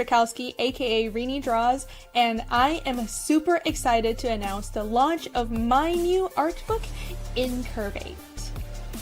Strychalski, aka Irene Draws, and I am super excited to announce the launch of my new art book, INCURVATE.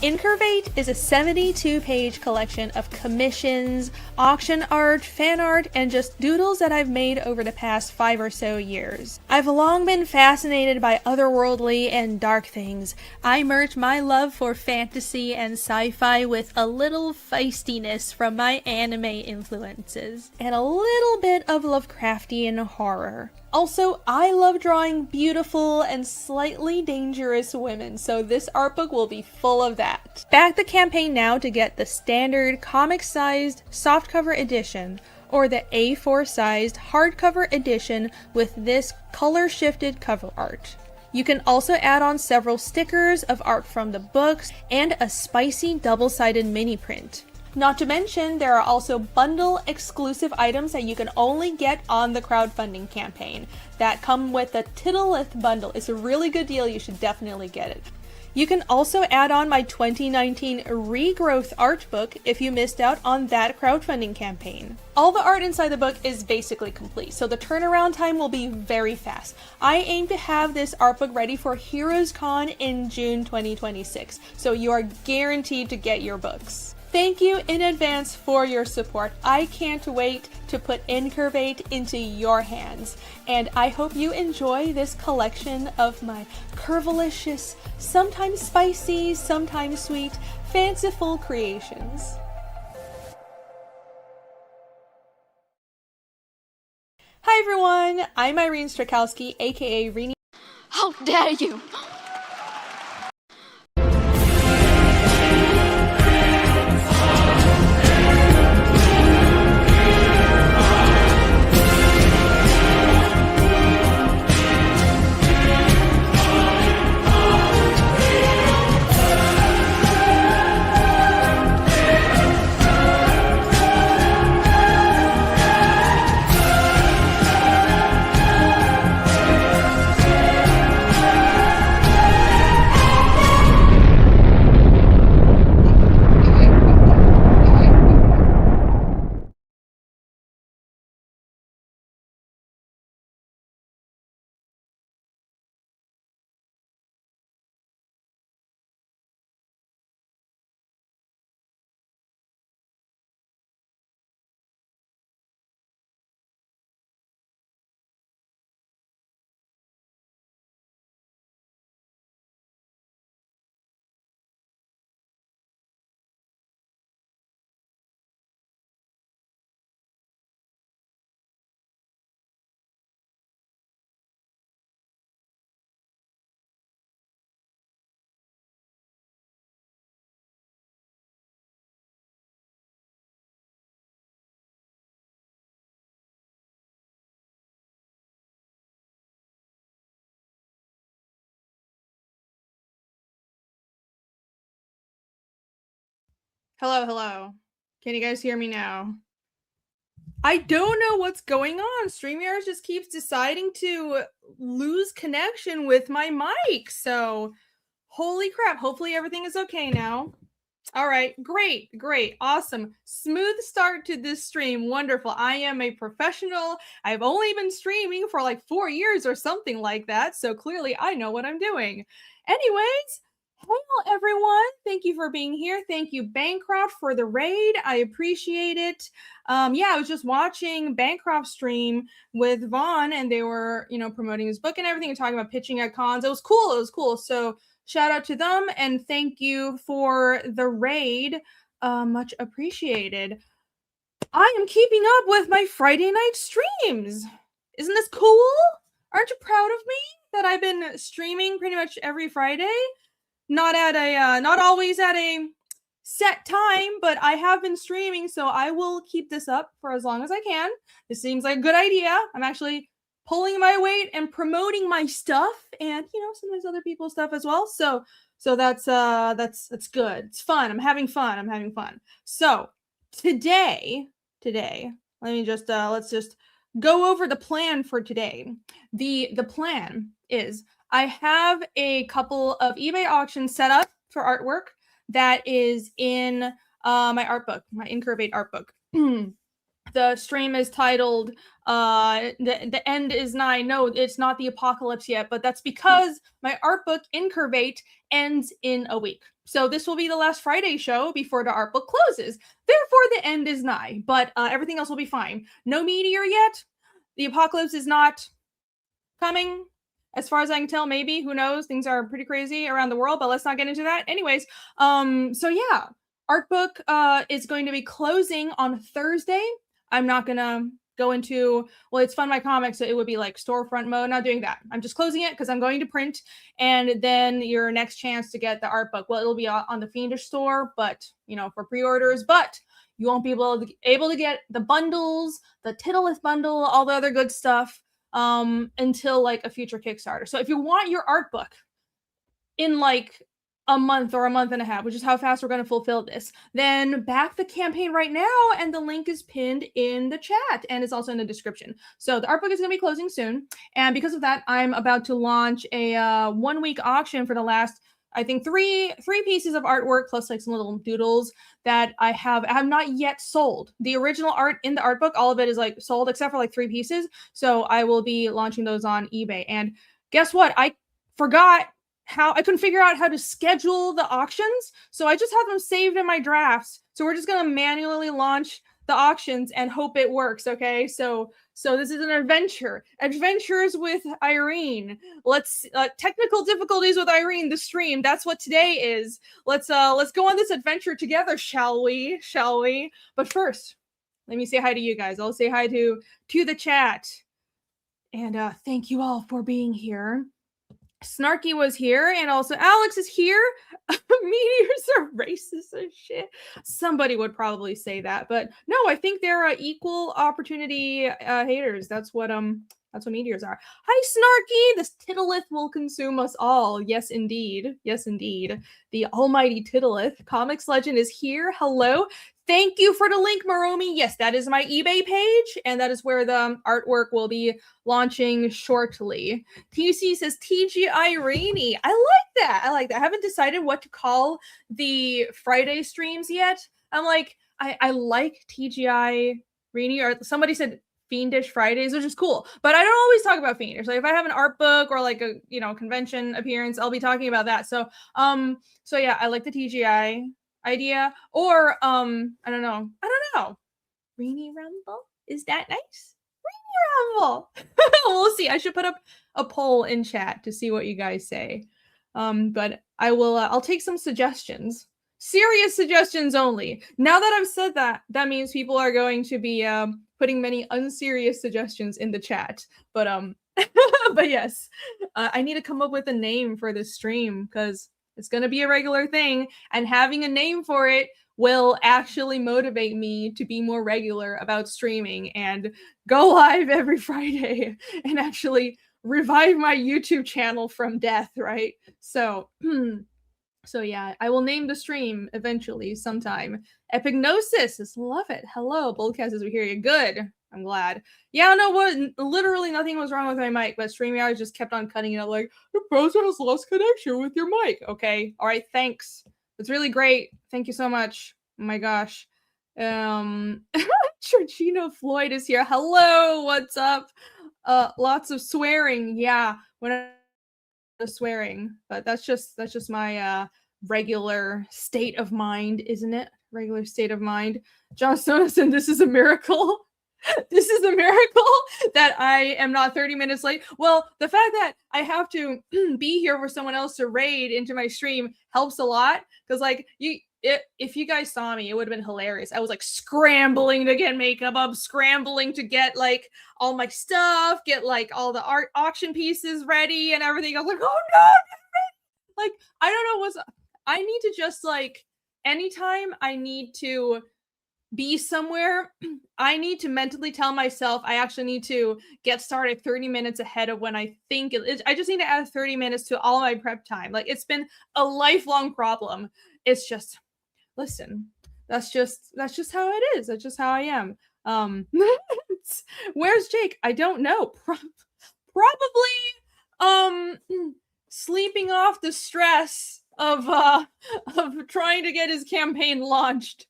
INCURVATE is a 72-page collection of commissions, auction art, fan art, and just doodles that I've made over the past 5 or so years. I've long been fascinated by otherworldly and dark things. I merge my love for fantasy and sci-fi with a little feistiness from my anime influences, and a little bit of Lovecraftian horror. Also, I love drawing beautiful and slightly dangerous women, so this art book will be full of that. Back the campaign now to get the standard comic-sized softcover edition, or the A4-sized hardcover edition with this color-shifted cover art. You can also add on several stickers of art from the books and a spicy double-sided mini print. Not to mention, there are also bundle exclusive items that you can only get on the crowdfunding campaign that come with the Tittleth bundle. It's a really good deal, you should definitely get it. You can also add on my 2019 Regrowth art book if you missed out on that crowdfunding campaign. All the art inside the book is basically complete, so the turnaround time will be very fast. I aim to have this art book ready for Heroes Con in June 2026, so you are guaranteed to get your books. Thank you in advance for your support. I can't wait to put INCURVATE into your hands, and I hope you enjoy this collection of my curvilicious, sometimes spicy, sometimes sweet, fanciful creations. Hi everyone, I'm Irene Strychalski, aka Irene. How dare you! Hello. Can you guys hear me now? I don't know what's going on. StreamYard just keeps deciding to lose connection with my mic. So, holy crap. Hopefully everything is okay now. All right. Great. Awesome. Smooth start to this stream. Wonderful. I am a professional. I've only been streaming for like 4 years or something like that. So clearly I know what I'm doing. Anyways, hello everyone. Thank you for being here. Thank you, Bancroft, for the raid. I appreciate it. I was just watching Bancroft stream with Vaughn, and they were, promoting his book and everything and talking about pitching at cons. It was cool. So shout out to them, and thank you for the raid. Much appreciated. I am keeping up with my Friday night streams. Isn't this cool? Aren't you proud of me that I've been streaming pretty much every Friday? Not always at a set time, but I have been streaming, so I will keep this up for as long as I can. This seems like a good idea. I'm actually pulling my weight and promoting my stuff, and sometimes other people's stuff as well. So that's good. It's fun. I'm having fun. So today, let's just go over the plan for today. The plan is I have a couple of eBay auctions set up for artwork that is in my art book, my INCURVATE art book. the stream is titled the end is nigh. No, it's not the apocalypse yet, but that's because my art book INCURVATE ends in a week. So this will be the last Friday show before the art book closes. Therefore, the end is nigh, but everything else will be fine. No meteor yet. The apocalypse is not coming. As far as I can tell, maybe. Who knows? Things are pretty crazy around the world, but let's not get into that. Anyways, so yeah, art book is going to be closing on Thursday. I'm not gonna go into, well, it's Fund My Comics, so it would be like storefront mode. Not doing that. I'm just closing it because I'm going to print, and then your next chance to get the art book, well, it'll be on the Fiendish store, but you know, for pre-orders, but you won't be able to get the bundles, the Tittleth bundle, all the other good stuff until like a future Kickstarter. So if you want your art book in like a month or a month and a half, which is how fast we're going to fulfill this, then back the campaign right now, and the link is pinned in the chat and it's also in the description. So the art book is going to be closing soon, and because of that, I'm about to launch a 1 week auction for the last, I think, three pieces of artwork plus like some little doodles that I have not yet sold. The original art in the art book, all of it is like sold except for like 3 pieces. So I will be launching those on eBay. And guess what? I forgot how, I couldn't figure out how to schedule the auctions. So I just have them saved in my drafts. So we're just going to manually launch the auctions and hope it works. Okay. So this is an adventure. Adventures with Irene. Let's technical difficulties with Irene, the stream. That's what today is. Let's go on this adventure together, shall we? But first, let me say hi to you guys. I'll say hi to the chat. And thank you all for being here. Snarky was here, and also Alex is here. Meteors are racist as shit. Somebody would probably say that, but no, I think they're equal opportunity haters. That's what meteors are. Hi, Snarky. This Tittleth will consume us all. Yes, indeed. Yes, indeed. The almighty Tittleth. Comics Legend is here. Hello. Thank you for the link, Maromi. Yes, that is my eBay page, and that is where the artwork will be launching shortly. TC says TG Irene. I like that. I haven't decided what to call the Friday streams yet. I'm like, I like TGI Irene, or somebody said Fiendish Fridays, which is cool. But I don't always talk about Fiendish. Like if I have an art book or like a convention appearance, I'll be talking about that. So yeah, I like the TGI idea. Or I don't know. Rainy Rumble? Is that nice? Rainy Rumble. We'll see. I should put up a poll in chat to see what you guys say. But I will I'll take some suggestions. Serious suggestions only. Now that I've said that, that means people are going to be putting many unserious suggestions in the chat. But but yes, I need to come up with a name for this stream because it's going to be a regular thing, and having a name for it will actually motivate me to be more regular about streaming and go live every Friday and actually revive my YouTube channel from death, right? So yeah, I will name the stream eventually sometime. Epignosis, love it. Hello, Boldcast, as we hear you. Good. I'm glad. Yeah, no, what? Literally nothing was wrong with my mic, but StreamYard just kept on cutting it out like, the browser has lost connection with your mic. Okay. All right. Thanks. It's really great. Thank you so much. Oh my gosh. Georgina Floyd is here. Hello. What's up? Lots of swearing. Yeah. When I'm swearing, but that's just my regular state of mind, isn't it? Regular state of mind. John Stonison, this is a miracle. This is a miracle that I am not 30 minutes late. Well, the fact that I have to be here for someone else to raid into my stream helps a lot. Because like if you guys saw me, it would have been hilarious. I was like scrambling to get makeup up, scrambling to get like all my stuff, get like all the art auction pieces ready and everything. I was like, oh no, like I don't know I need to just like anytime I need to be somewhere, I need to mentally tell myself I actually need to get started 30 minutes ahead of when I think I just need to add 30 minutes to all my prep time. Like it's been a lifelong problem. It's just, listen, that's just how it is. That's just how I am. Where's Jake? I don't know. Probably sleeping off the stress of trying to get his campaign launched.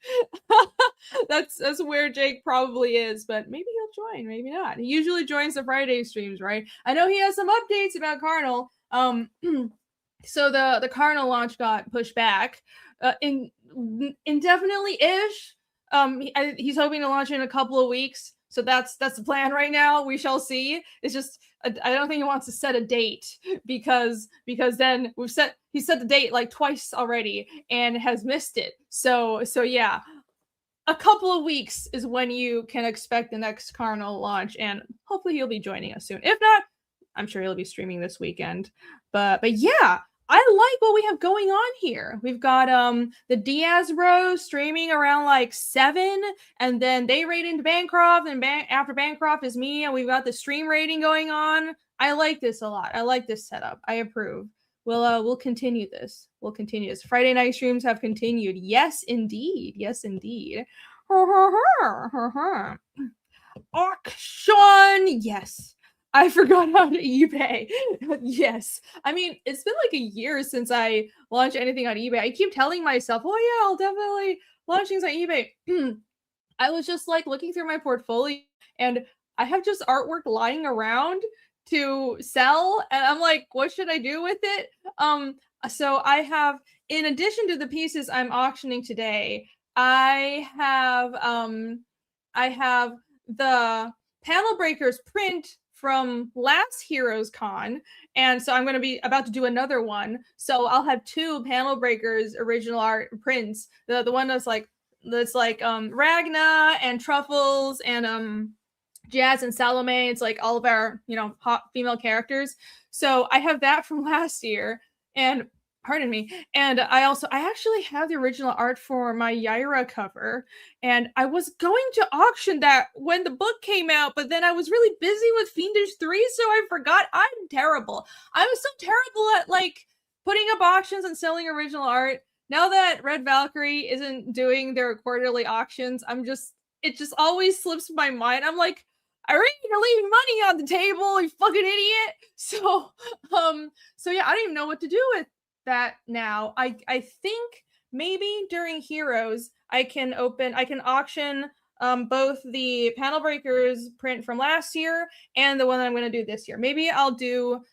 That's where Jake probably is, but maybe he'll join, maybe not. He usually joins the Friday streams, right? I know he has some updates about Cardinal. So the Cardinal launch got pushed back indefinitely-ish. He's hoping to launch in a couple of weeks. So that's the plan right now. We shall see. It's just I don't think he wants to set a date because then he set the date like twice already and has missed it. So yeah, a couple of weeks is when you can expect the next Cardinal launch, and hopefully he'll be joining us soon. If not, I'm sure he'll be streaming this weekend. But yeah, I like what we have going on here. We've got the Diaz Bros streaming around like 7, and then they raid into Bancroft, and after Bancroft is me, and we've got the stream rating going on. I like this a lot. I like this setup. I approve. We'll continue this. We'll continue this. Friday night streams have continued. Yes, indeed. Yes, indeed. Auction. Yes. I forgot how to eBay. Yes. I mean, it's been like a year since I launched anything on eBay. I keep telling myself, oh yeah, I'll definitely launch things on eBay. I was just like looking through my portfolio, and I have just artwork lying around to sell, and I'm like, what should I do with it? So I have, in addition to the pieces I'm auctioning today, I have the Panel Breakers print from last Heroes Con, and so I'm going to be about to do another one. So I'll have 2 Panel Breakers original art prints. The one that's like Ragna and Truffles and Jazz and Salome. It's like all of our, hot female characters. So I have that from last year, and pardon me. And I actually have the original art for my Yaira cover, and I was going to auction that when the book came out, but then I was really busy with Fiendish 3, so I forgot. I'm terrible. I'm so terrible at like putting up auctions and selling original art. Now that Red Valkyrie isn't doing their quarterly auctions, it just always slips my mind. I'm like, Irene, you're leaving money on the table, you fucking idiot. So yeah, I don't even know what to do with that now. I think maybe during Heroes I can auction both the Panel Breakers print from last year and the one that I'm going to do this year. Maybe I'll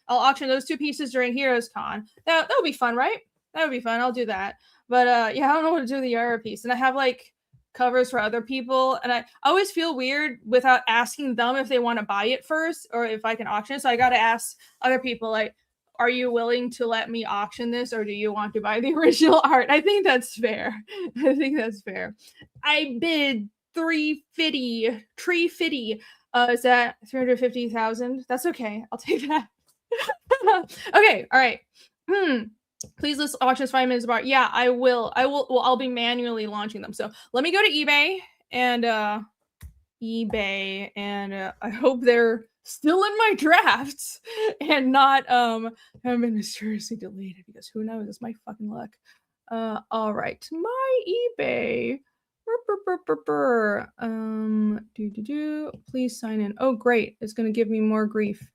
auction those 2 pieces during Heroes Con. That would be fun, right? That would be fun. I'll do that. But yeah, I don't know what to do with the Yara piece, and I have like covers for other people, and I always feel weird without asking them if they want to buy it first or if I can auction it. So I got to ask other people, like, are you willing to let me auction this, or do you want to buy the original art? I think that's fair. I bid 350. Tree fitty. Is that 350,000? That's okay. I'll take that. Okay. All right. Please list auctions 5 minutes apart. Yeah, I will. Well, I'll be manually launching them. So let me go to eBay and I hope they're still in my drafts and not haven't been mysteriously deleted, because who knows? It's my fucking luck. All right, my eBay. Please sign in. Oh, great! It's gonna give me more grief.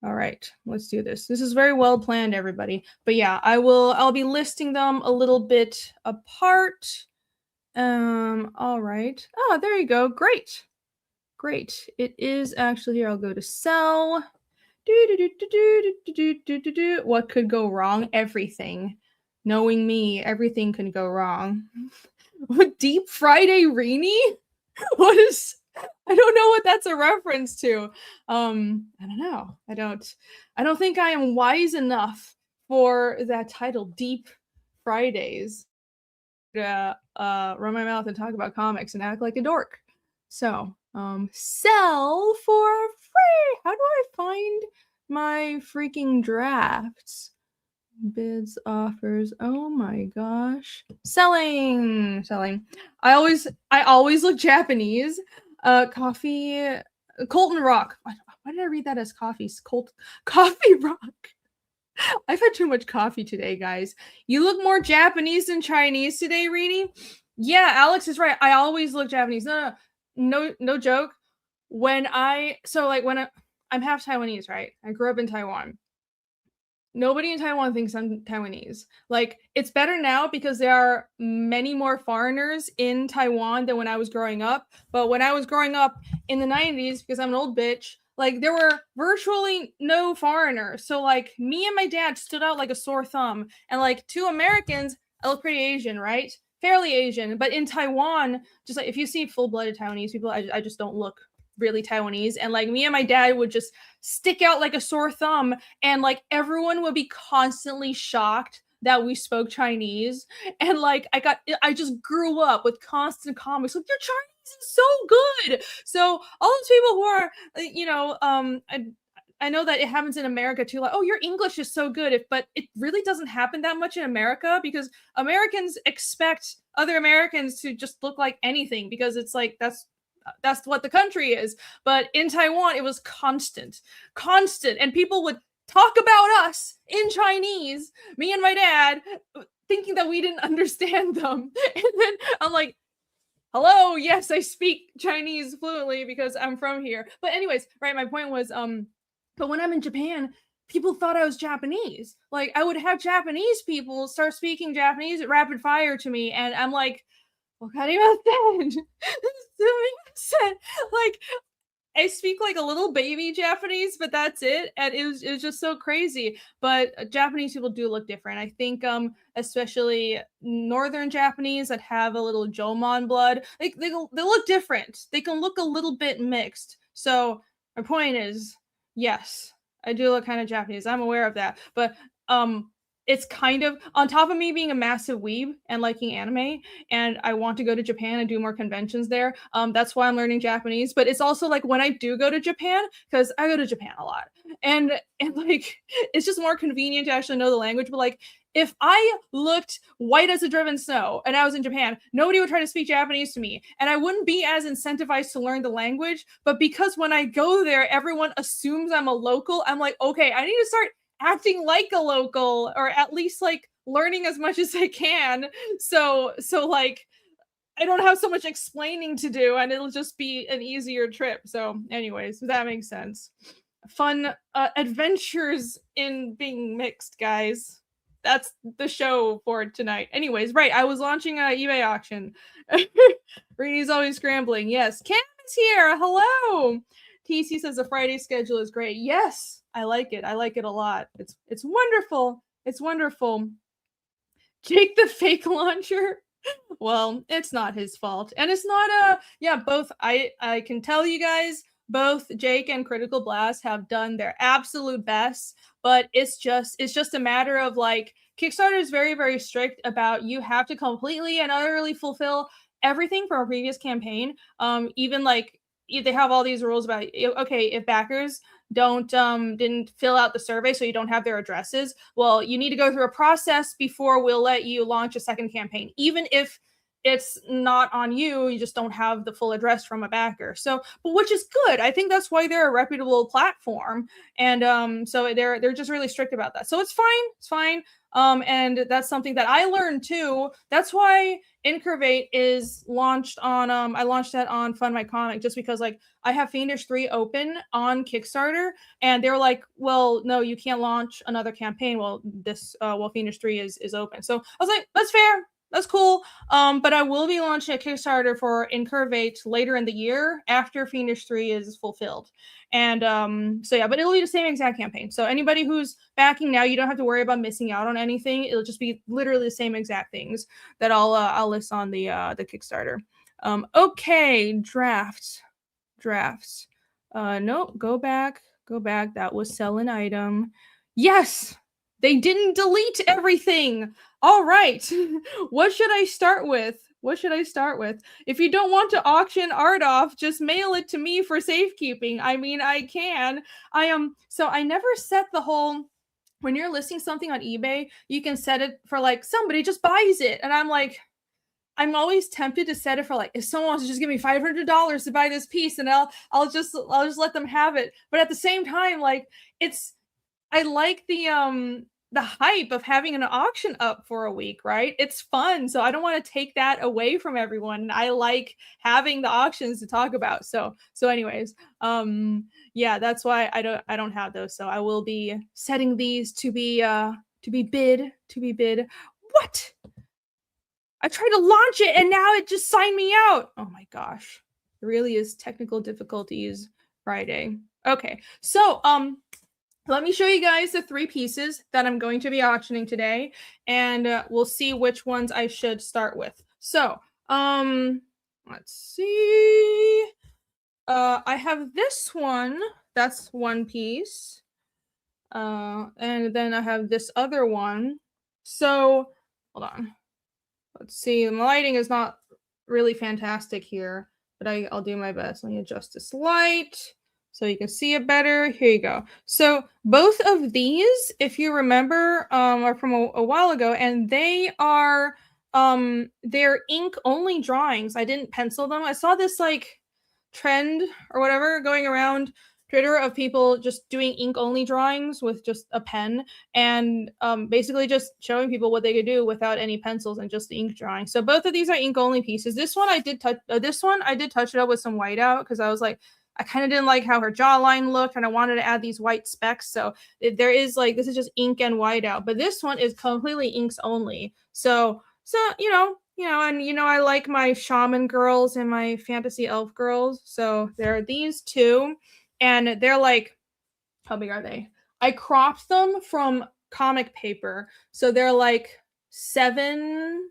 All right, let's do this. This is very well planned, everybody. But yeah, I'll be listing them a little bit apart. All right. Oh, there you go. Great. It is actually here. I'll go to sell. What could go wrong? Everything. Knowing me, everything can go wrong. What, Deep Fried Irene? What is... I don't know what that's a reference to. I don't know. I don't think I am wise enough for that title, Deep Fridays. Run my mouth and talk about comics and act like a dork. So, sell for free. How do I find my freaking drafts? Bids, offers. Oh my gosh. Selling. I always look Japanese. Coffee, Colton Rock. Why did I read that as coffee? Coffee Rock. I've had too much coffee today, guys. You look more Japanese than Chinese today, Reedy. Yeah, Alex is right. I always look Japanese. No joke. I'm half Taiwanese, right? I grew up in Taiwan. Nobody in Taiwan thinks I'm Taiwanese. Like, it's better now because there are many more foreigners in Taiwan than when I was growing up. But when I was growing up in the 90s, because I'm an old bitch, like, there were virtually no foreigners. So, like, me and my dad stood out like a sore thumb. And, like, to Americans, I look pretty Asian, right? Fairly Asian. But in Taiwan, just like if you see full-blooded Taiwanese people, I just don't look really Taiwanese. And, like, me and my dad would just stick out like a sore thumb, and like everyone would be constantly shocked that we spoke Chinese. And like I just grew up with constant comments like, your Chinese is so good. So all those people who are I know that it happens in America too, like, oh, your English is so good, but it really doesn't happen that much in America because Americans expect other Americans to just look like anything because it's like that's what the country is. But in Taiwan, it was constant, and people would talk about us in Chinese, me and my dad, thinking that we didn't understand them. And then I'm like, hello, yes, I speak Chinese fluently because I'm from here. But anyways, right, my point was, but when I'm in Japan, people thought I was Japanese. Like, I would have Japanese people start speaking Japanese at rapid fire to me, and I'm like, like, I speak like a little baby Japanese, but that's it. And it was just so crazy. But Japanese people do look different. I think especially northern Japanese that have a little Jomon blood, they look different. They can look a little bit mixed. So my point is, yes, I do look kind of Japanese. I'm aware of that. But it's kind of on top of me being a massive weeb and liking anime, and I want to go to Japan and do more conventions there. That's why I'm learning Japanese. But it's also like when I do go to Japan, because I go to Japan a lot, and like it's just more convenient to actually know the language. But like if I looked white as a driven snow and I was in Japan, nobody would try to speak Japanese to me, and I wouldn't be as incentivized to learn the language. But because when I go there, everyone assumes I'm a local, I'm like, okay, I need to start acting like a local, or at least like learning as much as I can. So like I don't have so much explaining to do, and it'll just be an easier trip. So anyways, that makes sense. Fun adventures in being mixed, guys. That's the show for tonight. Anyways, right, I was launching a eBay auction. Renee's always scrambling. Yes, Cam is here. Hello. TC says the Friday schedule is great. Yes, I like it. I like it a lot. It's wonderful. It's wonderful. Jake the fake launcher. Well, it's not his fault. And it's not both I can tell you guys, both Jake and Critical Blast have done their absolute best, but it's just a matter of like Kickstarter is very, very strict about you have to completely and utterly fulfill everything from a previous campaign. Even like they have all these rules about, okay, if backers didn't fill out the survey, so you don't have their addresses, well, you need to go through a process before we'll let you launch a second campaign, even if it's not on you, you just don't have the full address from a backer. So, but which is good. I think that's why they're a reputable platform, and so they're just really strict about that. So it's fine. And that's something that I learned too. That's why INCURVATE is launched on I launched that on Fund My Comic, just because like I have Fiendish 3 open on Kickstarter, and they were like, well, no, you can't launch another campaign while Fiendish 3 is open. So I was like, that's fair. That's cool. But I will be launching a Kickstarter for INCURVATE later in the year after Fiendish 3 is fulfilled. And so yeah, but it'll be the same exact campaign. So anybody who's backing now, you don't have to worry about missing out on anything. It'll just be literally the same exact things that I'll list on the Kickstarter. Okay, drafts. No, go back. That was sell an item. Yes, they didn't delete everything. All right. What should I start with? If you don't want to auction art off, just mail it to me for safekeeping. I mean, I can. So I never set the whole, when you're listing something on eBay, you can set it for like somebody just buys it. And I'm like, I'm always tempted to set it for like, if someone wants to just give me $500 to buy this piece, and I'll just let them have it. But at the same time, like I like the the hype of having an auction up for a week, right? It's fun. So I don't want to take that away from everyone. I like having the auctions to talk about. So anyways, yeah, that's why I don't have those. So I will be setting these to be bid. What? I tried to launch it and now it just signed me out. Oh my gosh. It really is technical difficulties Friday. Okay. So, let me show you guys the 3 pieces that I'm going to be auctioning today, and we'll see which ones I should start with. So, let's see. I have this one. That's one piece. And then I have this other one. So, hold on. Let's see. The lighting is not really fantastic here, but I'll do my best. Let me adjust this light so you can see it better. Here you go. So both of these, if you remember, are from a while ago, and they are they're ink only drawings. I didn't pencil them. I saw this like trend or whatever going around Twitter of people just doing ink only drawings with just a pen, and basically just showing people what they could do without any pencils and just the ink drawing. So both of these are ink only pieces. This one I did touch. I did touch it up with some whiteout because I was like, I kind of didn't like how her jawline looked, and I wanted to add these white specks. So there is like, this is just ink and whiteout, but this one is completely inks only. So and I like my shaman girls and my fantasy elf girls. So there are these two, and they're like, how big are they? I cropped them from comic paper, so they're like 7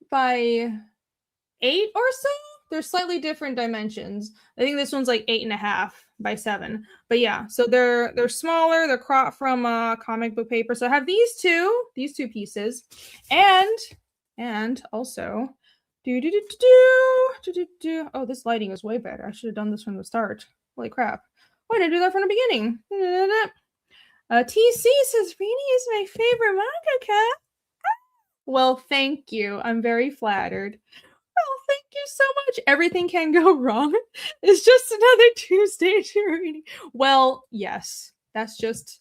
by 8 or so. They're slightly different dimensions. I think this one's like 8.5 by 7. But yeah, so they're smaller. They're cropped from comic book paper. So I have these two pieces, and also oh, this lighting is way better. I should have done this from the start. Holy crap. Why did I do that from the beginning? TC says, Rini is my favorite mangaka. Well, thank you. I'm very flattered. Oh, thank you so much. Everything can go wrong. It's just another Tuesday to reading. Well, yes. That's just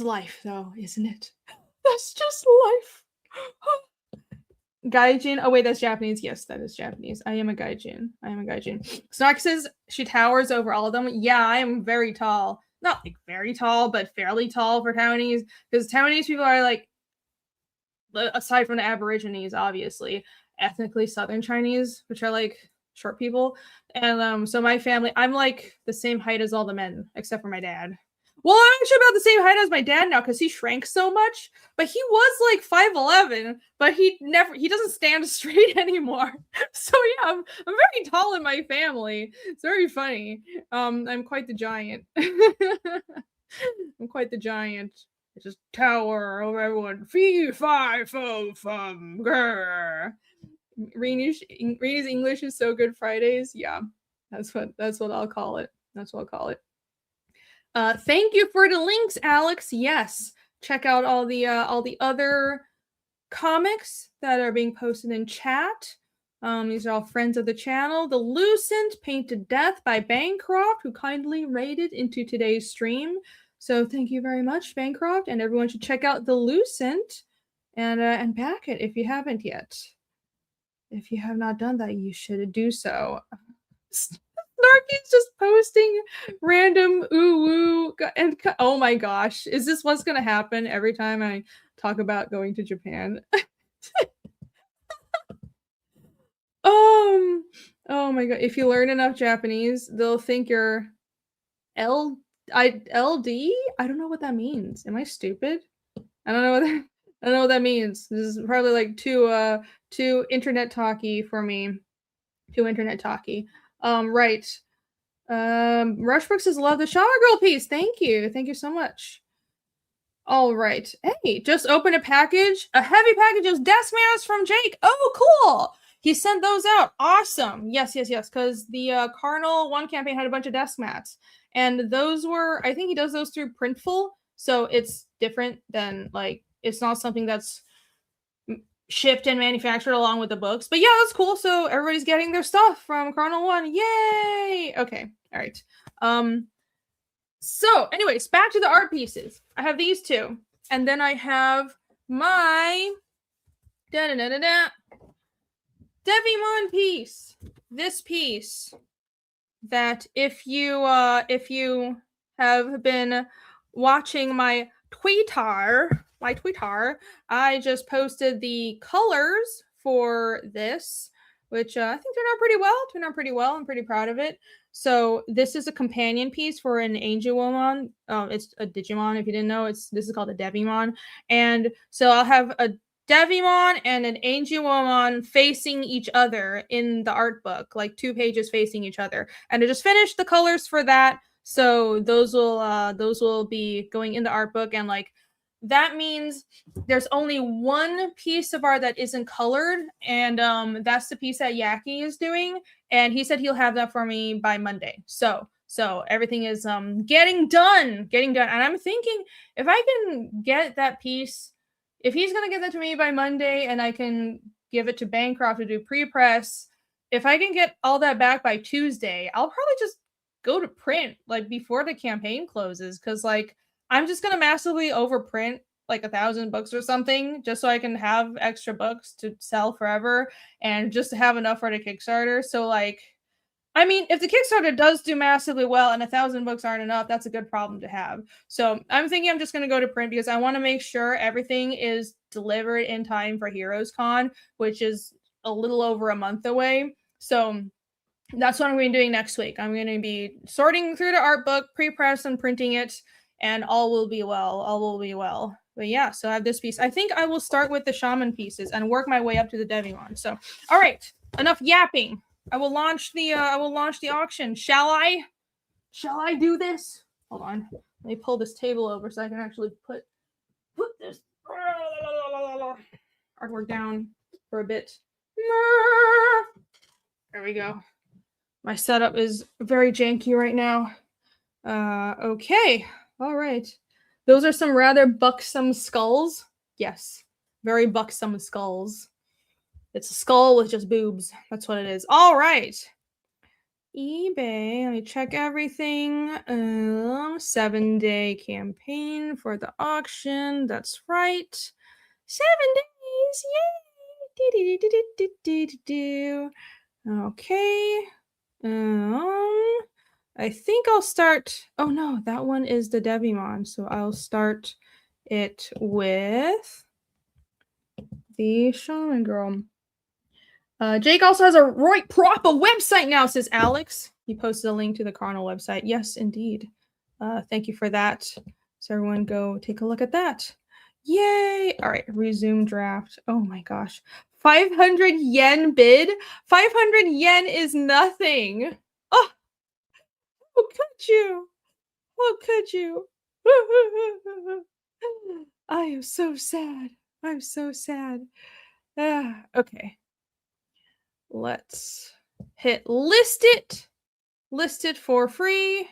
life, though, isn't it? That's just life. Gaijin. Oh, wait, that's Japanese. Yes, that is Japanese. I am a gaijin. Snark says she towers over all of them. Yeah, I am very tall. Not like very tall, but fairly tall for Taiwanese. Because Taiwanese people are like, aside from the Aborigines, obviously, ethnically Southern Chinese, which are like short people. And so my family, I'm like the same height as all the men, except for my dad. Well, I'm actually about the same height as my dad now because he shrank so much. But he was like 5'11", but he doesn't stand straight anymore. So yeah, I'm very tall in my family. It's very funny. I'm quite the giant. I'm quite the giant. I just tower over everyone. Fee, fi, fo, fum, grr. Rene's English is so good Fridays. Yeah, that's what I'll call it. That's what I'll call it. Thank you for the links, Alex. Yes, check out all the other comics that are being posted in chat. These are all friends of the channel. The Lucent Painted Death by Bancroft, who kindly raided into today's stream. So thank you very much, Bancroft, and everyone should check out the Lucent and back it if you haven't yet. If you have not done that, you should do so. Snarky's just posting random ooh and oh my gosh, is this what's gonna happen every time I talk about going to Japan? Oh my god, if you learn enough Japanese, they'll think you're LD? I don't know what that means. Am I stupid? I don't know what that means. This is probably like too internet talky for me. Too internet talky. Right. Rushbrook says, love the Shower Girl piece. Thank you so much. All right. Hey, just opened a package. A heavy package of desk mats from Jake. Oh, cool. He sent those out. Awesome. Yes. Because the Carnal 1 campaign had a bunch of desk mats. And those were, I think he does those through Printful. So it's different than like, it's not something that's shipped and manufactured along with the books. But yeah, that's cool. So everybody's getting their stuff from Carnal 1. Yay! Okay. All right. So, anyways, back to the art pieces. I have these two, and then I have my Devimon piece. This piece that if you have been watching my Twitter, I just posted the colors for this, which I think turned out pretty well. I'm pretty proud of it. So this is a companion piece for an Angelomon. It's a Digimon. If you didn't know, this is called a Devimon. And so I'll have a Devimon and an Angelomon facing each other in the art book, like 2 pages facing each other. And I just finished the colors for that. So those will be going in the art book, and like that means there's only one piece of art that isn't colored, and that's the piece that Yaki is doing, and he said he'll have that for me by Monday. So everything is getting done, and I'm thinking if I can get that piece, if he's gonna get that to me by Monday, and I can give it to Bancroft to do pre-press, if I can get all that back by Tuesday, I'll probably just go to print like before the campaign closes, because like I'm just gonna massively overprint like 1,000 books or something, just so I can have extra books to sell forever and just to have enough for the Kickstarter. So like, I mean, if the Kickstarter does do massively well and 1,000 books aren't enough, that's a good problem to have. So I'm thinking I'm just gonna go to print because I want to make sure everything is delivered in time for Heroes Con, which is a little over a month away. So that's what I'm going to be doing next week. I'm going to be sorting through the art book, pre-press and printing it, and all will be well. But yeah, so I have this piece. I think I will start with the shaman pieces and work my way up to the Devimon. So, all right, enough yapping. I will launch the auction. Shall I do this? Hold on. Let me pull this table over so I can actually put this artwork down for a bit. There we go. My setup is very janky right now. Okay. All right. Those are some rather buxom skulls. Yes. Very buxom skulls. It's a skull with just boobs. That's what it is. All right. eBay. Let me check everything. 7-day campaign for the auction. That's right. 7 days. Yay. Okay. I think I'll start. Oh no, that one is the Devimon, so I'll start it with the Shaman Girl. Jake also has a Roy Proper website now, says Alex. He posted a link to the Carnal website. Yes, indeed. Thank you for that. So everyone go take a look at that. Yay! All right, resume draft. Oh my gosh. 500 yen bid? 500 yen is nothing. Oh, how could you? How could you? I am so sad. I'm so sad. Okay. Let's hit list it. List it for free.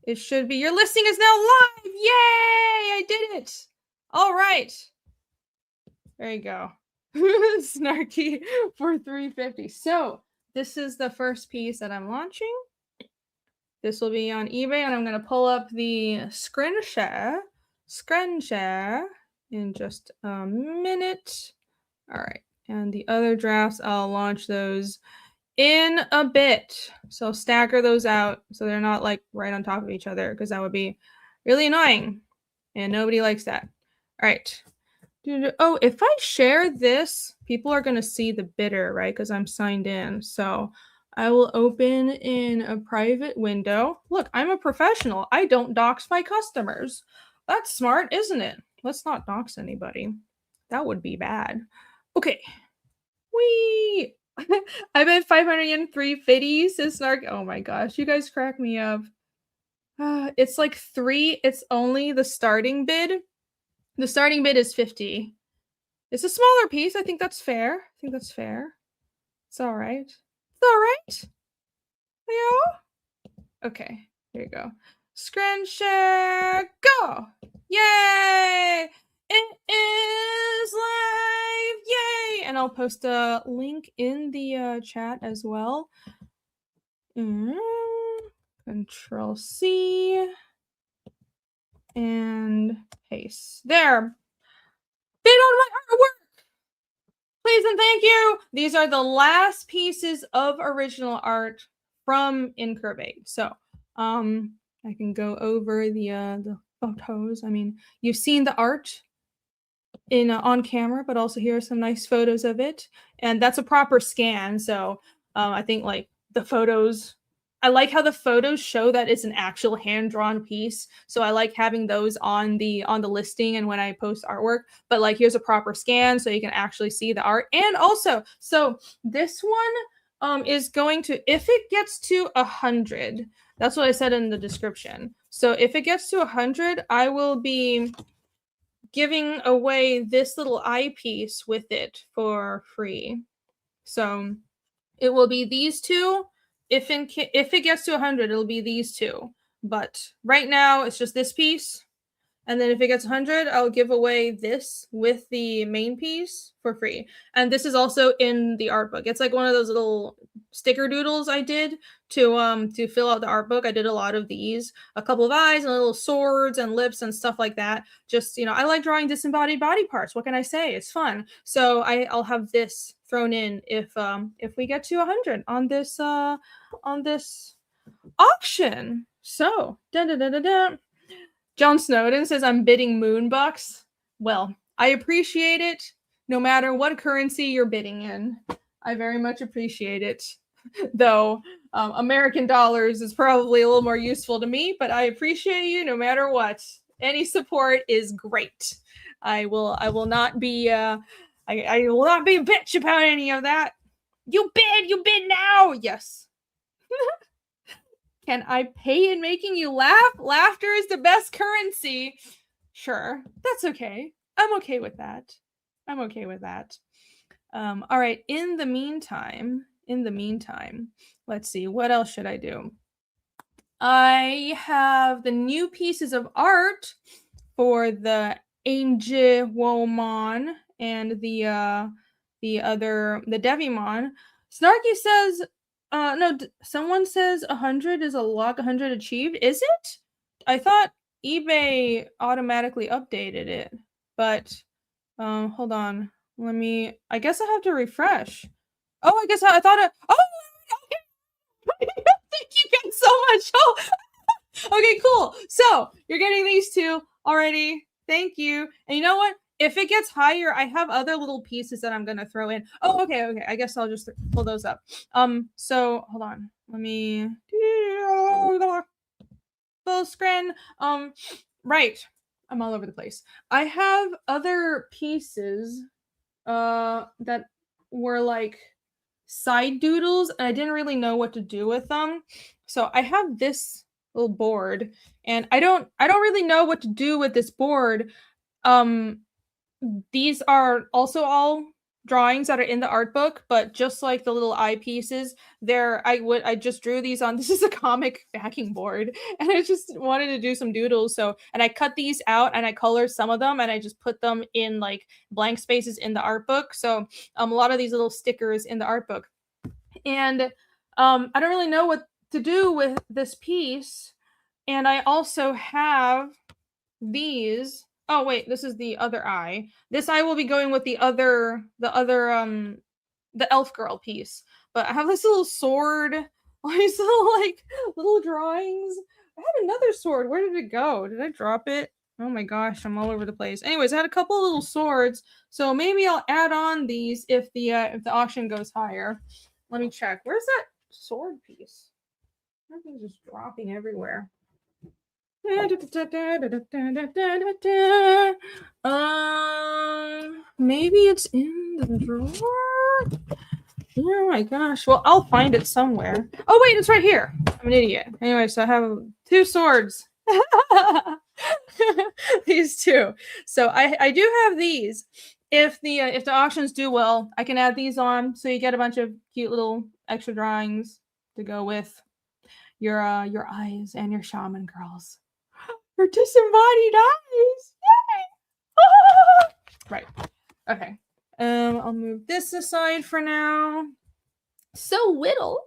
It should be. Your listing is now live. Yay! I did it. All right. There you go. Snarky for 350. So this is the first piece that I'm launching. This will be on eBay, and I'm going to pull up the screen share in just a minute. All right. And the other drafts, I'll launch those in a bit. So stagger those out so they're not like right on top of each other, because that would be really annoying and nobody likes that. All right. Oh, if I share this, people are going to see the bidder, right? Because I'm signed in. So I will open in a private window. Look, I'm a professional. I don't dox my customers. That's smart, isn't it? Let's not dox anybody. That would be bad. Okay. Whee! I bet 500 yen 350, says Snark. Oh my gosh, you guys crack me up. It's like 3. It's only the starting bid. The starting bid is 50. It's a smaller piece. I think that's fair. It's all right. It's all right. Yeah. Okay. Here you go. Screen share. Go. Yay! It is live. Yay! And I'll post a link in the chat as well. Control C. and paste. There. Bid on my artwork. Please and thank you. These are the last pieces of original art from INCURVATE. So, I can go over the photos. I mean, you've seen the art in on camera, but also here are some nice photos of it, and that's a proper scan. So, I think like the photos. I like how the photos show that it's an actual hand-drawn piece. So I like having those on the listing and when I post artwork. But like here's a proper scan so you can actually see the art. And also, so this one is going to, if it gets to 100, that's what I said in the description. So if it gets to 100, I will be giving away this little eyepiece with it for free. So it will be these two. If it gets to 100, it'll be these two. But right now, it's just this piece. And then if it gets 100, I'll give away this with the main piece for free. And this is also in the art book. It's like one of those little sticker doodles I did to fill out the art book. I did a lot of these, a couple of eyes and little swords and lips and stuff like that. Just, you know, I like drawing disembodied body parts. What can I say? It's fun. So I'll have this thrown in if we get to 100 on this auction. So, John Snowden says, I'm bidding moonbucks. Well, I appreciate it no matter what currency you're bidding in. I very much appreciate it. Though American dollars is probably a little more useful to me, but I appreciate you no matter what. Any support is great. I will not be I will not be a bitch about any of that. You bid now. Yes. Can I pay in making you laugh? Laughter is the best currency. Sure, that's okay. I'm okay with that. I'm okay with that. All right. In the meantime, let's see. What else should I do? I have the new pieces of art for the Angel Woman and the Devimon. Snarky says, no, someone says 100 is a lock, 100 achieved. Is it? I thought eBay automatically updated it, but hold on. I guess I have to refresh. Oh, I guess I thought oh, okay. Thank you guys so much. Oh, okay, cool. So you're getting these two already. Thank you. And you know what? If it gets higher, I have other little pieces that I'm gonna throw in. Oh, okay. I guess I'll just pull those up. So hold on. Let me full screen. Right. I'm all over the place. I have other pieces that were like side doodles, and I didn't really know what to do with them. So I have this little board, and I don't really know what to do with this board. These are also all drawings that are in the art book, but just like the little eyepieces, I just drew these on. This is a comic backing board, and I just wanted to do some doodles. So, and I cut these out and I colored some of them, and I just put them in like blank spaces in the art book. So, a lot of these little stickers in the art book, and I don't really know what to do with this piece. And I also have these. Oh wait, this is the other eye. This eye will be going with the other the elf girl piece. But I have this little sword, all these little drawings. I had another sword. Where did it go? Did I drop it? Oh my gosh, I'm all over the place. Anyways, I had a couple of little swords, so maybe I'll add on these if the auction goes higher. Let me check. Where's that sword piece? Everything's just dropping everywhere. Maybe it's in the drawer. Oh my gosh. Well, I'll find it somewhere. Oh wait, it's right here. I'm an idiot. Anyway, so I have 2 swords. These 2. So I do have these. If the auctions do well, I can add these on, so you get a bunch of cute little extra drawings to go with your eyes and your shaman girls. Her disembodied eyes. Yay! Right. Okay. I'll move this aside for now. So Whittle.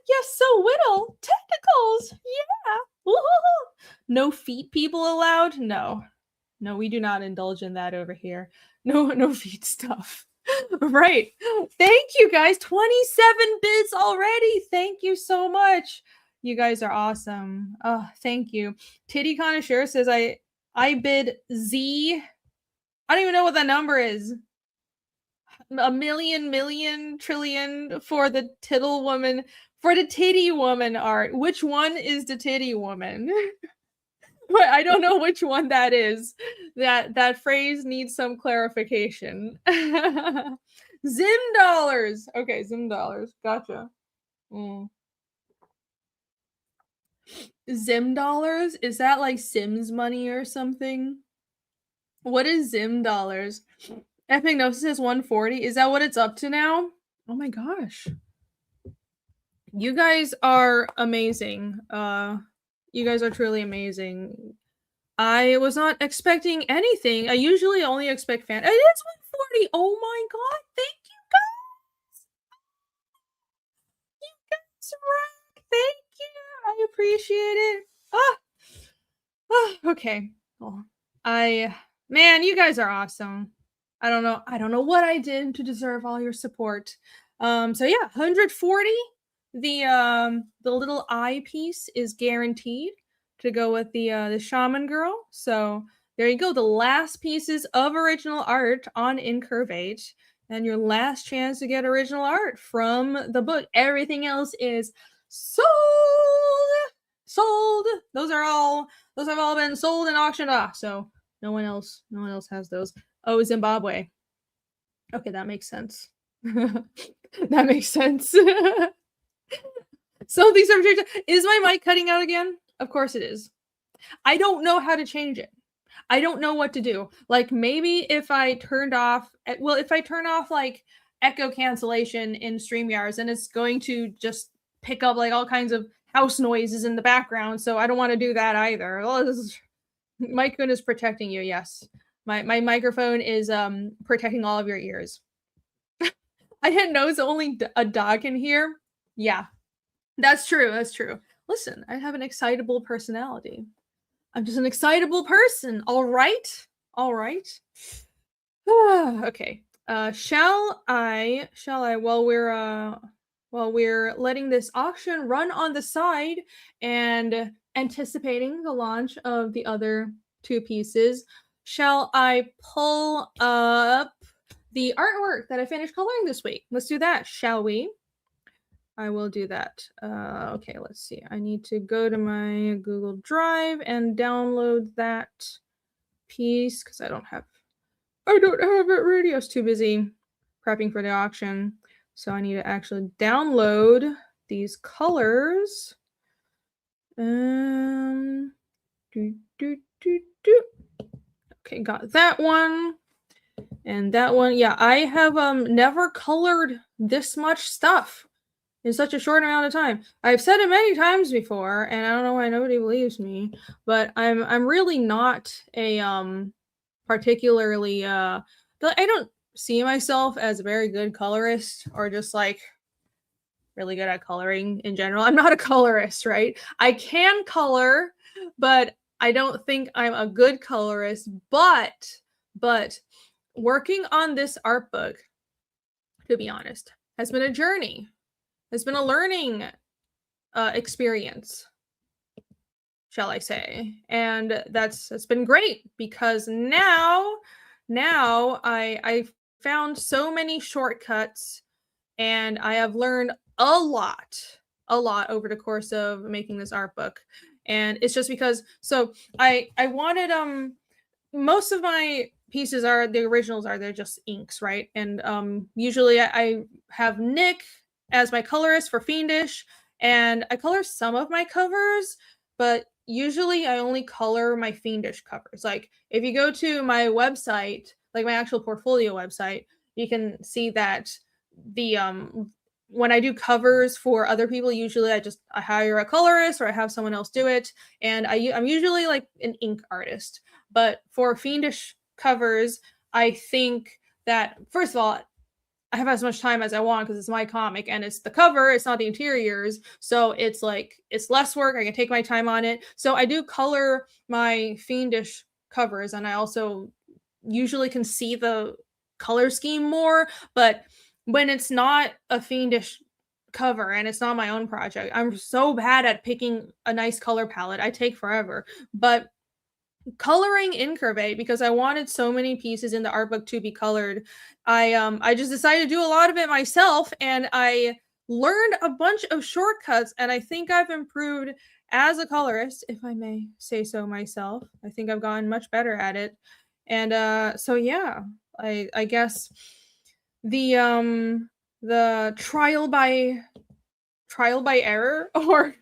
Yes, so Whittle. Tentacles. Yeah. No feet people allowed? No. No, we do not indulge in that over here. No feet stuff. Right. Thank you guys. 27 bits already. Thank you so much. You guys are awesome. Oh, thank you. Titty Connoisseur says I bid Z. I don't even know what that number is. A million trillion for the tittle woman, for the titty woman art. Which one is the titty woman? But I don't know which one that is. That phrase needs some clarification. Zim dollars. Okay, Zim dollars. Gotcha. Zim dollars? Is that like Sims money or something? What is Zim dollars? Epic Gnosis is 140. Is that what it's up to now? Oh my gosh. You guys are amazing. You guys are truly amazing. I was not expecting anything. I usually only expect fan. It is 140. Oh my god. Thank you guys. You guys rock. Thank you. I appreciate it. Okay. Oh, man, you guys are awesome. I don't know what I did to deserve all your support. So yeah, 140. The little eye piece is guaranteed to go with the shaman girl. So there you go. The last pieces of original art on INCURVATE, and your last chance to get original art from the book. Everything else is sold. Those have all been sold and auctioned off. So no one else has those. Oh, Zimbabwe. Okay, that makes sense. That makes sense. So these are changes. Is my mic cutting out again? Of course it is. I don't know how to change it. I don't know what to do. Like maybe if I turn off like echo cancellation in StreamYard, then it's going to just pick up like all kinds of house noises in the background. So I don't want to do that either. Microphone is protecting you. Yes. My microphone is protecting all of your ears. I didn't know it's only a dog in here. Yeah. That's true. Listen, I have an excitable personality. I'm just an excitable person. All right. Okay. Shall I while we're letting this auction run on the side and anticipating the launch of the other two pieces, shall I pull up the artwork that I finished coloring this week? Let's do that, shall we? I will do that. Okay, let's see. I need to go to my Google Drive and download that piece because I don't have it ready. I was too busy prepping for the auction. So I need to actually download these colors. Okay, got that one. And that one, yeah, I have never colored this much stuff in such a short amount of time. I've said it many times before, and I don't know why nobody believes me, but I'm really not a particularly I don't see myself as a very good colorist or just like really good at coloring in general. I'm not a colorist, right? I can color, but I don't think I'm a good colorist. But working on this art book, to be honest, has been a journey. It's been a learning experience, shall I say. And that's been great because now I found so many shortcuts and I have learned a lot over the course of making this art book. And it's just because, so I wanted, most of my pieces are, the originals are, they're just inks, right? And usually I have Nick as my colorist for Fiendish, and I color some of my covers, but usually I only color my Fiendish covers. Like if you go to my website, like my actual portfolio website, you can see that the when I do covers for other people, usually I hire a colorist or I have someone else do it, and I'm usually like an ink artist. But for Fiendish covers, I think that first of all, I have as much time as I want because it's my comic and it's the cover, it's not the interiors. So it's like, it's less work. I can take my time on it. So I do color my Fiendish covers, and I also usually can see the color scheme more. But when it's not a Fiendish cover and it's not my own project, I'm so bad at picking a nice color palette. I take forever. But coloring INCURVATE, because I wanted so many pieces in the art book to be colored, I just decided to do a lot of it myself, and I learned a bunch of shortcuts, and I think I've improved as a colorist, if I may say so myself. I think I've gotten much better at it. And so yeah, I guess the trial by error, or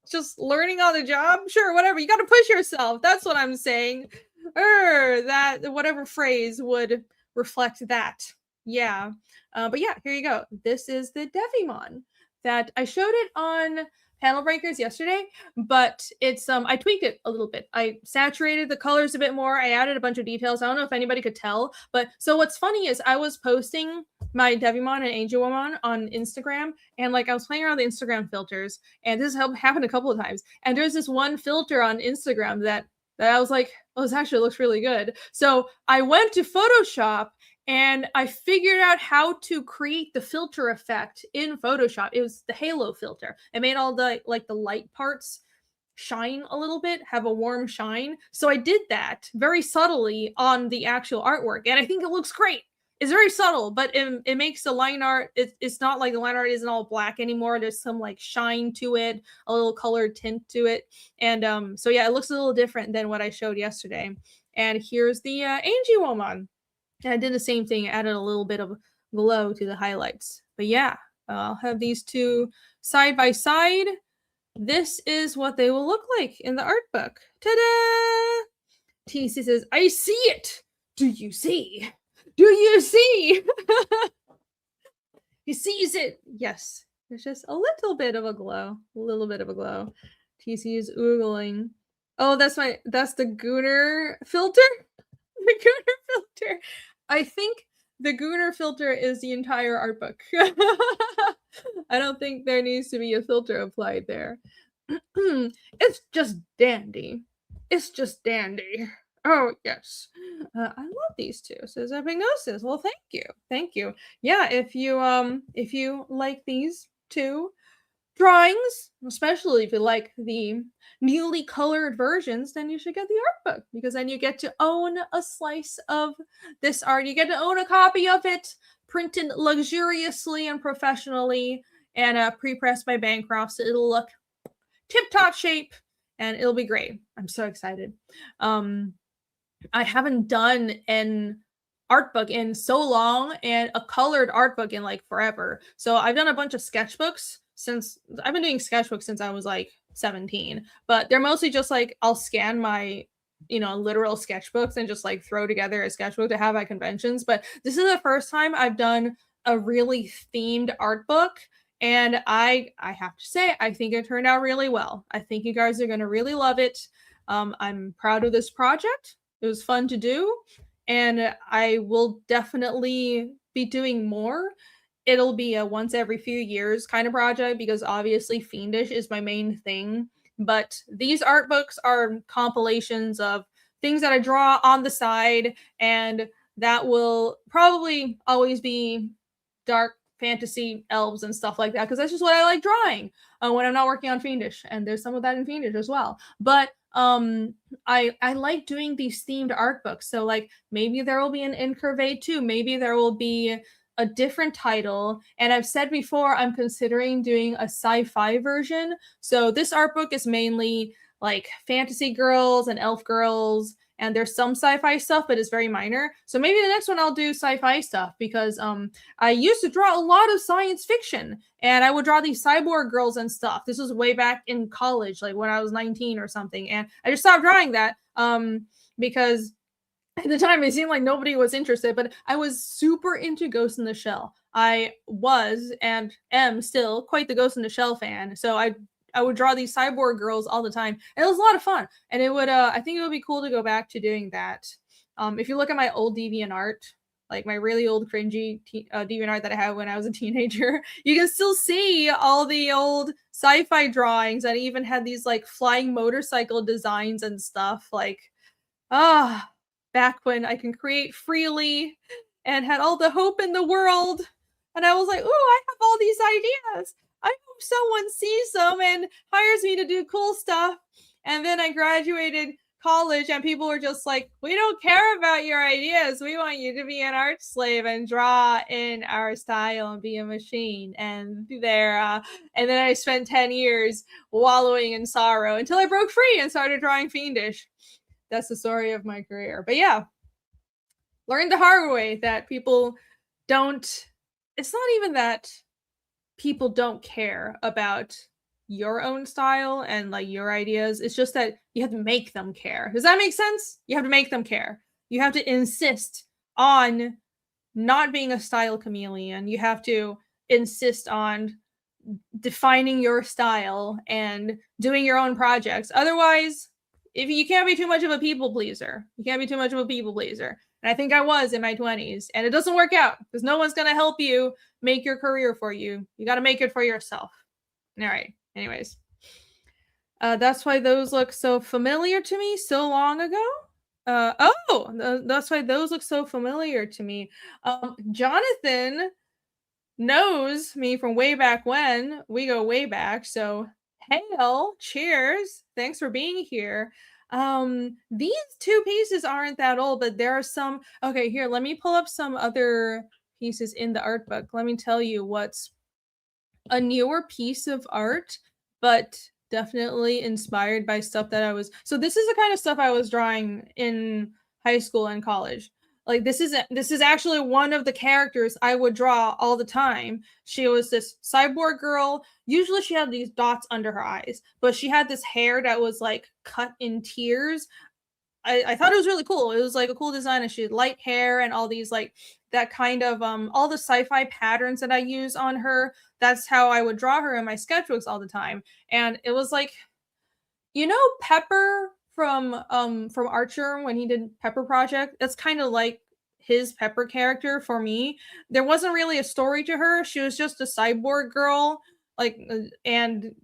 just learning on the job, sure, whatever, you got to push yourself, that's what I'm saying. That whatever phrase would reflect that. Yeah. But yeah, here you go. This is the Devimon that I showed it on Panel Breakers yesterday, but it's I tweaked it a little bit. I saturated the colors a bit more. I added a bunch of details. I don't know if anybody could tell, but so what's funny is I was posting my Devimon and Angelomon on Instagram, and like I was playing around with the Instagram filters, and this happened a couple of times. And there's this one filter on Instagram that I was like, oh, this actually looks really good. So I went to Photoshop and I figured out how to create the filter effect in Photoshop. It was the halo filter. I made all the like the light parts shine a little bit, have a warm shine. So I did that very subtly on the actual artwork, and I think it looks great. It's very subtle, but it makes the line art, it's not like the line art isn't all black anymore. There's some like shine to it, a little colored tint to it. And so yeah, it looks a little different than what I showed yesterday. And here's the Angelomon. And I did the same thing, added a little bit of glow to the highlights. But yeah, I'll have these two side by side. This is what they will look like in the art book. Ta-da! TC says, I see it! Do you see? Do you see? He sees it. Yes. There's just a little bit of a glow. A little bit of a glow. TC is oogling. Oh, that's the Gooner filter? The Gooner filter. I think the Gooner filter is the entire art book. I don't think there needs to be a filter applied there. It's just dandy. It's just dandy. Oh, yes. I love these two, says Epignosis. Well, thank you. Thank you. Yeah, if you like these two drawings, especially if you like the newly colored versions, then you should get the art book, because then you get to own a slice of this art. You get to own a copy of it, printed luxuriously and professionally, and pre-pressed by Bancroft, so it'll look tip-top shape, and it'll be great. I'm so excited. I haven't done an art book in so long, and a colored art book in like forever. So I've done a bunch of sketchbooks since I've been doing sketchbooks since I was like 17, but they're mostly just like I'll scan my literal sketchbooks and just like throw together a sketchbook to have at conventions. But this is the first time I've done a really themed art book, and I have to say, I think it turned out really well. I think you guys are going to really love it. I'm proud of this project. It was fun to do, and I will definitely be doing more. It'll be a once every few years kind of project, because obviously Fiendish is my main thing. But these art books are compilations of things that I draw on the side, and that will probably always be dark fantasy elves and stuff like that, because that's just what I like drawing when I'm not working on Fiendish, and there's some of that in Fiendish as well. But I like doing these themed art books, so like maybe there will be an INCURVATE too, maybe there will be a different title. And I've said before, I'm considering doing a sci-fi version. So this art book is mainly like fantasy girls and elf girls, and there's some sci-fi stuff, but it's very minor. So maybe the next one I'll do sci-fi stuff, because I used to draw a lot of science fiction, and I would draw these cyborg girls and stuff. This was way back in college, like when I was 19 or something, and I just stopped drawing that because at the time it seemed like nobody was interested. But I was super into Ghost in the Shell. I was and am still quite the Ghost in the Shell fan. So I would draw these cyborg girls all the time, and it was a lot of fun. And it would I think it would be cool to go back to doing that. If you look at my old DeviantArt, like my really old cringy DeviantArt that I had when I was a teenager, you can still see all the old sci-fi drawings that even had these like flying motorcycle designs and stuff. Like, back when I can create freely and had all the hope in the world. And I was like, ooh, I have all these ideas. I hope someone sees them and hires me to do cool stuff. And then I graduated college and people were just like, we don't care about your ideas. We want you to be an art slave and draw in our style and be a machine. And and then I spent 10 years wallowing in sorrow until I broke free and started drawing Fiendish. That's the story of my career. But yeah, learned the hard way that people don't, it's not even that people don't care about your own style and like your ideas. It's just that you have to make them care. Does that make sense? You have to make them care. You have to insist on not being a style chameleon. You have to insist on defining your style and doing your own projects. Otherwise, if you can't be too much of a people pleaser. You can't be too much of a people pleaser. And I think I was in my 20s. And it doesn't work out because no one's going to help you make your career for you. You got to make it for yourself. All right. Anyways. That's why those look so familiar to me so long ago. That's why those look so familiar to me. Jonathan knows me from way back when. We go way back. So, hail, cheers. Thanks for being here. These two pieces aren't that old, but there are some. Okay, here, let me pull up some other pieces in the art book. Let me tell you what's a newer piece of art, but definitely inspired by stuff that I was. So this is the kind of stuff I was drawing in high school and college. Like this is actually one of the characters I would draw all the time. She was this cyborg girl. Usually she had these dots under her eyes, but she had this hair that was like cut in tiers. I thought it was really cool. It was like a cool design, and she had light hair and all these like that kind of all the sci-fi patterns that I use on her. That's how I would draw her in my sketchbooks all the time. And it was like, you know, Pepper from Archer when he did Pepper Project. That's kind of like his Pepper character for me. There wasn't really a story to her. She was just a cyborg girl. Like, and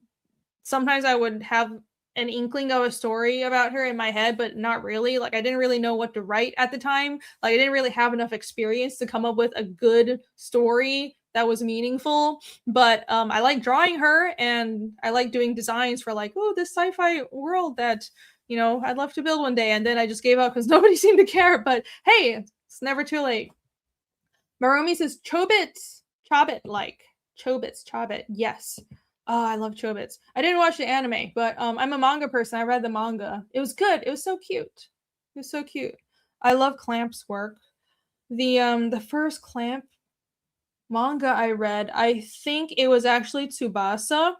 sometimes I would have an inkling of a story about her in my head, but not really. Like I didn't really know what to write at the time. Like I didn't really have enough experience to come up with a good story that was meaningful. But I like drawing her, and I like doing designs for like, oh, this sci-fi world that, you know, I'd love to build one day. And then I just gave up because nobody seemed to care. But hey, it's never too late. Marumi says Chobits, yes. Oh, I love Chobits. I didn't watch the anime, but I'm a manga person. I read the manga. It was good. It was so cute. It was so cute. I love Clamp's work. The first Clamp manga I read, I think it was actually Tsubasa.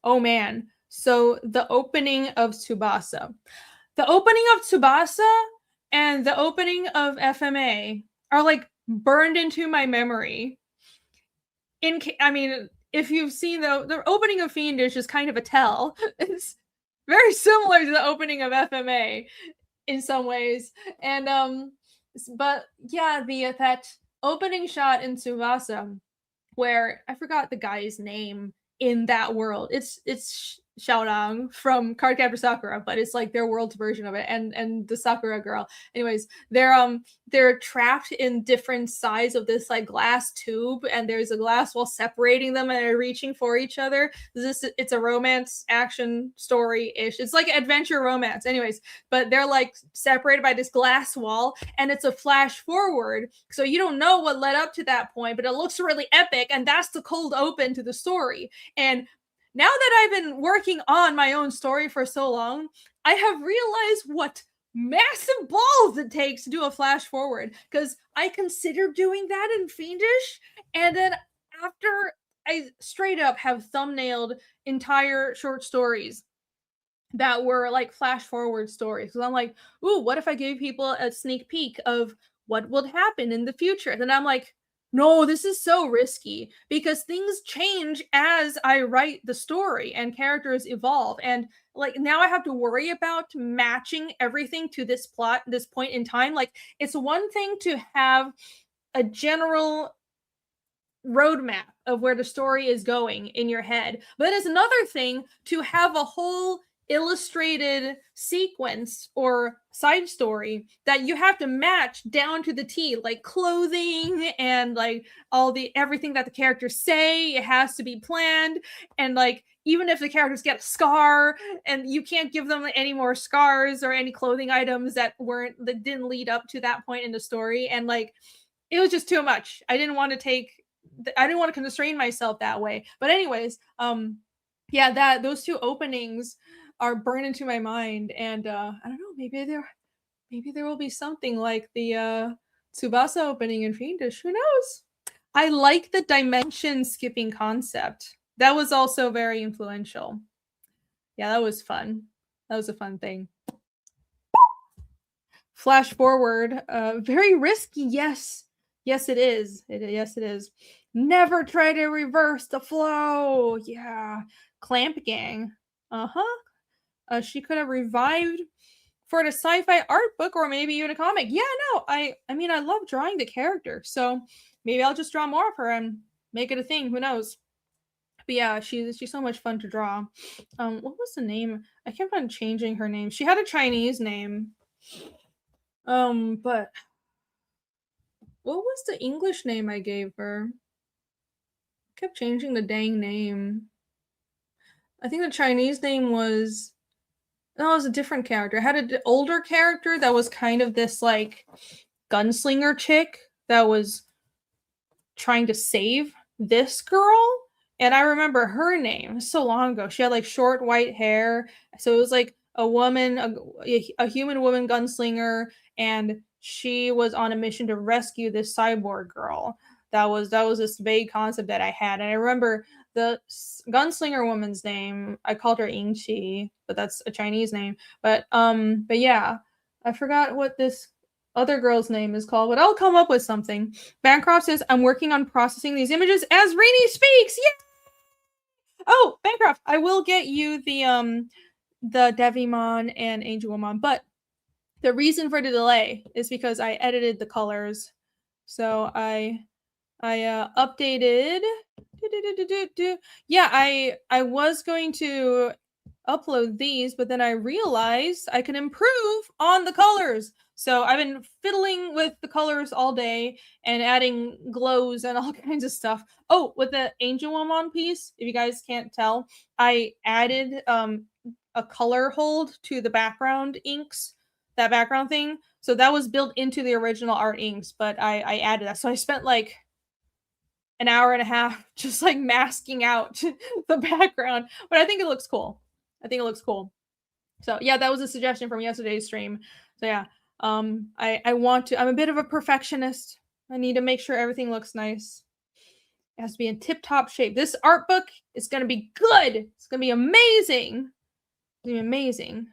Oh man. So the opening of Tsubasa. The opening of Tsubasa and the opening of FMA are like burned into my memory. If you've seen the opening of Fiendish is kind of a tell. It's very similar to the opening of FMA in some ways. And but yeah, that opening shot in Tsubasa where I forgot the guy's name in that world. It's Xiaorang from Cardcaptor Sakura, but it's like their world's version of it, and the Sakura girl. Anyways, they're trapped in different sides of this like glass tube, and there's a glass wall separating them, and they're reaching for each other. It's a romance action story-ish. It's like adventure romance. Anyways, but they're like separated by this glass wall, and it's a flash forward, so you don't know what led up to that point, but it looks really epic, and that's the cold open to the story. And now that I've been working on my own story for so long, I have realized what massive balls it takes to do a flash forward, because I considered doing that in Fiendish, and then after I straight up have thumbnailed entire short stories that were like flash forward stories, because I'm like, ooh, what if I gave people a sneak peek of what would happen in the future? And I'm like, no, this is so risky, because things change as I write the story and characters evolve. And like now I have to worry about matching everything to this plot, this point in time. Like it's one thing to have a general roadmap of where the story is going in your head. But it's another thing to have a whole illustrated sequence or side story that you have to match down to the T, like clothing and like everything that the characters say. It has to be planned, and like even if the characters get a scar, and you can't give them any more scars or any clothing items that didn't lead up to that point in the story. And like it was just too much. I didn't want to constrain myself that way. But anyways, yeah, those two openings are burned into my mind, and I don't know, maybe there will be something like the Tsubasa opening in Fiendish. Who knows? I like the dimension skipping concept. That was also very influential. Yeah, that was fun. That was a fun thing. Flash forward, very risky. Yes, it is. Yes, it is. Never try to reverse the flow. Yeah, Clamp Gang. She could have revived for the sci-fi art book, or maybe even a comic. Yeah, no, I mean, I love drawing the character, so maybe I'll just draw more of her and make it a thing. Who knows? But yeah, she's so much fun to draw. What was the name? I kept on changing her name. She had a Chinese name. But what was the English name I gave her? I kept changing the dang name. I think the Chinese name was... No, it was a different character. I had an older character that was kind of this, like, gunslinger chick that was trying to save this girl. And I remember her name so long ago. She had, like, short white hair. So it was, like, a woman, a human woman gunslinger, and she was on a mission to rescue this cyborg girl. That was this vague concept that I had. And I remember the gunslinger woman's name, I called her Yingqi, but that's a Chinese name. But yeah, I forgot what this other girl's name is called, but I'll come up with something. Bancroft says, I'm working on processing these images as Rainy speaks. Yeah. Oh, Bancroft, I will get you the Devimon and Angelmon, but the reason for the delay is because I edited the colors. So I updated. Yeah, I was going to upload these, but then I realized I can improve on the colors. So I've been fiddling with the colors all day and adding glows and all kinds of stuff. Oh, with the Angelmon piece, if you guys can't tell, I added a color hold to the background inks, that background thing. So that was built into the original art inks, but I added that. So I spent like an hour and a half just like masking out the background, but I think it looks cool. So yeah, that was a suggestion from yesterday's stream. So yeah, I'm a bit of a perfectionist. I need to make sure everything looks nice. It has to be in tip-top shape. This art book is going to be good. It's going to be amazing. It's going to be amazing.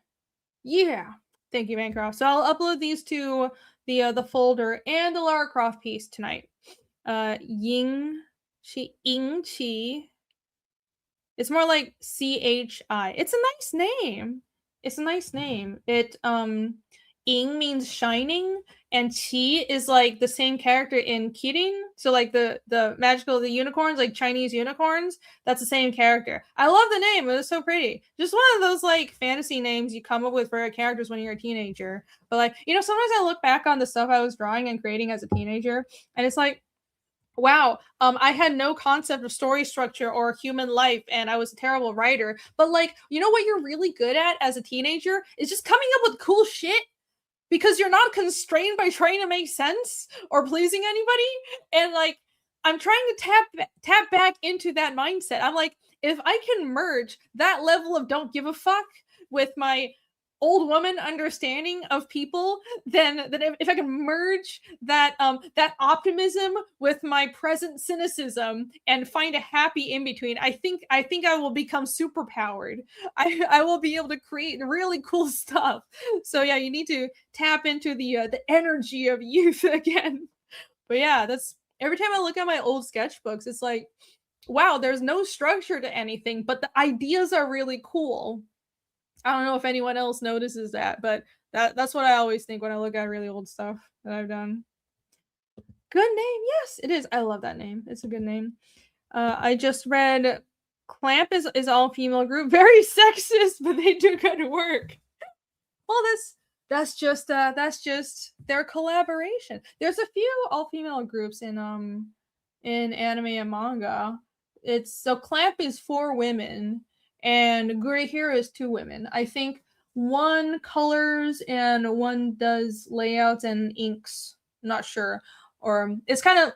Yeah. Thank you, Bancroft. So I'll upload these to the folder and the Lara Croft piece tonight. Yingqi. It's more like CHI. It's a nice name. It Ying means shining, and Qi is like the same character in Kidding. So like the magical, the unicorns, like Chinese unicorns, that's the same character. I love the name. It was so pretty. Just one of those like fantasy names you come up with for characters when you're a teenager. But like, sometimes I look back on the stuff I was drawing and creating as a teenager, and it's like, wow, I had no concept of story structure or human life, and I was a terrible writer. But like, what you're really good at as a teenager is just coming up with cool shit, because you're not constrained by trying to make sense or pleasing anybody. And like, I'm trying to tap back into that mindset. I'm like, if I can merge that level of don't give a fuck with my old woman understanding of people, then if I can merge that that optimism with my present cynicism and find a happy in between, I think I will become super powered. I will be able to create really cool stuff. So yeah, you need to tap into the energy of youth again. But yeah, that's every time I look at my old sketchbooks, it's like, wow, there's no structure to anything, but the ideas are really cool. I don't know if anyone else notices that, but that's what I always think when I look at really old stuff that I've done. Good name. Yes, it is. I love that name. It's a good name. I just read Clamp is all female group. Very sexist, but they do good work. Well, that's just their collaboration. There's a few all female groups in anime and manga. It's so Clamp is 4 women and Great Hero is 2 women. I think one colors and one does layouts and inks. I'm not sure. Or it's kind of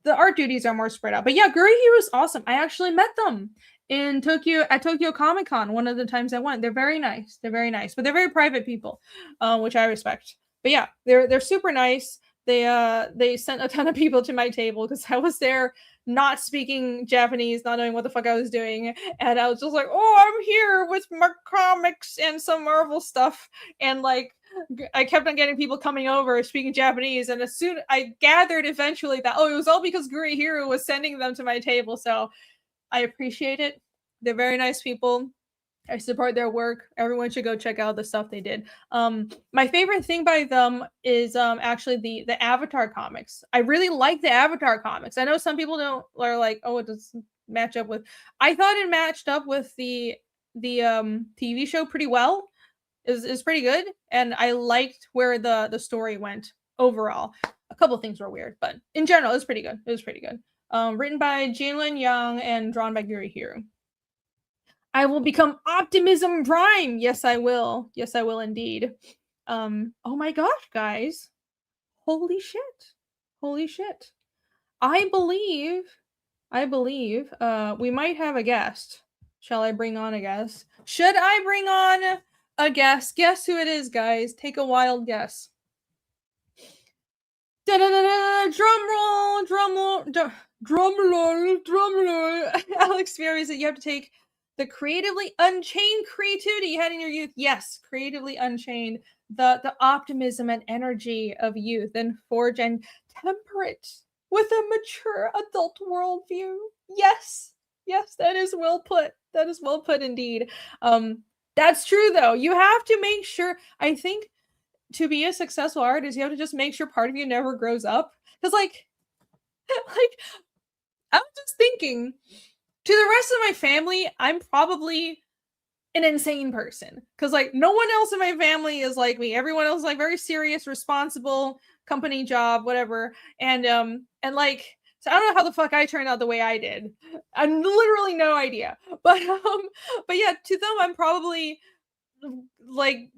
the art duties are more spread out. But yeah, Great Hero is awesome. I actually met them in Tokyo at Tokyo Comic Con one of the times I went. They're very nice. They're very nice, but they're very private people, which I respect. But yeah, they're super nice. They sent a ton of people to my table because I was there not speaking Japanese, not knowing what the fuck I was doing, and I was just like, oh, I'm here with my comics and some Marvel stuff, and like I kept on getting people coming over speaking Japanese, and as soon I gathered eventually that it was all because Great Hero was sending them to my table, so I appreciate it. They're very nice people. I support their work. Everyone should go check out the stuff they did. My favorite thing by them is actually the Avatar comics. I really like the Avatar comics. I know some people are like, oh, it doesn't match up with. I thought it matched up with the TV show pretty well. Is pretty good, and I liked where the story went overall. A couple of things were weird, but in general, it was pretty good. It was pretty good. Written by Jinlin Yang and drawn by Guri Hiro. I will become Optimism Prime. Yes, I will. Yes, I will indeed. Oh my gosh, guys. Holy shit. Holy shit. I believe we might have a guest. Shall I bring on a guest? Should I bring on a guest? Guess who it is, guys. Take a wild guess. Da-da-da-da, drum roll. Alex Fury said you have to take the creatively unchained creativity you had in your youth. Yes, creatively unchained. The optimism and energy of youth and forge and temper it with a mature adult worldview. Yes, that is well put. That is well put indeed. That's true though. You have to make sure, I think, to be a successful artist, you have to just make sure part of you never grows up. Because like I was just thinking, to the rest of my family, I'm probably an insane person. Because like no one else in my family is like me. Everyone else is like very serious, responsible, company job, whatever. And like, so I don't know how the fuck I turned out the way I did. I literally no idea. But yeah, to them I'm probably like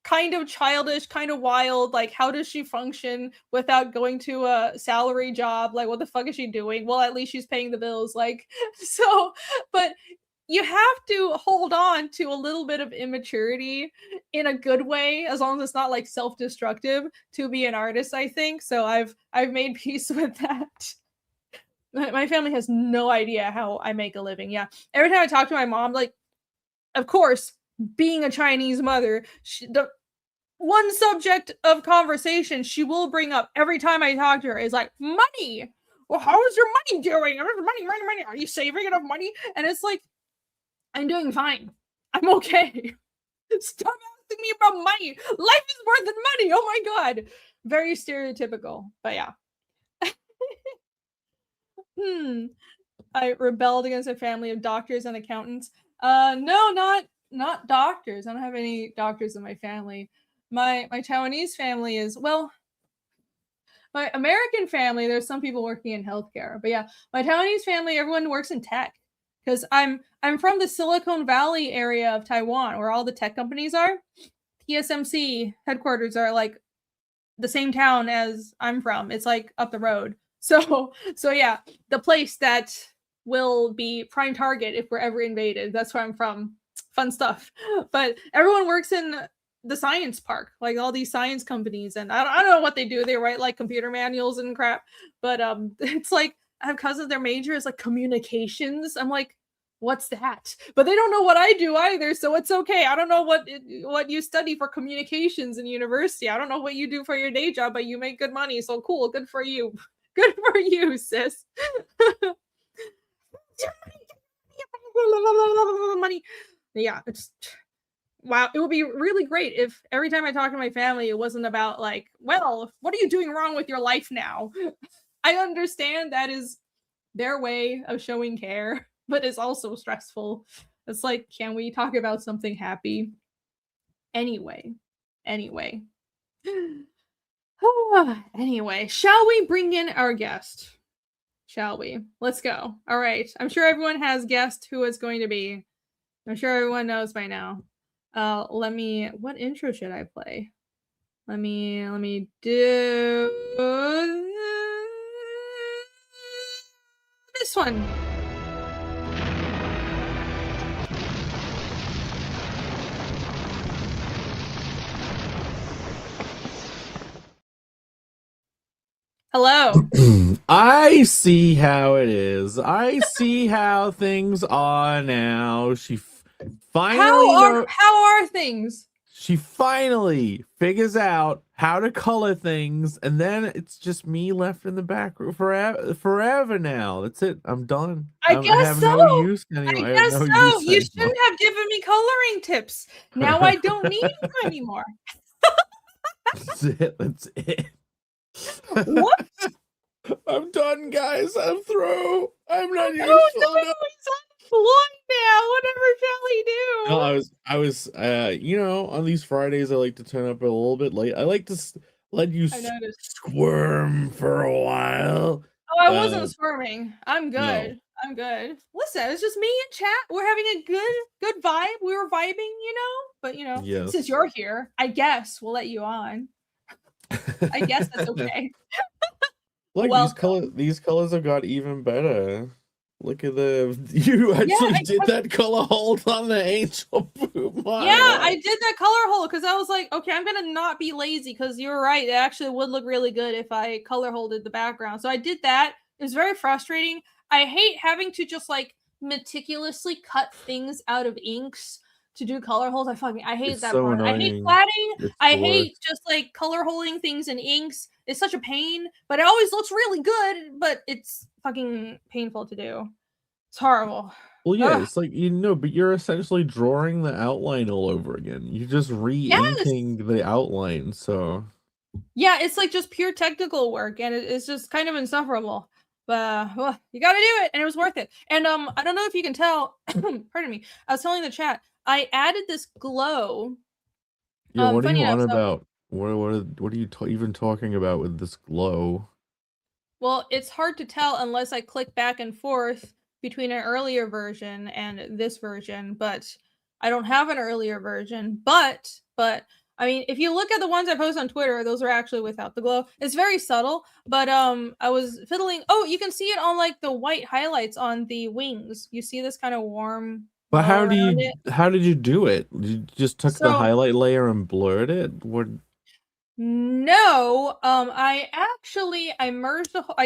kind of childish, kind of wild. Like, how does she function without going to a salary job? Like, what the fuck is she doing? Well, at least she's paying the bills. Like, so, but you have to hold on to a little bit of immaturity in a good way, as long as it's not like self-destructive, to be an artist, I think. So I've made peace with that. My family has no idea how I make a living. Yeah. Every time I talk to my mom, like, of course, being a Chinese mother, the one subject of conversation she will bring up every time I talk to her is like money. Well, how is your money doing? Money. Are you saving enough money? And it's like, I'm doing fine. I'm okay. Stop asking me about money. Life is more than money. Oh my god. Very stereotypical, but yeah. I rebelled against a family of doctors and accountants. No, not doctors. I don't have any doctors in my family. My Taiwanese family is, well, my American family, there's some people working in healthcare. But yeah, my Taiwanese family, everyone works in tech. Because I'm from the Silicon Valley area of Taiwan, where all the tech companies are. TSMC headquarters are like the same town as I'm from. It's like up the road. So yeah, the place that will be prime target if we're ever invaded. That's where I'm from. Fun stuff. But everyone works in the science park, like all these science companies, and I don't know what they do. They write like computer manuals and crap. But it's like I have cousins. Their major is like communications. I'm like, what's that? But they don't know what I do either, so it's okay. I don't know what you study for communications in university. I don't know what you do for your day job, but you make good money, so cool. Good for you. Good for you, sis. Money. Yeah, it's wow, it would be really great if every time I talk to my family, it wasn't about like, well, what are you doing wrong with your life now? I understand that is their way of showing care, but it's also stressful. It's like, can we talk about something happy? Anyway. Anyway, shall we bring in our guest? Shall we? Let's go. All right. I'm sure everyone has guessed who it's going to be. I'm sure everyone knows by now. What intro should I play? Let me do this one. Hello. I see how it is. I see how things are now. Finally How are things? she finally figures out how to color things, and then it's just me left in the back room forever now. That's it. I'm done. I have guess no so. use anymore. I I have guess no so. use You anymore. shouldn't have given me coloring tips. Now I don't need you anymore. That's it. That's it. What? I'm done, guys. I'm through. I'm not useful. No, he's unemployed now. Whatever shall he do? No, I was, you know, on these Fridays, I like to turn up a little bit late. I like to let you squirm for a while. Oh, I wasn't squirming. I'm good. No. I'm good. Listen, it's just me and chat. We're having a good vibe. We were vibing, you know? But, you know, Yes. since you're here, I guess we'll let you on. I guess that's okay. Look, these colors have got even better. Look at you actually did that color hold on the angel boot model. Yeah, I did that color hold because I was like, okay, I'm gonna not be lazy because you're right. It actually would look really good if I color holded the background. So I did that. It was very frustrating. I hate having to just like meticulously cut things out of inks to do color holds. I hate that part. Annoying. I hate platting. I hate just like color holding things in inks. It's such a pain, but it always looks really good, but it's fucking painful to do. It's horrible. Well, yeah, it's like, you know, but you're essentially drawing the outline all over again. You're just re-inking the outline, so. Yeah, it's like just pure technical work, and it's just kind of insufferable. But well, you gotta do it, and it was worth it. And I don't know if you can tell. Pardon me. I was telling the chat. I added this glow. Yeah, what are you on about? What are you even talking about with this glow? Well, it's hard to tell unless I click back and forth between an earlier version and this version, but I don't have an earlier version. But I mean, if you look at the ones I post on Twitter, those are actually without the glow. It's very subtle, but I was fiddling. Oh, you can see it on like the white highlights on the wings. You see this kind of warm. But how did you do it? You just took the highlight layer and blurred it? What? No, I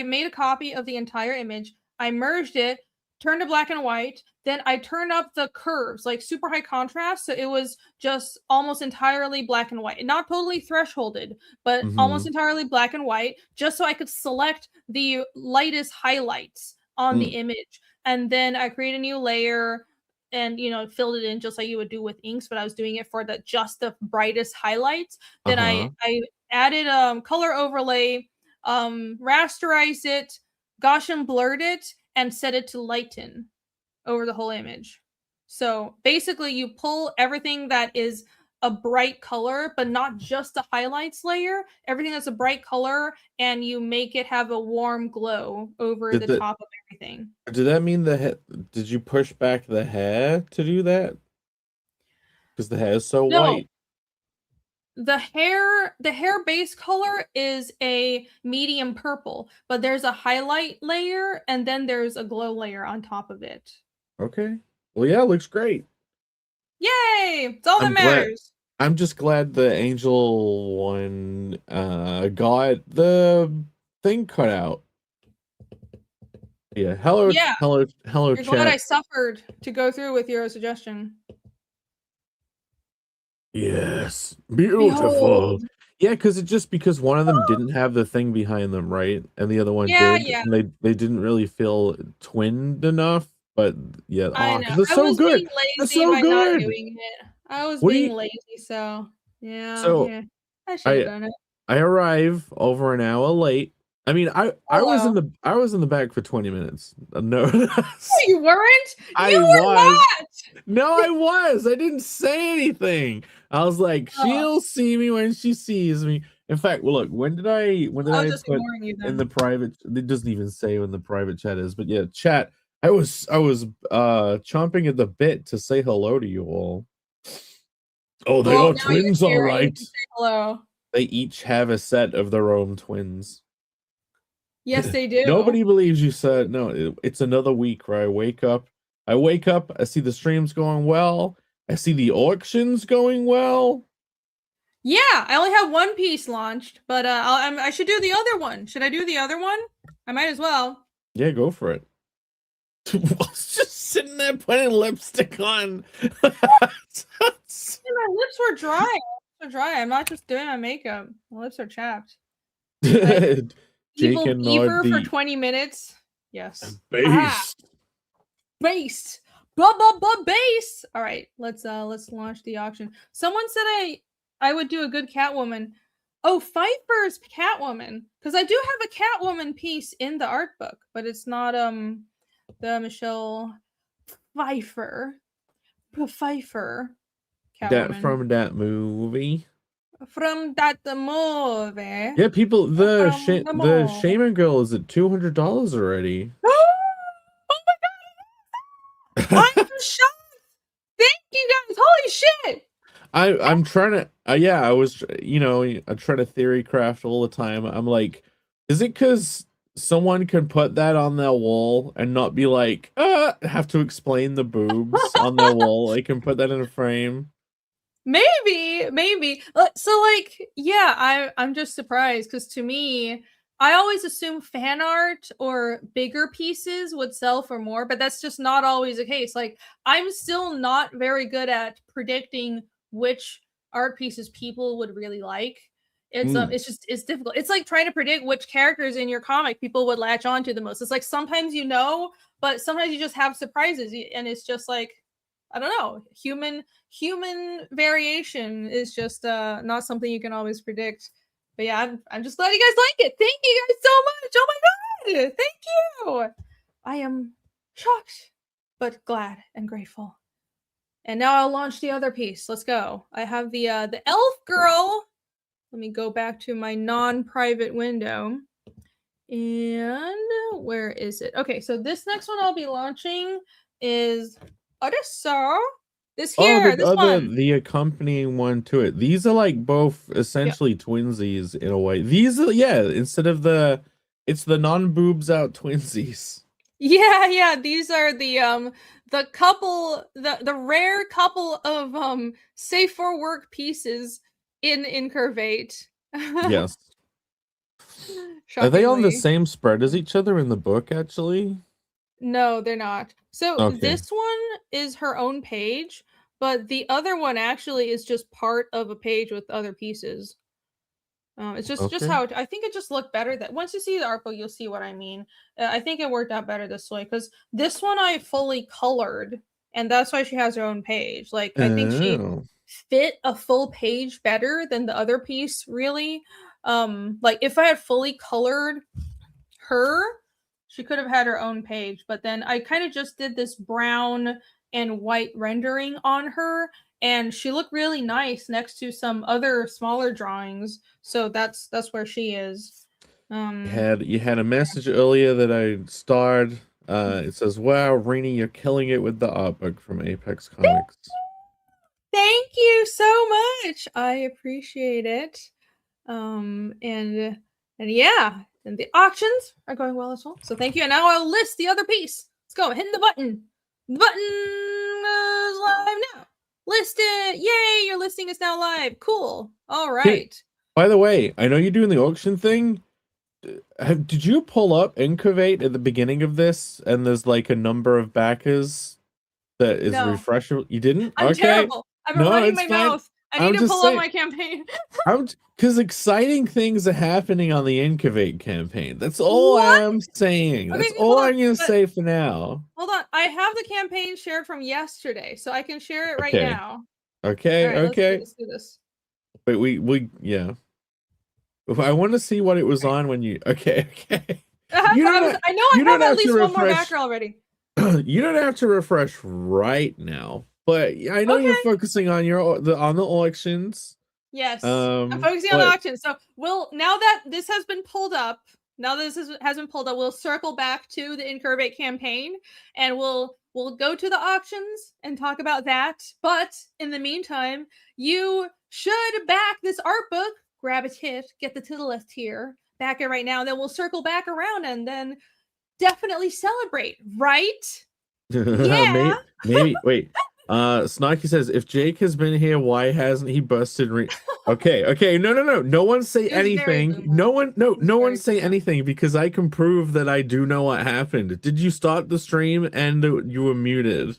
made a copy of the entire image. I merged it, turned to black and white. Then I turned up the curves, like super high contrast. So it was just almost entirely black and white. Not totally thresholded, but almost entirely black and white, just so I could select the lightest highlights on the image. And then I created a new layer and, you know, filled it in just like you would do with inks, but I was doing it for just the brightest highlights. Then I added color overlay, rasterized it, Gaussian blurred it, and set it to lighten over the whole image. So basically you pull everything that is a bright color, but not just the highlights layer, everything that's a bright color, and you make it have a warm glow over the top of everything. Did that mean did you push back the hair to do that? Because the hair is so white. The hair base color is a medium purple, but there's a highlight layer and then there's a glow layer on top of it. Okay. Well, yeah, it looks great. Yay! It's all that matters. I'm just glad the angel one got the thing cut out. Yeah. Hello, chat. You're glad I suffered to go through with your suggestion. Yes. Beautiful. Behold. Yeah, because one of them didn't have the thing behind them, right? And the other one did. Yeah. And they didn't really feel twinned enough. But yeah, I know. they're so good. Being lazy by not doing it. I was What do being you? lazy, so So yeah. I should have I done it. I arrive over an hour late. I mean, I was in Hello. the back for 20 minutes. No, No, you weren't. I You were was. not. No, I was. I didn't say anything. I was like, Oh, she'll see me when she sees me. In fact, well, look, when did I was I just put ignoring you in then. the private? It doesn't even say when the private chat is, but yeah, chat. I was chomping at the bit to say hello to you all. Oh, they Well, are now you're twins, all here and you right. can say hello. They each have a set of their own twins. Yes, they do. Nobody believes you said no. It's another week where I wake up. I see the streams going well. I see the auctions going well. Yeah, I only have one piece launched, but I should do the other one. Should I do the other one? I might as well. Yeah, go for it. I was just sitting there putting lipstick on. My lips were dry. My lips are dry. I'm not just doing my makeup. My lips are chapped. Jake Evil and beaver for the 20 minutes. Yes. Ah, base. base. Base. All right, let's launch the auction. Someone said I would do a good Catwoman. Oh, Pfeiffer's Catwoman, because I do have a Catwoman piece in the art book, but it's not the Michelle Pfeiffer. Pfeiffer That Catwoman from that movie. from that movie. Yeah, people. From the The movie. Shaman Girl is at $200 already. Oh my god! I'm shocked. Thank you guys. Holy shit! I'm trying to yeah, I was I'm trying to theory craft all the time. I'm like, is it because someone can put that on their wall and not be like, have to explain the boobs on their wall? They can put that in a frame. Maybe. So like, yeah, I'm just surprised because to me, I always assume fan art or bigger pieces would sell for more, but that's just not always the case. Like, I'm still not very good at predicting which art pieces people would really like. It's difficult. It's like trying to predict which characters in your comic people would latch onto the most. It's like sometimes but sometimes you just have surprises, and it's just like I don't know. Human variation is just not something you can always predict. But yeah, I'm just glad you guys like it. Thank you guys so much. Oh my god, thank you. I am shocked, but glad and grateful. And now I'll launch the other piece. Let's go. I have the elf girl. Let me go back to my non-private window. And where is it? Okay, so this next one I'll be launching is Odessa. This one. The accompanying one to it. These are like both essentially twinsies in a way. These are instead of it's the non-boobs out twinsies. Yeah, these are the couple the rare couple of safe for work pieces in INCURVATE. Yes. Are they on the Shockingly. same spread as each other in the book actually? No, they're not. So Okay. this one is her own page, but the other one actually is just part of a page with other pieces. It's just how I think it just looked better that once you see the art book, you'll see what I mean. I think it worked out better this way because this one I fully colored, and that's why she has her own page. Like I think she fit a full page better than the other piece. Really, like if I had fully colored her, she could have had her own page. But then I kind of just did this brown and white rendering on her, and she looked really nice next to some other smaller drawings. So that's where she is. You had a message earlier that I starred. It says, "Wow, Rainy, you're killing it with the art book from Apex Comics." Thank you so much. I appreciate it. And yeah, and the auctions are going well as well. So thank you. And now I'll list the other piece. Let's go. Hitting the button. The button is live now. List it. Yay, your listing is now live. Cool. All right. Hey, by the way, I know you're doing the auction thing. Did you pull up INCURVATE at the beginning of this? And there's like a number of backers that is refreshable. You didn't? I'm terrible. I'm running my mouth. I need to pull up my campaign. Because exciting things are happening on the INCURVATE campaign. That's all I'm saying. That's all I'm going to say for now. Hold on. I have the campaign shared from yesterday, so I can share it right now. Okay, All right, okay. let's do this. Wait, we yeah. I want to see what it was on when you. Okay, okay. You don't. I know I You don't have at have to least one more refresh. backer already. You don't have to refresh right now, but I know you're Okay. focusing on the auctions. Yes, I'm focusing on the auction. So now that this has been pulled up, we'll circle back to the INCURVATE campaign, and we'll go to the auctions and talk about that. But in the meantime, you should back this art book. Grab a tit, get the Tittleth tier, back it right now. Then we'll circle back around and then definitely celebrate, right? Yeah. Maybe wait. Snarky says if Jake has been here, why hasn't he busted Okay, no one say anything. No one say anything because I can prove that I do know what happened. Did you start the stream and you were muted?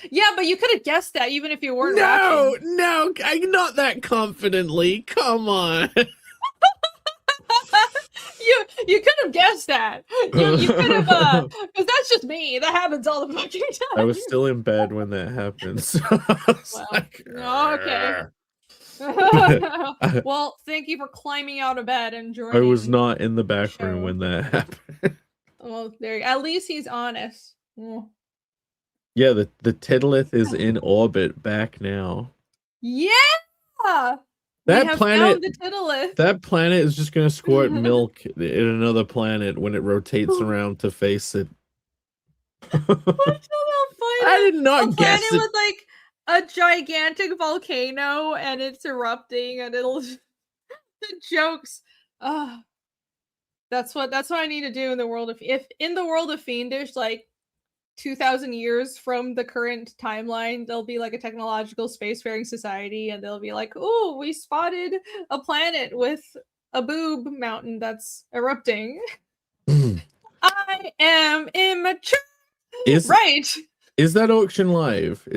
Yeah, but you could have guessed that even if you weren't watching. No, not that confidently. Come on. You could have guessed that. You could have, because that's just me. That happens all the fucking time. I was still in bed when that happened. So okay. Well, thank you for climbing out of bed and joining. I was not in the back room when that happened. Well, at least he's honest. Yeah, the Tittleth is in orbit back now. Yeah. That planet is just gonna squirt milk in another planet when it rotates around to face it. I did not guess it. With like a gigantic volcano and it's erupting and it'll the jokes. That's what I need to do in the world of in the world of Fiendish, like 2,000 years from the current timeline, there'll be like a technological spacefaring society and they'll be like, oh, we spotted a planet with a boob mountain that's erupting. I am immature. Right. Is that auction live?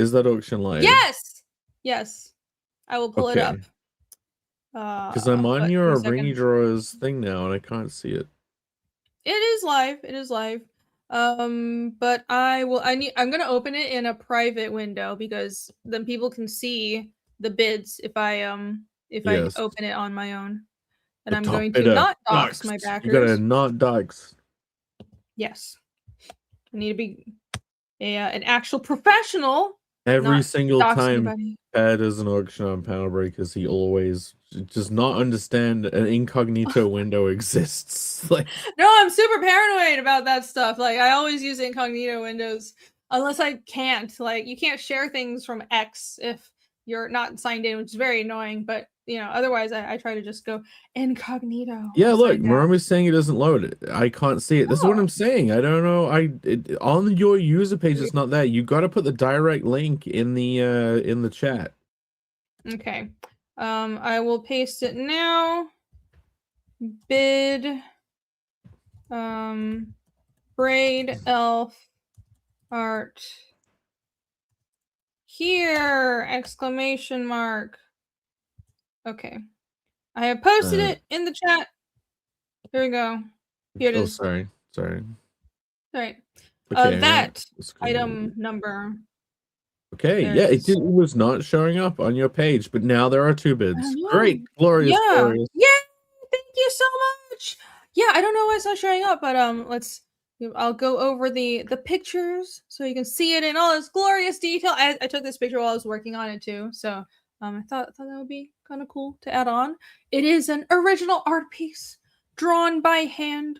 Yes. I will pull it up. Because I'm on your Irene Drawers thing now and I can't see it. It is live. But I'm gonna open it in a private window because then people can see the bids if I open it on my own. And I'm going to not dox my backers. You gotta not dox. Yes. I need to be an actual professional. Every single time Pat does an auction on Panel Breakers, he always does not understand an incognito window exists. Like, no, I'm super paranoid about that stuff. Like, I always use incognito windows unless I can't. Like, you can't share things from X if you're not signed in, which is very annoying. But otherwise, I try to just go incognito. Yeah, look, Marumi's saying it doesn't load. I can't see it. This is what I'm saying. I don't know. On your user page, it's not there. You got to put the direct link in the chat. Okay. I will paste it now. Bid. Braid elf art. Here! Exclamation mark. Okay. I have posted it in the chat. Here we go. Here it is. Sorry. All right. Okay, that item number. Okay, yeah, it was not showing up on your page, but now there are 2 bids. Great. Glorious. Yeah, thank you so much. Yeah, I don't know why it's not showing up, but I'll go over the pictures so you can see it in all its glorious detail. I took this picture while I was working on it too, so I thought that would be kind of cool to add on. It is an original art piece drawn by hand,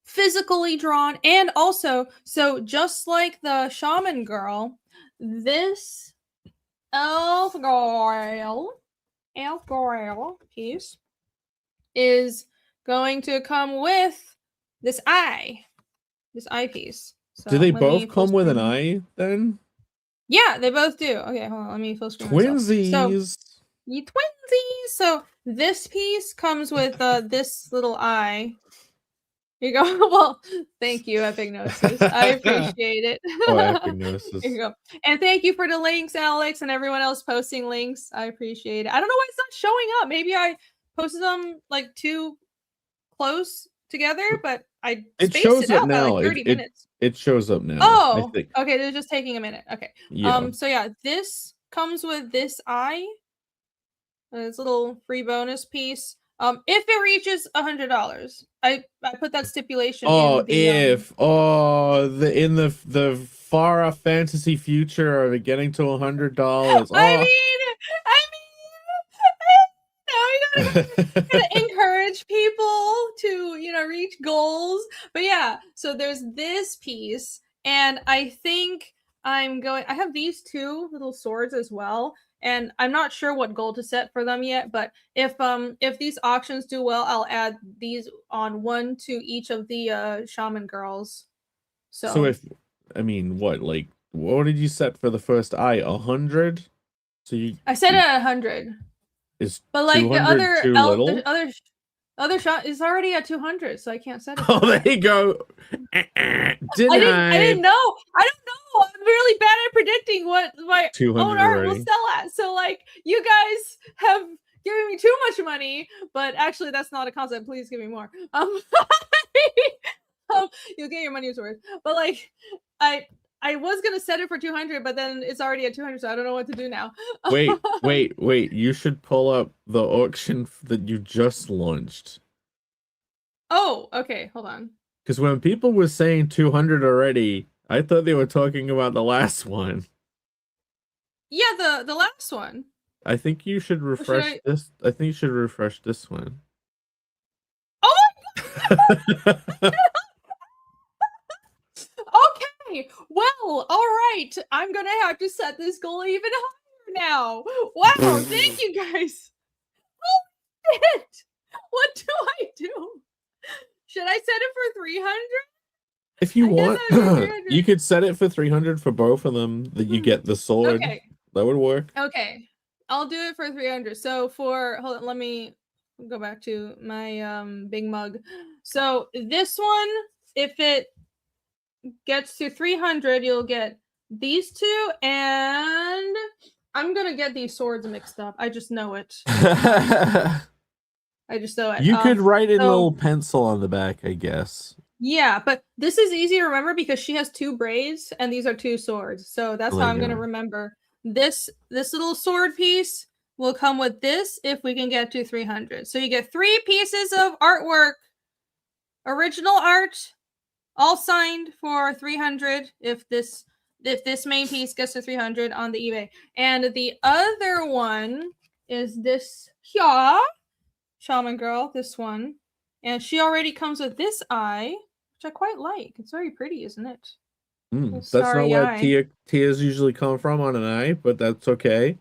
physically drawn, and also, so just like the shaman girl, this elf girl piece is going to come with this eye piece. So do they both come with an eye then? Yeah, they both do. Okay, hold on. Let me full screen. Twinsies. Twinsies. So this piece comes with this little eye. Here you go. Well, thank you, Epic Gnosis. I appreciate it. Oh, Epic Gnosis. Here you go. And thank you for the links, Alex, and everyone else posting links. I appreciate it. I don't know why it's not showing up. Maybe I posted them like too close together, but I spaced it out by like 30 minutes. It shows up now. Oh, okay. They're just taking a minute. Okay. Yeah. So yeah, this comes with this eye. This little free bonus piece. If it reaches $100, I put that stipulation in the in the far off fantasy future of it getting to $100. I gotta encourage people to, reach goals. But yeah, so there's this piece, and I think I have these two little swords as well, and I'm not sure what goal to set for them yet, but if these auctions do well, I'll add these on one to each of the shaman girls. So what did you set for the first eye? 100? So I set it at 100. But like the other shot is already at 200, so I can't set it. Oh, there you go. I didn't know. I don't know. I'm really bad at predicting what my own art will sell at. So like, you guys have given me too much money, but actually that's not a concept. Please give me more. You'll get your money's worth. But like, I was gonna set it for 200, but then it's already at 200, so I don't know what to do now. wait! You should pull up the auction that you just launched. Oh, okay. Hold on. Because when people were saying 200 already, I thought they were talking about the last one. Yeah, the last one. I think you should refresh this. I think you should refresh this one. Oh my God! Okay, well, all right. I'm gonna have to set this goal even higher now. Wow, thank you guys. Oh shit! What do I do? Should I set it for 300? If you want, you could set it for 300 for both of them. That you get the sword. Okay. That would work. Okay, I'll do it for 300. So hold on, let me go back to my big mug. So this one, if it gets to 300, you'll get these two, and I'm gonna get these swords mixed up. I just know it. I just know it. You could write in a little pencil on the back, I guess. Yeah, but this is easy to remember because she has 2 braids and these are 2 swords. So that's how I'm gonna remember. This little sword piece will come with this if we can get to 300. So you get 3 pieces of artwork, original art, all signed for 300 if this main piece gets to 300 on the eBay. And the other one is this here, shaman girl, this one. And she already comes with this eye, which I quite like. It's very pretty, isn't it? That's not where tears usually come from on an eye, but that's okay.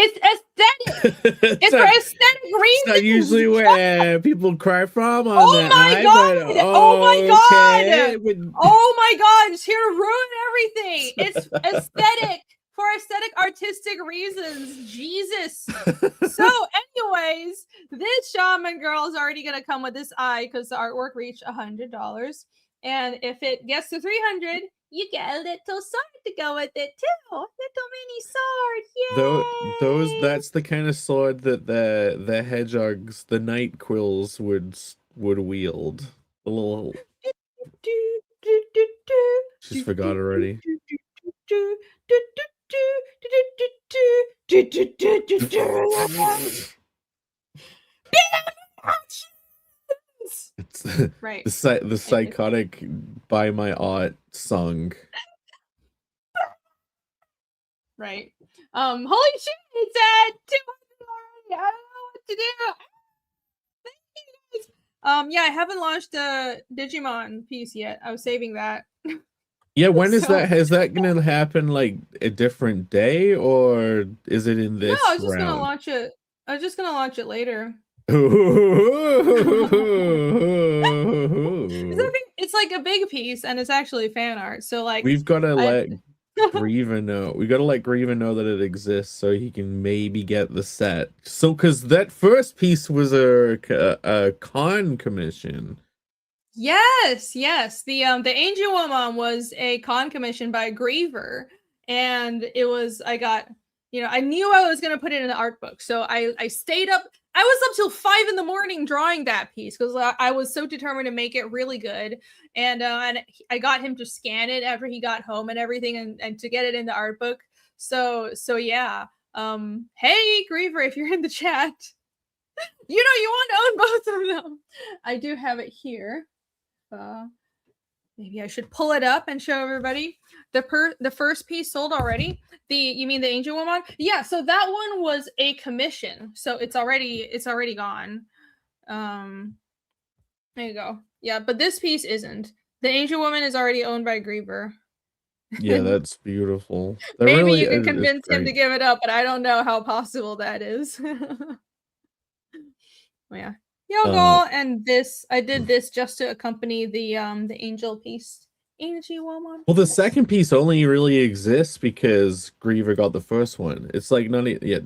It's aesthetic. It's for aesthetic reasons. It's not usually where people cry from on oh my god! Oh my god! Oh my god! It's here to ruin everything. It's aesthetic for aesthetic, artistic reasons. Jesus. So, anyways, this shaman girl is already gonna come with this eye because the artwork reached $100, and if it gets to 300. You get a little sword to go with it too. Little mini sword. Yay! That's the kind of sword that the hedgehogs, the night quills would wield. A little. She's forgot already. It's right. The psychotic by my art song. Right. Holy shit! It's at 200 already. I don't know what to do. Thank you guys. Yeah, I haven't launched a Digimon piece yet. I was saving that. Yeah, when is that? Is that gonna happen like a different day, or is it in this? No, I was just gonna launch it. I was just gonna launch it later. It's like a big piece, and it's actually fan art. So like, we've got to let Grieven know. We got to let Grieven know that it exists, so he can maybe get the set. So, because that first piece was a con commission. Yes. The Angel Woman was a con commission by Griever, and it was I knew I was gonna put it in the art book, so I stayed up. I was up till 5 a.m. drawing that piece because I was so determined to make it really good. And I got him to scan it after he got home and everything, and to get it in the art book. So yeah. Hey Griever, if you're in the chat, you know you want to own both of them. I do have it here. Maybe I should pull it up and show everybody. The first piece sold already. You mean the Angel Woman? Yeah, so that one was a commission. So it's already gone. There you go. Yeah, but this piece isn't. The Angel Woman is already owned by Griever. Yeah, that's beautiful. That Maybe really you can is convince him to great. give it up, but I don't know how possible that is. Yeah. Yogo, and this I did this just to accompany the angel piece. Angel Woman. Well, the second piece only really exists because Griever got the first one. It's like none of yeah.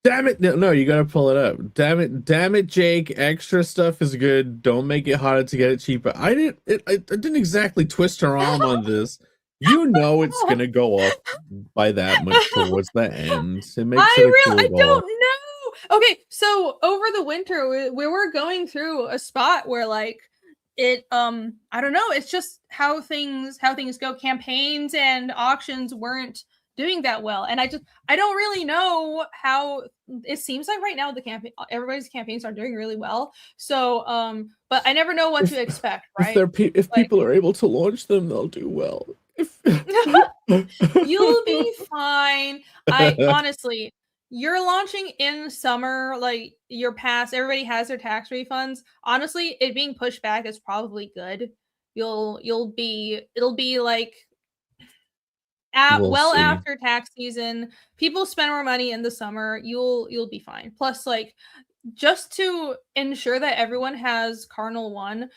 Damn it! No, you gotta pull it up. Damn it, Jake. Extra stuff is good. Don't make it harder to get it cheaper. I didn't exactly twist her arm on this. You know it's gonna go up by that much towards the end. It makes it a cool I doll. don't know. Okay, so over the winter we were going through a spot where like it I don't know, it's just how things go. Campaigns and auctions weren't doing that well, and I don't really know how. It seems like right now everybody's campaigns are doing really well, so but I never know what to expect, right? If people are able to launch them, they'll do well. You'll be fine. I honestly, you're launching in summer, like your past, everybody has their tax refunds. Honestly, it being pushed back is probably good. It'll be like We'll see. after tax season. People spend more money in the summer. You'll be fine. Plus, like, just to ensure that everyone has Cardinal 1,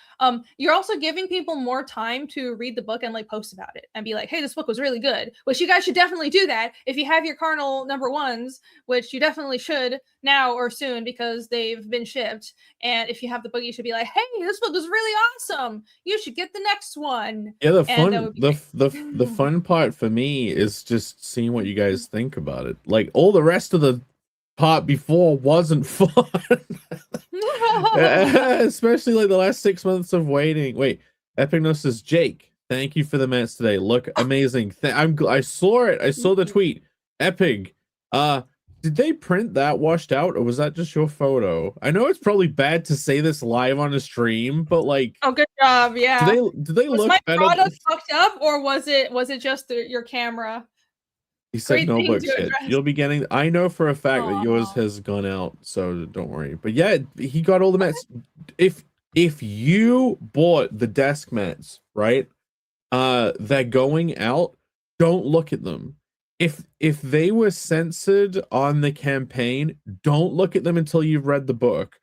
you're also giving people more time to read the book and like post about it and be like, hey, this book was really good, which you guys should definitely do that if you have your Cardinal number 1s, which you definitely should now or soon because they've been shipped. And if you have the book, you should be like, hey, this book was really awesome, you should get the next one. Yeah, the fun part for me is just seeing what you guys think about it. Like all the rest of the part before wasn't fun. Especially like the last 6 months of waiting. Wait, Epignosis Jake, thank you for the minutes today. Look amazing. I saw it. I saw the tweet. Epig. Did they print that washed out, or was that just your photo? I know it's probably bad to say this live on a stream, but like, oh, good job. Yeah. Do they was look my better? Product fucked up, or was it just your camera? He said no book shit. You'll be getting. I know for a fact that yours has gone out, so don't worry. But yeah, he got all the mats. If you bought the desk mats, right? They're going out. Don't look at them. If they were censored on the campaign, don't look at them until you've read the book.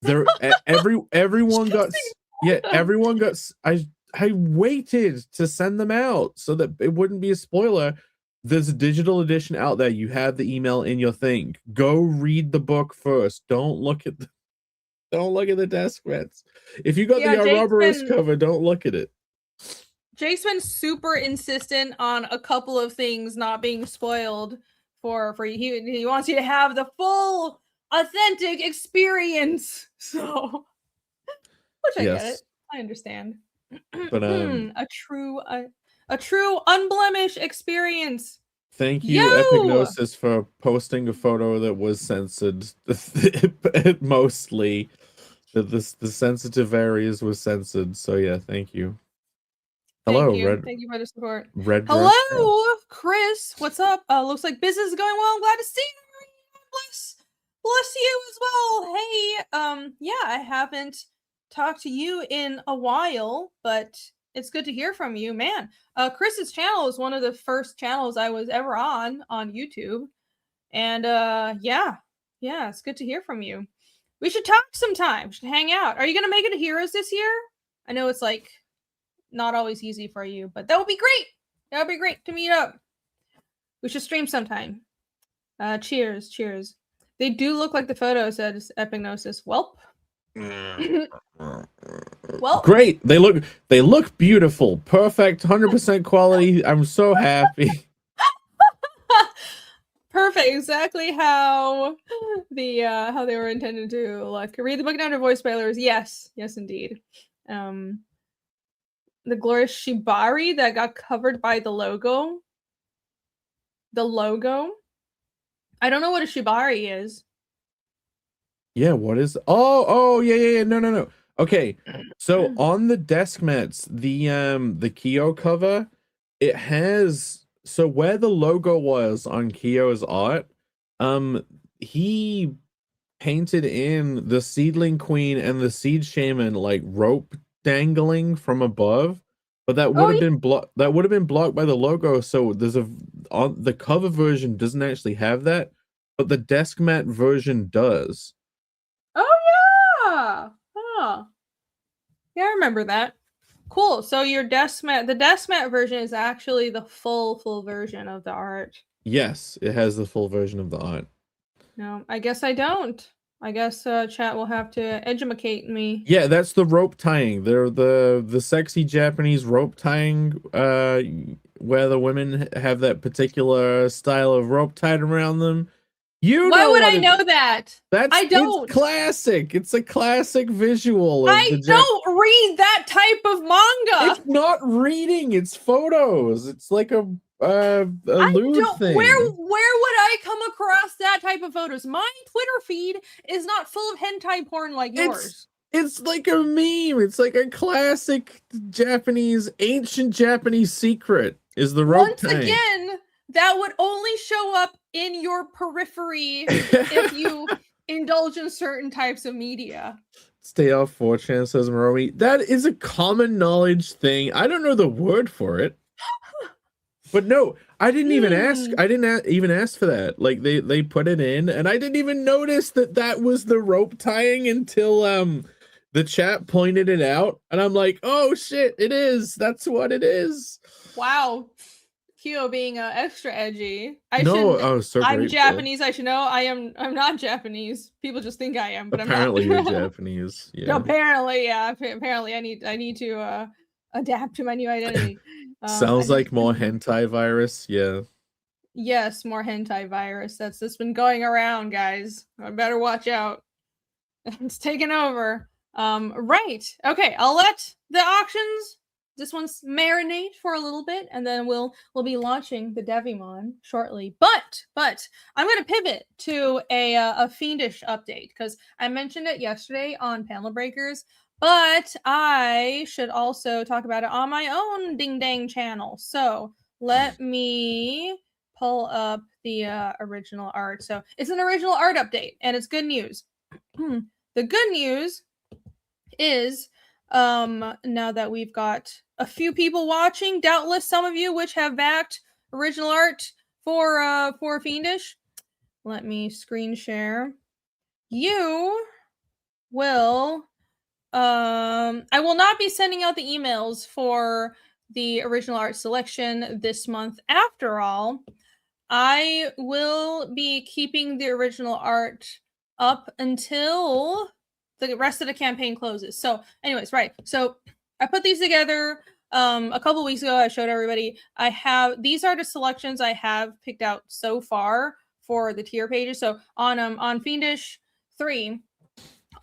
There, everyone got. Yeah, everyone got. I waited to send them out so that it wouldn't be a spoiler. There's a digital edition out there. You have the email in your thing. Go read the book first. Don't look at the desk mats. If you got the Ouroboros cover, don't look at it. Jake's been super insistent on a couple of things not being spoiled for you. He wants you to have the full authentic experience. So, which I get it. I understand. But a true unblemished experience. Thank you, Epignosis, for posting a photo that was censored. Mostly, the sensitive areas was censored. So yeah, thank you. Hello, thank you for the support. Hello, Chris. What's up? Looks like business is going well. I'm glad to see you. Bless you as well. Hey, yeah, I haven't talked to you in a while, but it's good to hear from you, man. Chris's channel is one of the first channels I was ever on YouTube, and yeah, it's good to hear from you. We should talk sometime. We should hang out. Are you gonna make it to Heroes this year? I know it's like not always easy for you, but that would be great. That would be great to meet up. We should stream sometime. Cheers. They do look like the photo, says Epignosis. Welp. Well, great. They look beautiful. Perfect. 100% quality. I'm so happy. Perfect. Exactly how how they were intended to look. Read the book down to voice spoilers. Yes, indeed. The glorious Shibari that got covered by the logo. the logo. I don't know what a shibari is. Yeah, what is? Oh, yeah. No. Okay, so on the desk mats, the Kyo cover, it has where the logo was on Kyo's art, he painted in the seedling queen and the seed shaman like rope dangling from above, but that would have been blocked. That would have been blocked by the logo. So there's on the cover version doesn't actually have that, but the desk mat version does. Oh yeah. Huh. Yeah, I remember that. Cool. So your the desk mat version is actually the full version of the art. Yes, it has the full version of the art. No, I guess I don't. I guess chat will have to educate me. Yeah, that's the rope tying. They're the sexy Japanese rope tying, where the women have that particular style of rope tied around them. Why would I know that? I don't. It's classic. It's a classic visual. I don't read that type of manga. It's not reading. It's photos. It's like a lewd thing. Where would I come across that type of photos? My Twitter feed is not full of hentai porn like yours. It's like a meme. It's like a classic ancient Japanese secret. Is the rope Once tying. Again, that would only show up in your periphery if you indulge in certain types of media. Stay off 4chan, says Maromi. That is a common knowledge thing. I don't know the word for it. But no, I didn't even ask. I didn't even ask for that. Like they put it in, and I didn't even notice that was the rope tying until the chat pointed it out, and I'm like, oh shit, it is. That's what it is. Wow, Kyo being extra edgy. I'm Japanese. I should know. I'm not Japanese. People just think I am, but apparently I'm not. You're Japanese. Yeah. Apparently, yeah. Apparently, I need to adapt to my new identity. Sounds like more hentai virus. Yeah. Yes, more hentai virus. That's been going around, guys. I better watch out. It's taken over. Right. Okay, I'll let the auctions, this one's marinate for a little bit, and then we'll be launching the Devimon shortly. But I'm gonna pivot to a Fiendish update because I mentioned it yesterday on Panel Breakers. But I should also talk about it on my own Ding Dang channel. So let me pull up the original art. So it's an original art update, and it's good news. The good news is now that we've got a few people watching, doubtless some of you which have backed original art for Fiendish. Let me screen share. You will... I will not be sending out the emails for the original art selection this month. After all, I will be keeping the original art up until the rest of the campaign closes. So anyways, right. So I put these together a couple weeks ago. I showed everybody. These are the selections I have picked out so far for the tier pages. So on Fiendish 3,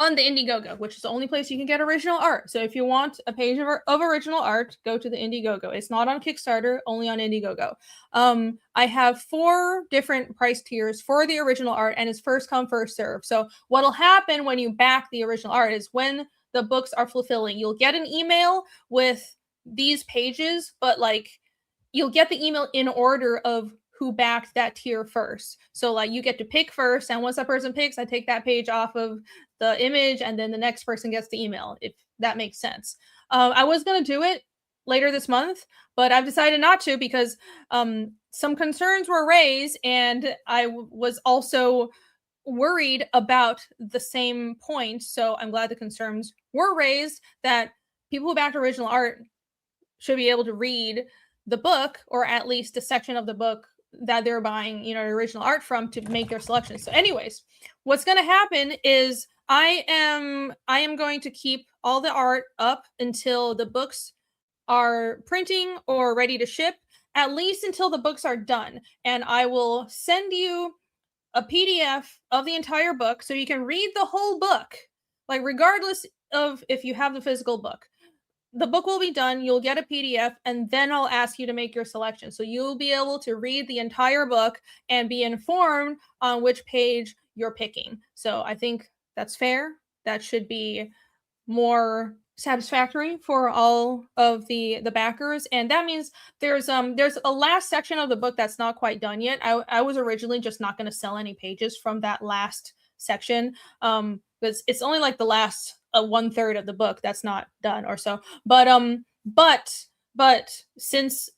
on the Indiegogo, which is the only place you can get original art. So if you want a page of original art, go to the Indiegogo. It's not on Kickstarter, only on Indiegogo. I have 4 different price tiers for the original art, and it's first come, first serve. So what'll happen when you back the original art is when the books are fulfilling, you'll get an email with these pages, but like you'll get the email in order of who backed that tier first. So like you get to pick first, and once that person picks, I take that page off of the image, and then the next person gets the email, if that makes sense. I was going to do it later this month, but I've decided not to because some concerns were raised, and I was also worried about the same point. So I'm glad the concerns were raised that people who backed original art should be able to read the book, or at least a section of the book that they're buying, the original art from, to make their selections. So anyways, what's going to happen is I am going to keep all the art up until the books are printing or ready to ship, at least until the books are done. And I will send you a PDF of the entire book so you can read the whole book, like regardless of if you have the physical book. the book will be done, you'll get a PDF, and then I'll ask you to make your selection. So you'll be able to read the entire book and be informed on which page you're picking. So I think that's fair. That should be more satisfactory for all of the backers, and that means there's a last section of the book that's not quite done yet. I was originally just not going to sell any pages from that last section, because it's only like the last 1/3 of the book that's not done or so. But since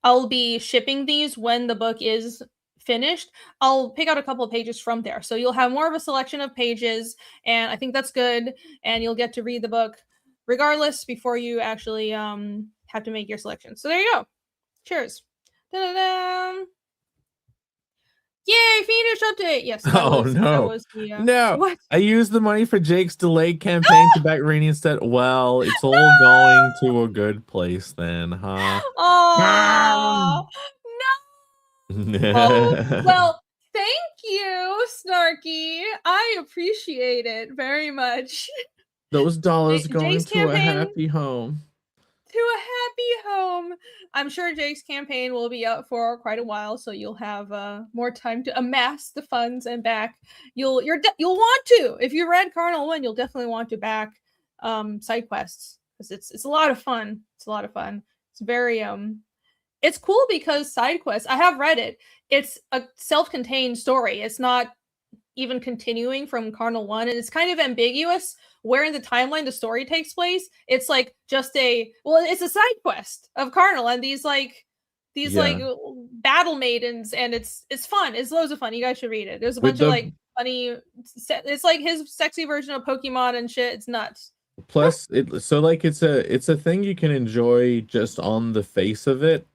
I'll be shipping these when the book is finished, I'll pick out a couple of pages from there. So you'll have more of a selection of pages, and I think that's good. And you'll get to read the book regardless before you actually have to make your selection. So there you go. Cheers. Da-da-da. Yay, Fiendish update. Yes. No. No. What? I used the money for Jake's delayed campaign to back Rainy instead. Well, it's all going to a good place then, huh? Oh, no. Oh, well, thank you, Snarky. I appreciate it very much. Those dollars Jake's going to a campaign- happy home. To a happy home. I'm sure Jake's campaign will be up for quite a while, so you'll have more time to amass the funds and back. You'll want to. If you read Cardinal 1, you'll definitely want to back side quests, because it's a lot of fun. It's a lot of fun. It's very it's cool because side quests, I have read it. It's a self-contained story. It's not even continuing from Cardinal 1, and it's kind of ambiguous where in the timeline the story takes place. It's like just it's a side quest of Cardinal and these like battle maidens, and it's fun. It's loads of fun. You guys should read it. There's a bunch of like funny, it's like his sexy version of Pokemon and shit. It's nuts. Plus it's a thing you can enjoy just on the face of it.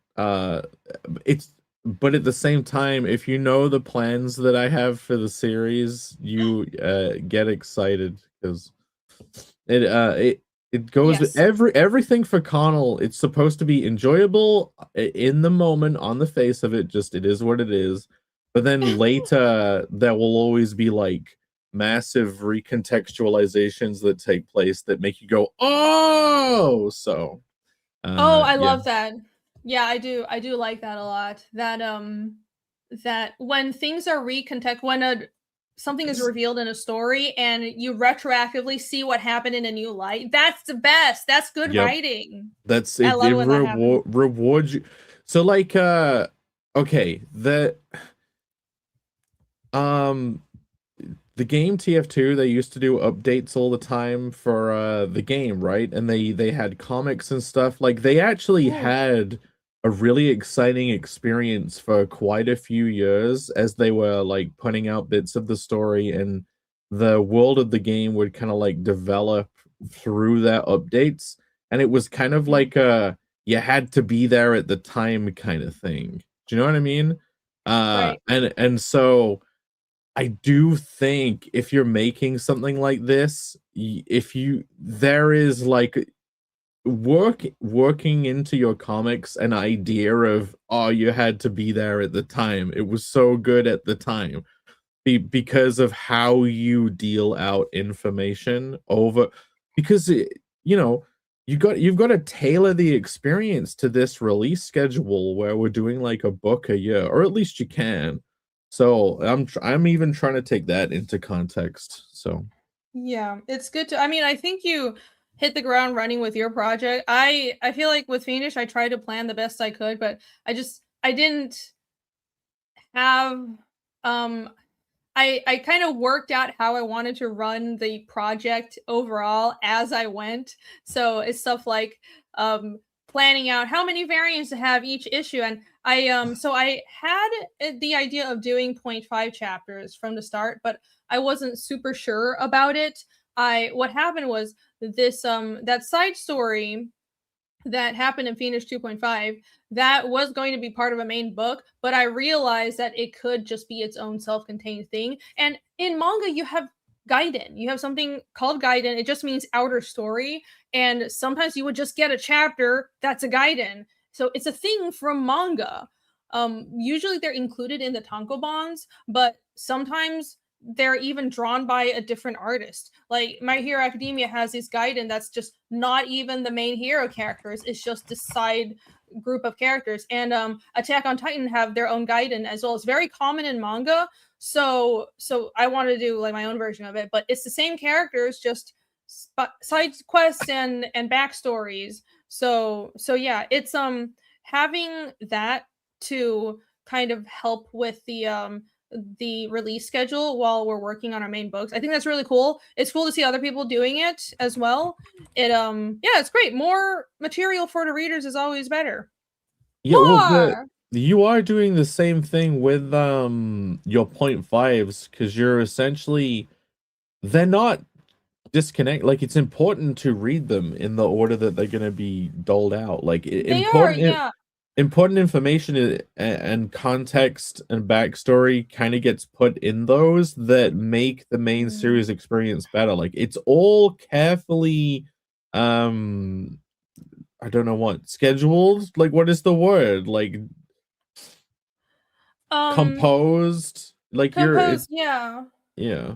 But at the same time, if you know the plans that I have for the series, you get excited, because it goes with everything for Connell. It's supposed to be enjoyable in the moment on the face of it, just it is what it is. But then later there will always be like massive recontextualizations that take place that make you go, oh, so I love that. Yeah, I do like that a lot. That when things are when something is revealed in a story and you retroactively see what happened in a new light, that's the best. That's good writing. That's it. It rewards you. So like okay, the game TF2, they used to do updates all the time for the game, right? And they had comics and stuff. Like they actually had a really exciting experience for quite a few years, as they were like putting out bits of the story, and the world of the game would kind of like develop through their updates, and it was kind of like you had to be there at the time kind of thing. Do you know what I mean? Right. And so I do think if you're making something like this, there is like working into your comics an idea of, oh, you had to be there at the time, it was so good at the time, because of how you deal out information over, because you've got to tailor the experience to this release schedule where we're doing like a book a year, or at least you can. So I'm even trying to take that into context. So yeah, it's good to, I mean, I think you hit the ground running with your project. I feel like with Fiendish, I tried to plan the best I could, but I didn't have I kind of worked out how I wanted to run the project overall as I went. So it's stuff like planning out how many variants to have each issue, and so I had the idea of doing 0.5 chapters from the start, but I wasn't super sure about it. What happened was this that side story that happened in Fiendish 2.5, that was going to be part of a main book, but I realized that it could just be its own self-contained thing. And in manga, you have Gaiden. You have something called Gaiden. It just means outer story. And sometimes you would just get a chapter that's a Gaiden. So it's a thing from manga. Usually they're included in the tankobons, but sometimes they're even drawn by a different artist. Like My Hero Academia has this Gaiden that's just not even the main hero characters. It's just this side group of characters. And Attack on Titan have their own Gaiden as well. It's very common in manga. So I want to do like my own version of it, but it's the same characters, just side quests and backstories. So yeah, it's having that to kind of help with the release schedule while we're working on our main books. I think that's really cool. It's cool to see other people doing it as well. It yeah, it's great. More material for the readers is always better. Yeah, More! you are doing the same thing with your 0.5s, because you're essentially, they're not disconnect, like it's important to read them in the order that they're going to be doled out. Like They are, yeah. Important information and context and backstory kind of gets put in those that make the main series experience better. Like it's all carefully I don't know what scheduled, like what is the word, like composed, like yeah. Yeah.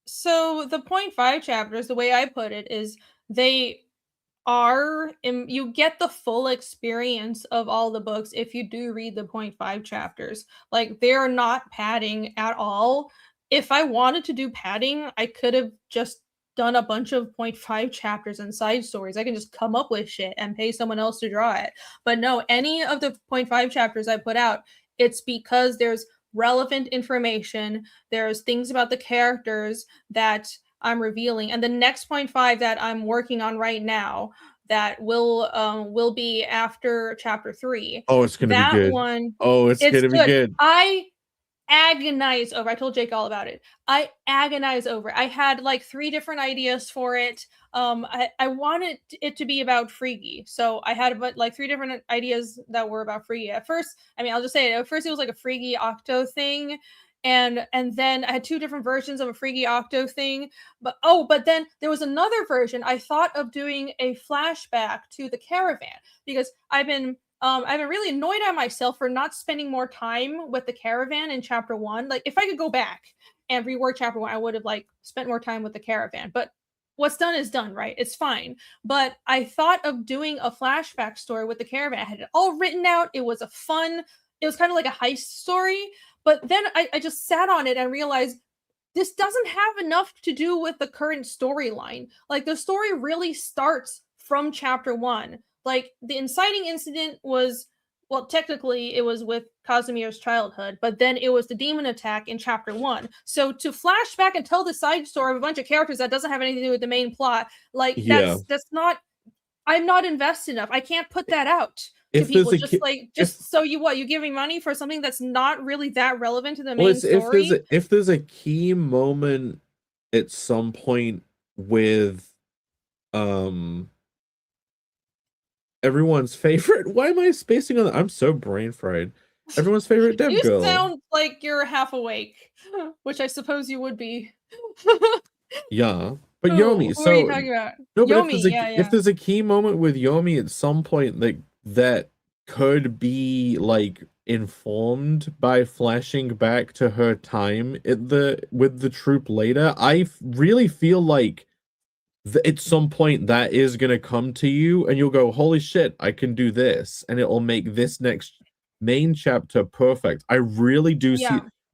So the 0.5 chapters, the way I put it is they are you get the full experience of all the books if you do read the 0.5 chapters. Like they're not padding at all. If I wanted to do padding, I could have just done a bunch of 0.5 chapters and side stories. I can just come up with shit and pay someone else to draw it. But no, any of the 0.5 chapters I put out, it's because there's relevant information, there's things about the characters that I'm revealing, and the next 0.5 that I'm working on right now that will be after chapter 3. Oh, it's gonna be That good. one, Oh, it's gonna be good. I agonize over. I told Jake all about it. I agonize over. I had like 3 different ideas for it. I wanted it to be about Friggy, so I had like 3 different ideas that were about Friggy. At first, I mean, I'll just say it. At first, it was like a Friggy Octo thing, and then I had 2 different versions of a Friggy Octo thing. But then there was another version. I thought of doing a flashback to the caravan because I've been really annoyed at myself for not spending more time with the caravan in chapter 1. Like if I could go back and rework chapter 1, I would have like spent more time with the caravan. But what's done is done, right? It's fine. But I thought of doing a flashback story with the caravan. I had it all written out. It was kind of like a heist story. But then I just sat on it and realized this doesn't have enough to do with the current storyline. Like the story really starts from chapter 1. Like the inciting incident was, well, technically it was with Casimir's childhood, but then it was the demon attack in chapter 1. So to flash back and tell the side story of a bunch of characters that doesn't have anything to do with the main plot, like that's not, I'm not invested enough. I can't put that out to people. So you give me money for something that's not really that relevant to the main story? If there's a key moment at some point with everyone's favorite, why am I spacing on that? I'm so brain fried. Everyone's favorite dev girl. You sound like you're half awake, which I suppose you would be. Yeah, but Yomi. What are you talking about? No, but Yomi, if there's a key moment with Yomi at some point that could be like informed by flashing back to her time with the troop later, I really feel like at some point that is going to come to you and you'll go, holy shit, I can do this, and it'll make this next main chapter perfect. I really do see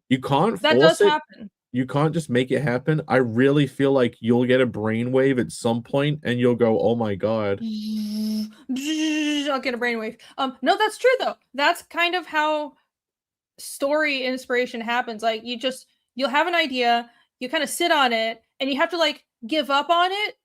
you can't that force does it. Happen. You can't just make it happen. I really feel like you'll get a brainwave at some point and you'll go, oh my god. I'll get a brainwave. No, that's true though. That's kind of how story inspiration happens. Like you'll have an idea, you kind of sit on it, and you have to like give up on it,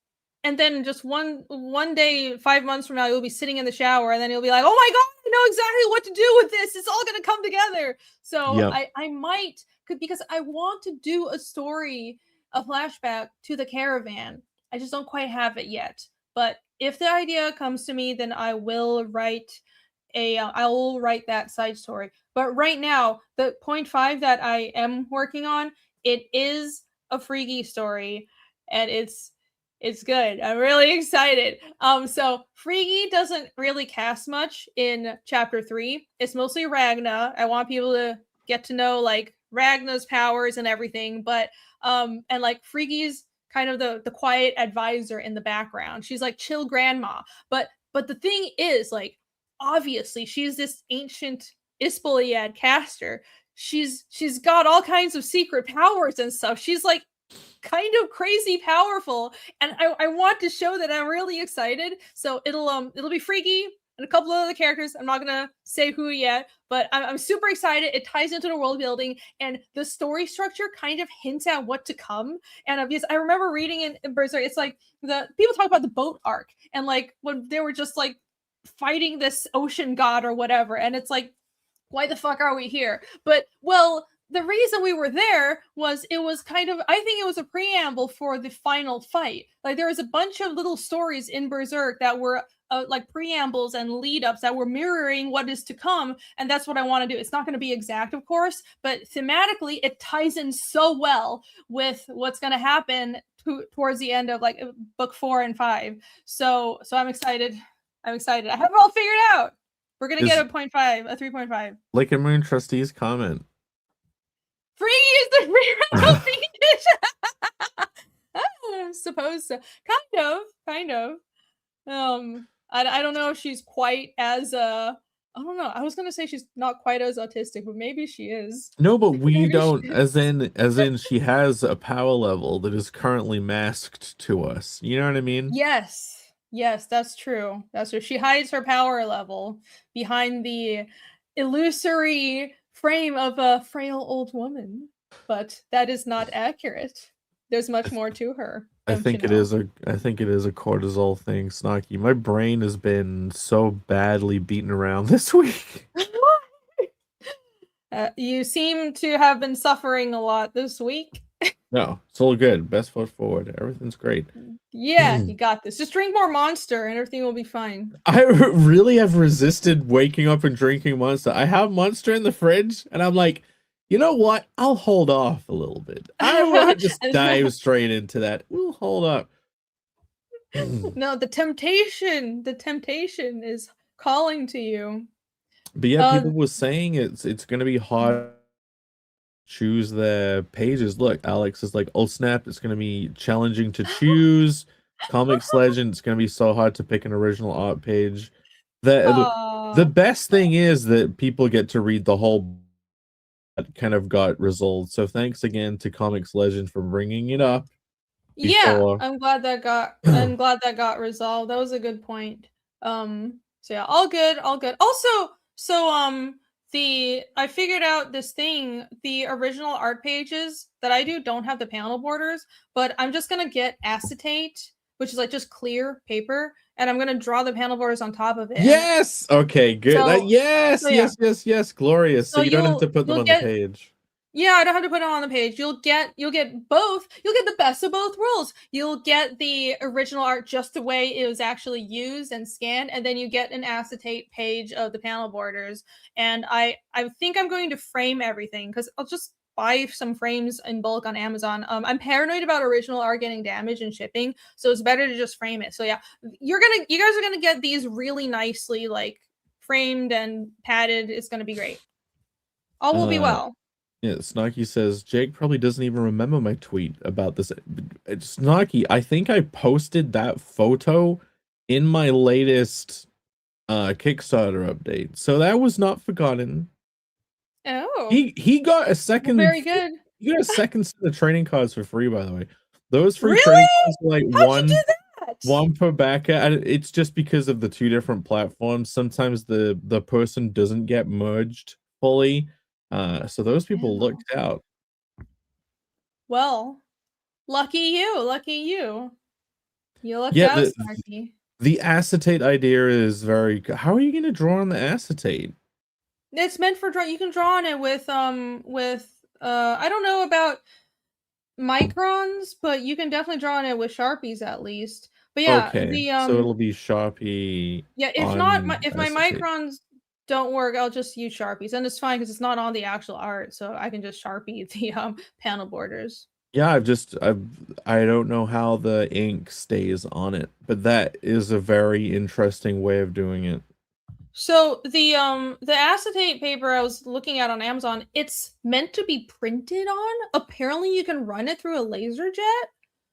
and then just one day 5 months from now you'll be sitting in the shower and then you'll be like, oh my god, I know exactly what to do with this. It's all gonna come together. So I might, because I want to do a story, a flashback to the caravan. I just don't quite have it yet. But if the idea comes to me, then I will write that side story. But right now, the 0.5 that I am working on, it is a Friggy story, and it's good. I'm really excited. So Friggy doesn't really cast much in chapter 3. It's mostly Ragna. I want people to get to know like Ragna's powers and everything, but and like Freaky's kind of the quiet advisor in the background. She's like chill grandma. But the thing is, like, obviously she's this ancient Ispoliad caster. She's got all kinds of secret powers and stuff. She's like kind of crazy powerful, and I want to show that I'm really excited. So it'll be Freaky and a couple of other characters. I'm not gonna say who yet, but I'm super excited. It ties into the world building, and the story structure kind of hints at what to come. And because I remember reading in Berserk, it's like the people talk about the boat arc, and like when they were just like fighting this ocean god or whatever, and it's like, why the fuck are we here? But well, the reason we were there was it was kind of, I think it was a preamble for the final fight. Like there was a bunch of little stories in Berserk that were like preambles and lead ups that were mirroring what is to come, and that's what I want to do. It's not going to be exact, of course, but thematically it ties in so well with what's going to happen towards the end of like book 4 and 5. So I'm excited. I have it all figured out. We're gonna get a 0.5, a 3.5. Like a Moon Trustee's comment. Free is the re-rental fiendish. I suppose so. Kind of. I don't know if she's quite as I don't know. I was gonna say she's not quite as autistic, but maybe she is. No, but we don't. As in, she has a power level that is currently masked to us. You know what I mean? Yes, that's true. That's true. She hides her power level behind the illusory frame of a frail old woman, but that is not accurate. There's much more to her. I think it is a cortisol thing, Snarky. My brain has been so badly beaten around this week. You seem to have been suffering a lot this week. No, it's all good. Best foot forward. Everything's great. Yeah, you got this. Just drink more Monster and everything will be fine. I really have resisted waking up and drinking Monster. I have Monster in the fridge, and I'm like, you know what? I'll hold off a little bit. I don't want to just dive straight into that. We'll hold up. No, the temptation is calling to you. But yeah, people were saying it's going to be hard to choose their pages. Look, Alex is like, oh snap, it's going to be challenging to choose. Comics Legend, it's going to be so hard to pick an original art page. The best thing is that people get to read the whole that kind of got resolved. So thanks again to Comics Legend for bringing it up. Yeah, I'm glad that got resolved. That was a good point. So yeah, all good. Also, so I figured out this thing, the original art pages that I do don't have the panel borders, but I'm just gonna get acetate, which is like just clear paper, and I'm gonna draw the panel borders on top of it. Yes. Okay. Good. So, yes. Glorious. So you don't have to put them on the page. Yeah, I don't have to put it on the page. You'll get both. You'll get the best of both worlds. You'll get the original art just the way it was actually used and scanned, and then you get an acetate page of the panel borders. And I think I'm going to frame everything because I'll just buy some frames in bulk on Amazon. I'm paranoid about original art getting damaged and shipping, so it's better to just frame it. So yeah, you guys are gonna get these really nicely like framed and padded. It's gonna be great. All will be well. Yeah, Snarky says Jake probably doesn't even remember my tweet about this. Snarky, I think I posted that photo in my latest Kickstarter update, so that was not forgotten. Oh, he got a second. Very good. He got a second set of trading cards for free, by the way. Those free really? trading cards were like How'd you do that? one per backer. It's just because of the two different platforms. Sometimes the person doesn't get merged fully. So those people looked out. Well, lucky you. You looked out, Snarky. The acetate idea is very. How are you going to draw on the acetate? It's meant for draw. You can draw on it with I don't know about microns, but you can definitely draw on it with Sharpies at least. But yeah, okay. So it'll be Sharpie. Yeah, if my microns don't work, I'll just use Sharpies, and it's fine because it's not on the actual art, so I can just Sharpie the panel borders. Yeah, I don't know how the ink stays on it, but that is a very interesting way of doing it. So the acetate paper I was looking at on Amazon, it's meant to be printed on. Apparently you can run it through a laser jet.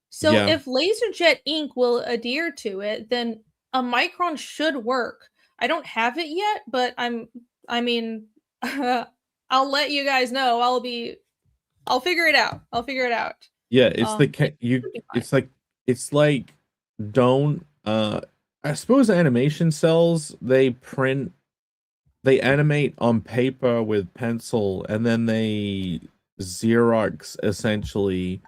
So Yeah. if laser jet ink will adhere to it, then a micron should work. I don't have it yet, but I mean I'll let you guys know. I'll figure it out. I'll figure it out. Yeah, it's the It you should be fine. it's like don't I suppose animation cells they animate on paper with pencil and then they Xerox essentially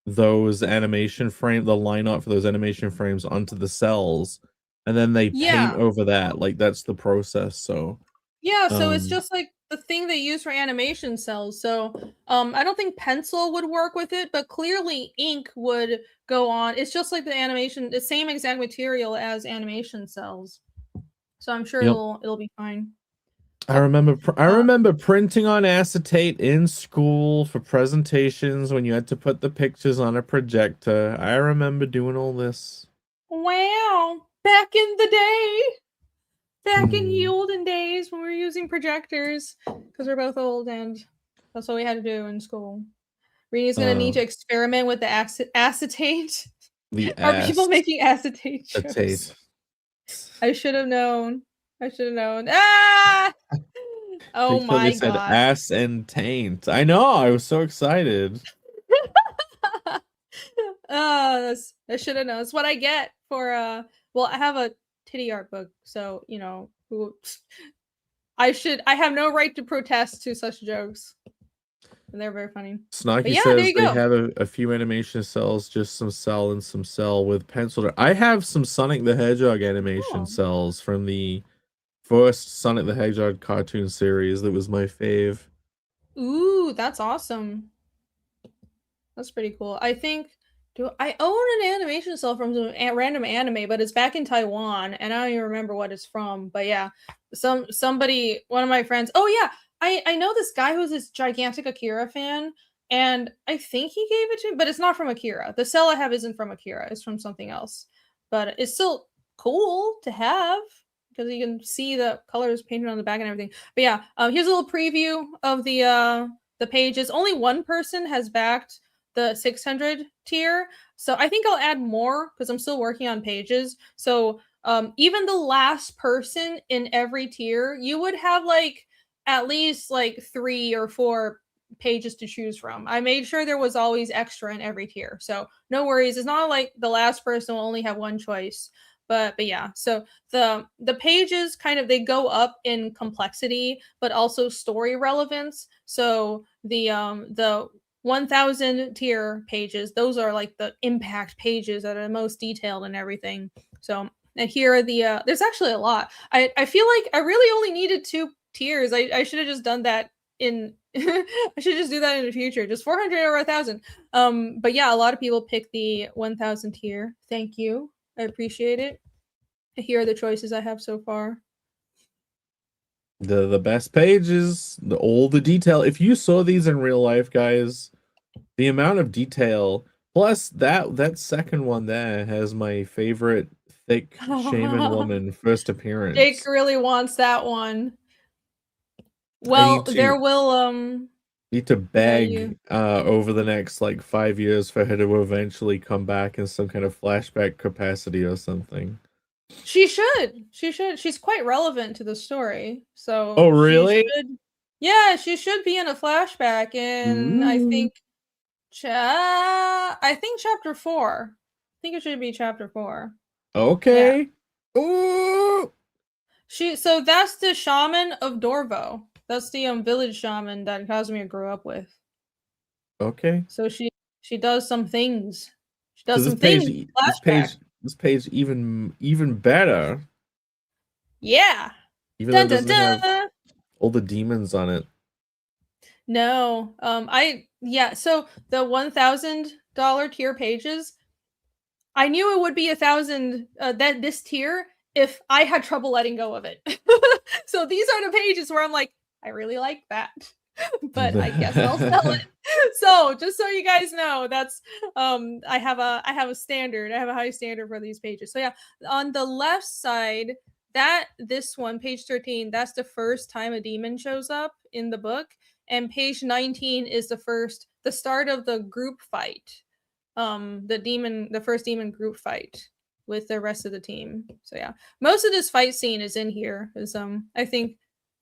those animation frame the line art for those animation frames onto the cells and then they paint Yeah. over that. Like that's the process. So Yeah, so it's um just like the thing they use for animation cells. So, I don't think pencil would work with it, but clearly ink would go on. It's just like the same exact material as animation cells. So I'm sure yep. it'll be fine. I Uh, remember printing on acetate in school for presentations when you had to put the pictures on a projector. I remember doing all this. wow, back in the day, back in the Hmm. olden days when we were using projectors, because we're both old and that's what we had to do in school. Renee's gonna need Uh, to experiment with the acetate. the Are people making acetate jokes? acetate. I should have known. I should have known. Ah! Oh They totally my said god. ass and taint. I know. I was so excited. I should have known. That's what I get for well, I have a titty art book, so you know, I have no right to protest to such jokes. And they're very funny. But Snarky yeah, there says you they go. have a few animation cells, just some cell and some cell with pencil. I have some Sonic the Hedgehog animation Oh. cells from the first Sonic the Hedgehog cartoon series that was my fave. Ooh, that's awesome. That's pretty cool. I think do I own an animation cell from some random anime, but it's back in Taiwan, and I don't even remember what it's from. But yeah, somebody, one of my friends. Oh yeah, I know this guy who's this gigantic Akira fan, and I think he gave it to me, but it's not from Akira. The cell I have isn't from Akira; it's from something else. But it's still cool to have because you can see the colors painted on the back and everything. But yeah, here's a little preview of the pages. Only one person has backed the 600 tier. So I think I'll add more because I'm still working on pages. So even the last person in every tier, you would have like at least like 3 or 4 pages to choose from. I made sure there was always extra in every tier. So no worries. It's not like the last person will only have one choice. But yeah, so the pages kind of they go up in complexity, but also story relevance. So the 1000 tier pages, those are like the impact pages that are the most detailed and everything. So and here are the there's actually a lot. I feel like I really only needed 2 tiers. I should have just done that in I should just do that in the future, just 400 or 1000. But yeah, a lot of people pick the 1000 tier. Thank you, I appreciate it. Here are the choices I have so far. The best pages, all the detail. If you saw these in real life, guys, the amount of detail. Plus that second one there has my favorite thick shaman woman first Jake appearance. really wants that one. I Well, need to need to yeah, you beg over the next like 5 years for her to eventually come back in some kind of flashback capacity or something. she should. She should. She's quite relevant to the story. Oh So she really? should yeah, she should be in a flashback in Ooh. I think chapter 4. I think it should be chapter 4. Yeah. Okay. Ooh. So that's the shaman of Dorvo. That's the village shaman that Casimir grew up with. Okay. So she does some things. She So does some things in flashback. this page even better. Yeah. Even though Dun it dun doesn't have dun. all the demons on it. No. So the $1,000 tier pages, I knew it would be 1,000 that this tier if I had trouble letting go of it. So these are the pages where I'm like, I really like that. But I guess I'll sell it. So just so you guys know, that's I have a standard. I have a high standard for these pages. So yeah, on the left side, this one, page 13, that's the first time a demon shows up in the book, and page 19 is the start of the group fight. The first demon group fight with the rest of the team. So yeah, most of this fight scene is in here. Is I think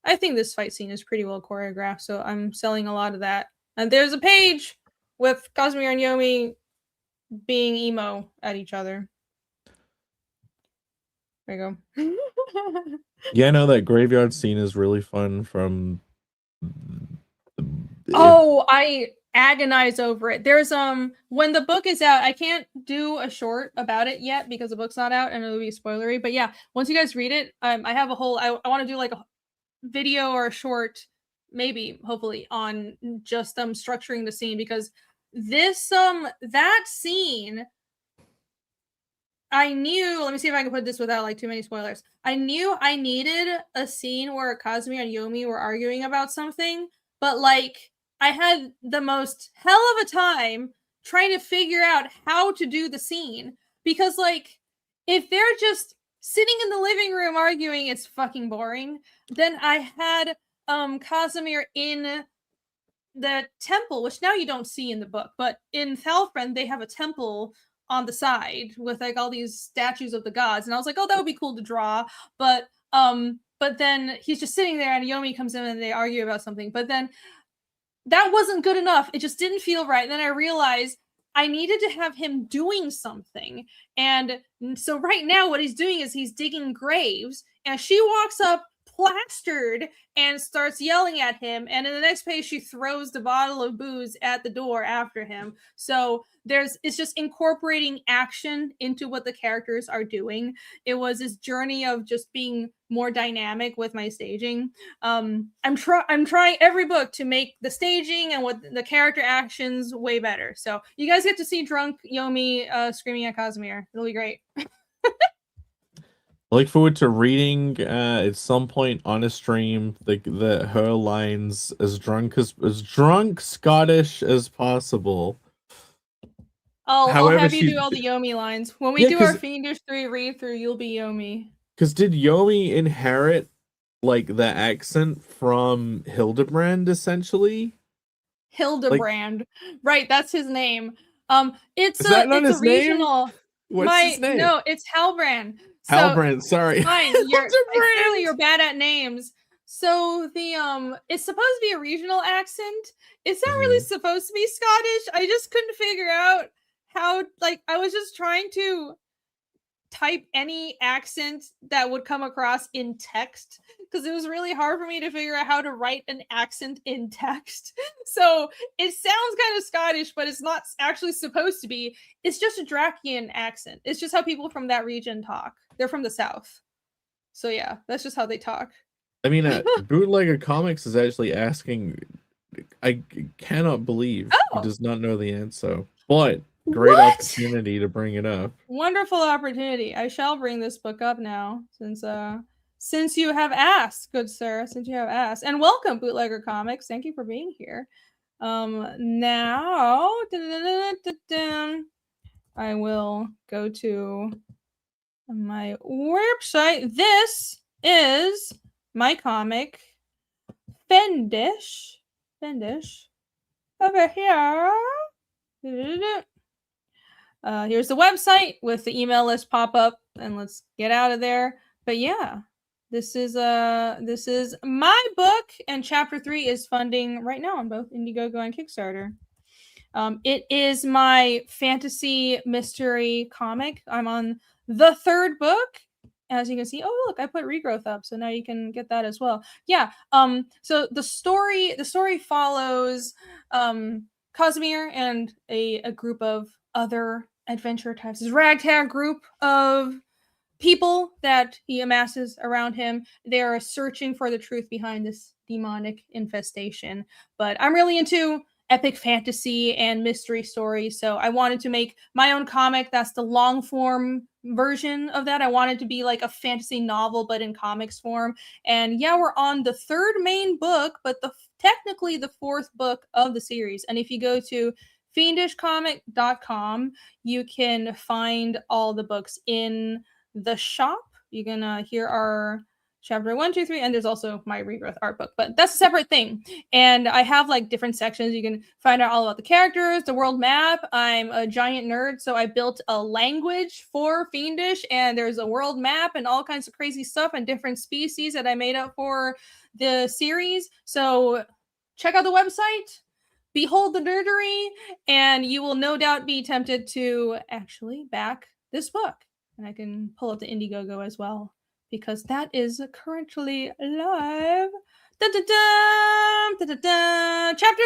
this fight scene is pretty well choreographed, so I'm selling a lot of that. And there's a page with Cosmere and Yomi being emo at each other. There you go. Yeah, no, that graveyard scene is really fun from I agonize over it. There's when the book is out, I can't do a short about it yet because the book's not out and it'll be spoilery. But yeah, once you guys read it, I have a whole I want to do like a video or a short, maybe hopefully, on just structuring the scene, because this that scene, I knew, let me see if I can put this without like too many spoilers. I knew I needed a scene where Cosmere and Yomi were arguing about something, but like I had the most hell of a time trying to figure out how to do the scene, because like if they're just sitting in the living room arguing, it's fucking boring. Then I had Cosmere in the temple, which now you don't see in the book, but in Thalfriend they have a temple on the side with like all these statues of the gods, and I was like, oh, that would be cool to draw. But then he's just sitting there and Yomi comes in and they argue about something, but then that wasn't good enough. It just didn't feel right. And then I realized I needed to have him doing something. And so right now what he's doing is he's digging graves, and she walks up plastered and starts yelling at him, and in the next page she throws the bottle of booze at the door after him. So it's just incorporating action into what the characters are doing. It was this journey of just being more dynamic with my staging. I'm trying every book to make the staging and what the character actions way better. So you guys get to see drunk Yomi screaming at Cosmere. It'll be great. I look forward to reading at some point on a stream her lines as drunk Scottish as possible. I'll have you do all the Yomi lines. When we do our Fiendish 3 read through, you'll be Yomi. Because did Yomi inherit like the accent from Hildebrand essentially? Hildebrand, right? That's his name. It's Is that not his regional. Name? What's his name? No, it's Halbrand. Halbrand, sorry. Fine. Clearly you're bad at names. So the it's supposed to be a regional accent. It's not really supposed to be Scottish. I just couldn't figure out how, like, I was just trying to type any accent that would come across in text, because it was really hard for me to figure out how to write an accent in text. So it sounds kind of Scottish, but it's not actually supposed to be. It's just a Drakian accent. It's just how people from that region talk. They're from the south. So yeah, that's just how they talk. I mean, Bootlegger Comics is actually asking, I cannot believe he does not know the answer, but great opportunity to bring it up. Wonderful opportunity. I shall bring this book up now, since you have asked, good sir, since you have asked. And welcome, Bootlegger Comics. Thank you for being here. Now, I will go to my website. This is my comic, FIENDISH. Over here. Here's the website with the email list pop up, and let's get out of there. But yeah, this is my book, and chapter 3 is funding right now on both Indiegogo and Kickstarter. It is my fantasy mystery comic. I'm on the 3rd book. As you can see, oh look, I put regrowth up, so now you can get that as well. Yeah. So the story follows Cosmere and a group of other adventure types. This ragtag group of people that he amasses around him. They are searching for the truth behind this demonic infestation. But I'm really into epic fantasy and mystery stories, so I wanted to make my own comic that's the long form version of that. I wanted to be like a fantasy novel but in comics form. And yeah, we're on the 3rd main book, but technically the 4th book of the series. And if you go to fiendishcomic.com, you can find all the books in the shop. You can here are chapter 1, 2, 3, and there's also my Rebirth art book, but that's a separate thing. And I have like different sections. You can find out all about the characters, the world map. I'm a giant nerd, so I built a language for Fiendish, and there's a world map and all kinds of crazy stuff and different species that I made up for the series. So check out the website, behold the nerdery, and you will no doubt be tempted to actually back this book. And I can pull up the Indiegogo as well, because that is currently live. Chapter 3,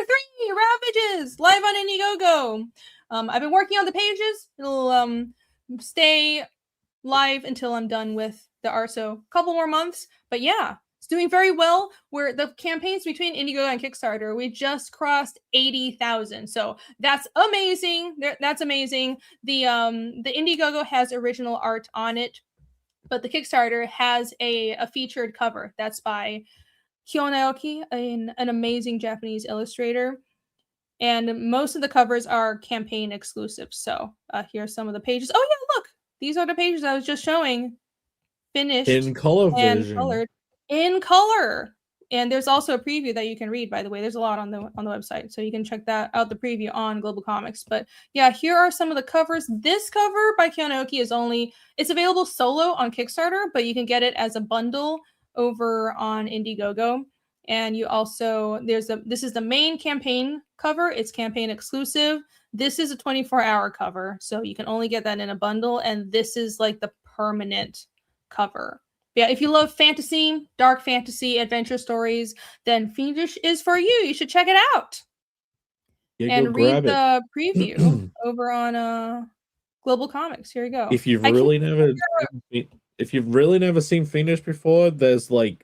Ravages, live on Indiegogo. I've been working on the pages. It'll stay live until I'm done with the art, so a couple more months. But yeah, it's doing very well. Where the campaigns between Indiegogo and Kickstarter, we just crossed 80,000. So that's amazing. That's amazing. The Indiegogo has original art on it, but the Kickstarter has a featured cover that's by Kyo Naoki, an amazing Japanese illustrator. And most of the covers are campaign exclusive. So here's some of the pages. Oh yeah, look, these are the pages I was just showing, finished in color and vision. colored in color. And there's also a preview that you can read, by the way. There's a lot on the website, so you can check that out, the preview on Global Comics. But yeah, here are some of the covers. This cover by Kyo Naoki it's available solo on Kickstarter, but you can get it as a bundle over on Indiegogo. And you also, this is the main campaign cover. It's campaign exclusive. This is a 24-hour cover, so you can only get that in a bundle. And this is like the permanent cover. Yeah, if you love fantasy, dark fantasy, adventure stories, then Fiendish is for you. You should check it out. Yeah, and read the preview over on Global Comics. Here you go. If you've really never seen Fiendish before, there's 4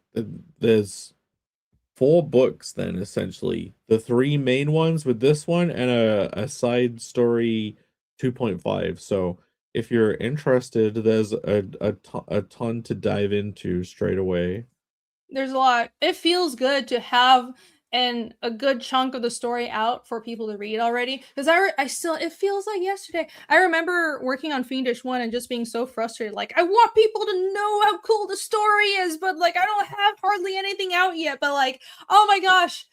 books then, essentially. The 3 main ones with this one and a side story 2.5. So if you're interested, there's a ton to dive into straight away. There's a lot. It feels good to have a good chunk of the story out for people to read already, because I still, it feels like yesterday. I remember working on Fiendish 1 and just being so frustrated, like, I want people to know how cool the story is, but like I don't have hardly anything out yet. But like, oh my gosh,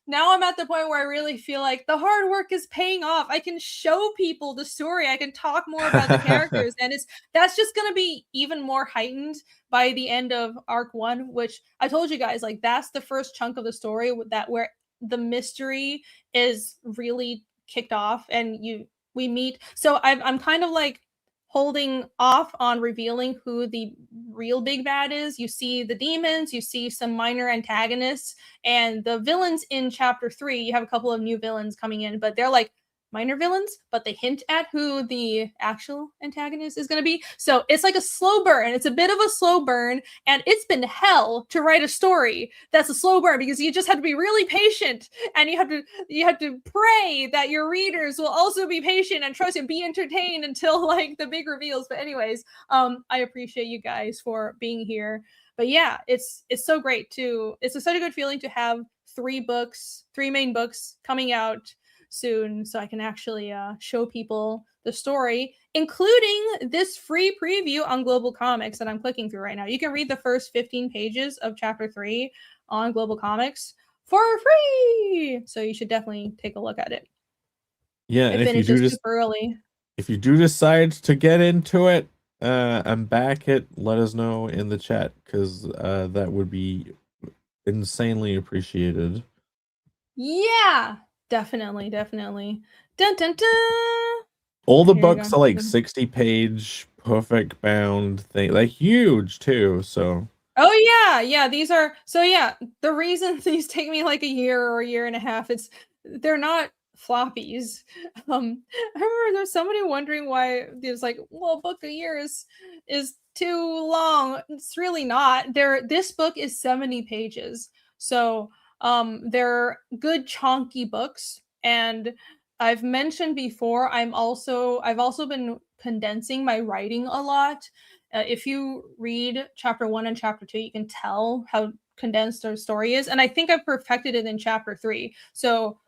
now I'm at the point where I really feel like the hard work is paying off. I can show people the story. I can talk more about the characters, and that's just going to be even more heightened by the end of arc 1, which I told you guys, like, that's the first chunk of the story where the mystery is really kicked off and we meet. So I'm kind of like holding off on revealing who the real big bad is. You see the demons, you see some minor antagonists, and the villains in chapter 3, you have a couple of new villains coming in, but they're like minor villains, but they hint at who the actual antagonist is going to be. So it's like a slow burn. It's a bit of a slow burn, and it's been hell to write a story that's a slow burn, because you just have to be really patient, and you have to pray that your readers will also be patient and trust and be entertained until like the big reveals. But anyways, I appreciate you guys for being here. But yeah, it's so great to, it's such a good feeling to have 3 main books coming out soon, so I can actually show people the story, including this free preview on Global Comics that I'm clicking through right now. You can read the first 15 pages of chapter 3 on Global Comics for free, so you should definitely take a look at it. Yeah, and if you do super early, if you do decide to get into it and back it, let us know in the chat, because that would be insanely appreciated. Yeah, definitely. Dun, dun, dun. All the books are like 60-page perfect bound thing, like huge too. So yeah, these are, so yeah, the reason these take me like a year or a year and a half, they're not floppies. I remember there's somebody wondering why there's like, well, book a year is too long. It's really not. This book is 70 pages, so they're good chunky books. And I've mentioned before, I've also been condensing my writing a lot. If you read chapter 1 and chapter 2, you can tell how condensed our story is, and I think I've perfected it in chapter 3. So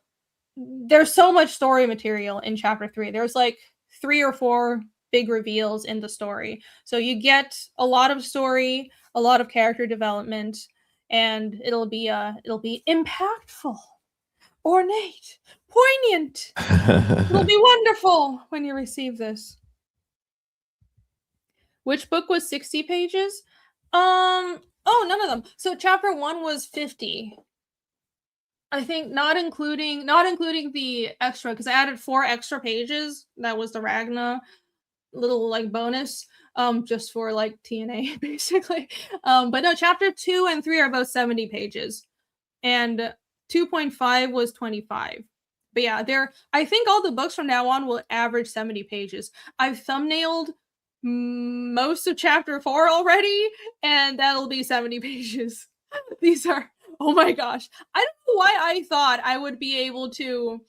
there's so much story material in chapter 3. There's like 3 or 4 big reveals in the story. So you get a lot of story, a lot of character development, and it'll be impactful, ornate, poignant. It'll be wonderful when you receive this. Which book was 60 pages? Oh, none of them. So chapter 1 was 50. I think not including the extra, because I added 4 extra pages. That was the Ragna little like bonus, just for like TNA basically. But no, chapter 2 and 3 are both 70 pages, and 2.5 was 25. But yeah, I think all the books from now on will average 70 pages. I've thumbnailed most of chapter 4 already, and that'll be 70 pages. These are, oh my gosh. I don't know why I thought I would be able to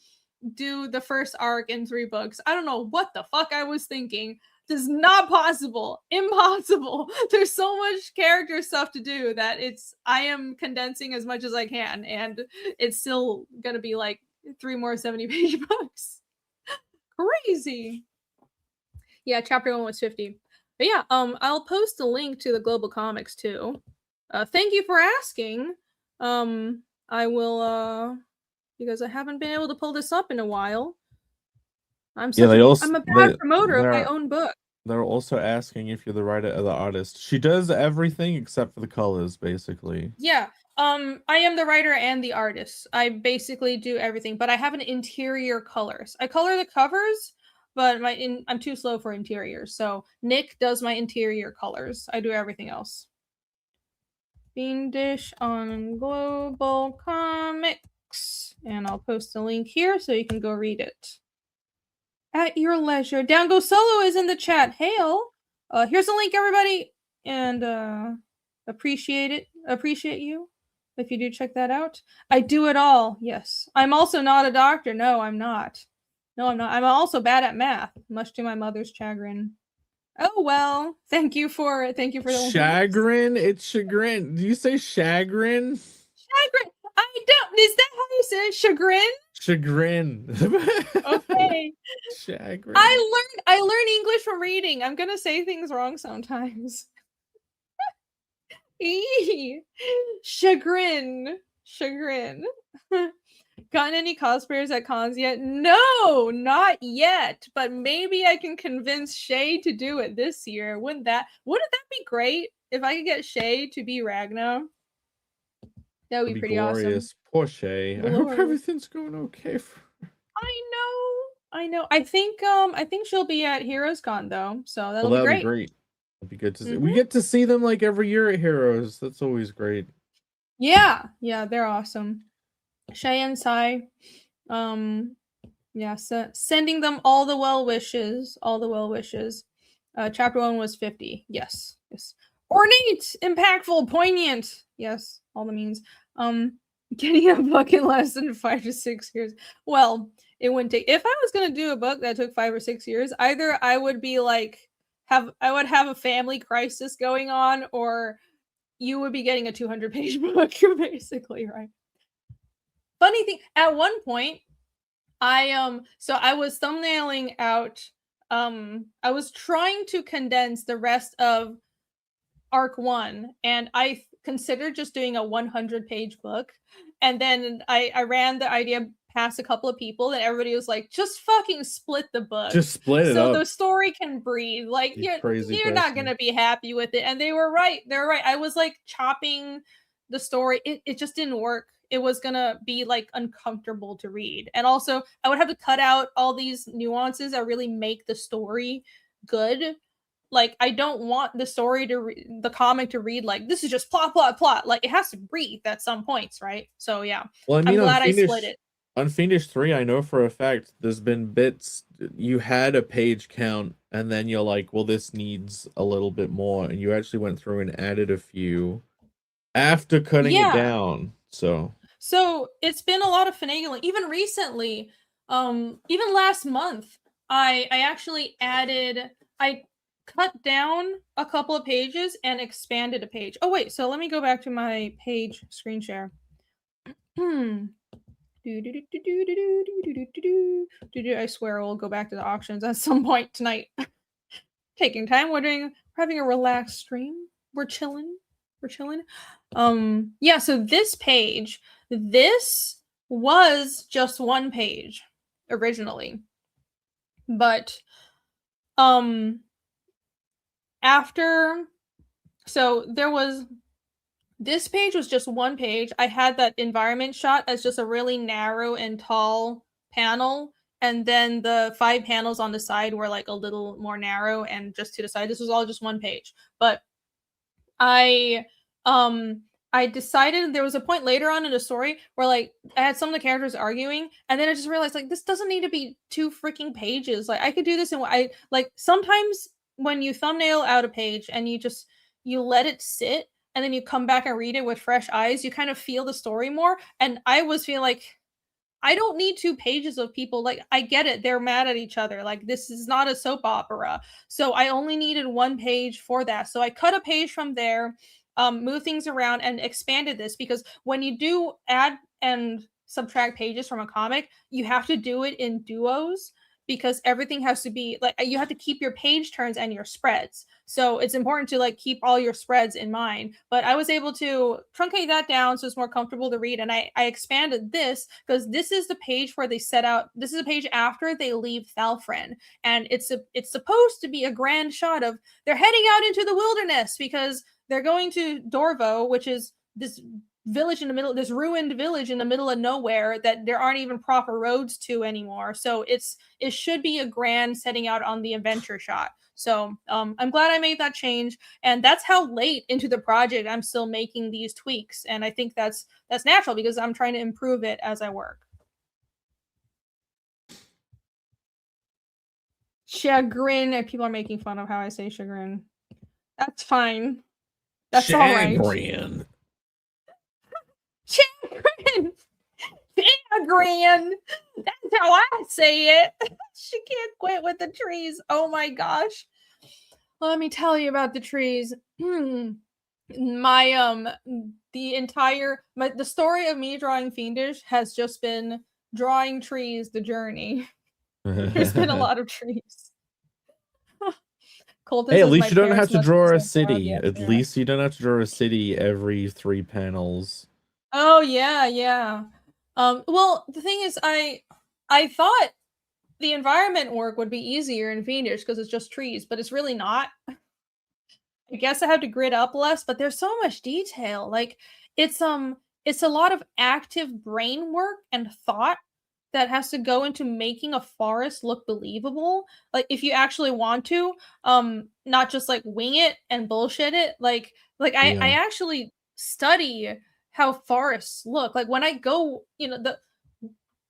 do the first arc in 3 books. I don't know what the fuck I was thinking. This is not possible. Impossible. There's so much character stuff to do that I am condensing as much as I can, and it's still gonna be like 3 more 70-page books. Crazy. Yeah, chapter 1 was 50. But yeah, I'll post a link to the Global Comics too. Thank you for asking. I will because I haven't been able to pull this up in a while. I'm a bad promoter of my own book. They're also asking if you're the writer or the artist. She does everything except for the colors, basically. Yeah. I am the writer and the artist. I basically do everything, but I have an interior colors. I color the covers, but I'm too slow for interiors. So Nick does my interior colors. I do everything else. Fiendish on Global Comics. And I'll post a link here so you can go read it. At your leisure. Down Go Solo is in the chat. Hail. Here's a link, everybody. And appreciate it. Appreciate you if you do check that out. I do it all. Yes. I'm also not a doctor. No, I'm not. No, I'm not. I'm also bad at math, much to my mother's chagrin. Oh well. Thank you for the chagrin. It's chagrin. Do you say chagrin? Chagrin. I don't. Is that how you say it? Chagrin? Chagrin. Okay. Chagrin. I learn English from reading. I'm gonna say things wrong sometimes. Chagrin. Gotten any cosplayers at cons yet? No, not yet. But maybe I can convince Shay to do it this year. Wouldn't that be great if I could get Shay to be Ragna? That would be pretty glorious. Awesome. Poor Shay. I hope everything's going okay for her. I know. I think she'll be at Heroes Con though, so that'll be great. That'd be good to see. We get to see them like every year at Heroes. That's always great. Yeah, they're awesome. Shay and Sai, so sending them all the well wishes. Chapter 1 was 50. Yes. Ornate, impactful, poignant. Yes, all the means. Getting a book in less than 5 to 6 years. Well, it wouldn't take. If I was gonna do a book that took 5 or 6 years, either I would be like I would have a family crisis going on, or you would be getting a 200-page book, basically, right? Funny thing, at one point, I was thumbnailing out. I was trying to condense the rest of Arc 1, and I considered just doing a 100-page book, and then I ran the idea past a couple of people, and everybody was like, just fucking split the book. Just split it up. So the story can breathe. Like, you're not going to be happy with it. And they were right. They're right. I was like chopping the story. It just didn't work. It was going to be like uncomfortable to read. And also I would have to cut out all these nuances that really make the story good. Like, I don't want the story the comic to read like, this is just plot. Like, it has to breathe at some points, right? So yeah. Well, I mean, I'm glad I split it. On Fiendish 3, I know for a fact there's been bits you had a page count, and then you're like, well, this needs a little bit more, and you actually went through and added a few after cutting it down. So it's been a lot of finagling. Even recently, even last month, I actually I cut down a couple of pages and expanded a page. Oh wait, so let me go back to my page screen share. I swear we'll go back to the auctions at some point tonight. taking time. We're having a relaxed stream. We're chilling. We're chilling. Yeah, so this was just one page originally. But this page was just one page. I had that environment shot as just a really narrow and tall panel, and then the 5 panels on the side were like a little more narrow and just to the side. This was all just one page. But I decided there was a point later on in the story where like I had some of the characters arguing, and then I just realized like this doesn't need to be 2 freaking pages. Like I could do this in I like sometimes when you thumbnail out a page and you let it sit and then you come back and read it with fresh eyes, you kind of feel the story more. And I was feeling like I don't need 2 pages of people. Like, I get it. They're mad at each other. Like, this is not a soap opera. So I only needed 1 page for that. So I cut a page from there, moved things around, and expanded this because when you do add and subtract pages from a comic, you have to do it in duos because everything has to be like you have to keep your page turns and your spreads. So it's important to like keep all your spreads in mind. But I was able to truncate that down so it's more comfortable to read. And I expanded this because this is the page where they set out. This is a page after they leave Thalfren, and it's supposed to be a grand shot of they're heading out into the wilderness because they're going to Dorvo, which is this village in the middle, this ruined village in the middle of nowhere that there aren't even proper roads to anymore. So it should be a grand setting out on the adventure shot. So I'm glad I made that change, and that's how late into the project I'm still making these tweaks, and I think that's natural because I'm trying to improve it as I work. Chagrin, and people are making fun of how I say chagrin. That's fine. That's all right. Chagrin. Chagrin. Chagrin. That's how I say it. She can't quit with the trees. Oh my gosh. Let me tell you about the trees. The story of me drawing Fiendish has just been drawing trees, the journey. There's been a lot of trees. Hey, at least you don't have to draw a city. At least you don't have to draw a city every 3 panels. Oh yeah. Well, the thing is, I thought the environment work would be easier in Fiendish because it's just trees, but it's really not. I guess I have to grid up less, but there's so much detail. Like it's a lot of active brain work and thought that has to go into making a forest look believable. Like if you actually want to, not just like wing it and bullshit it. Like I actually study how forests look. Like when I go, the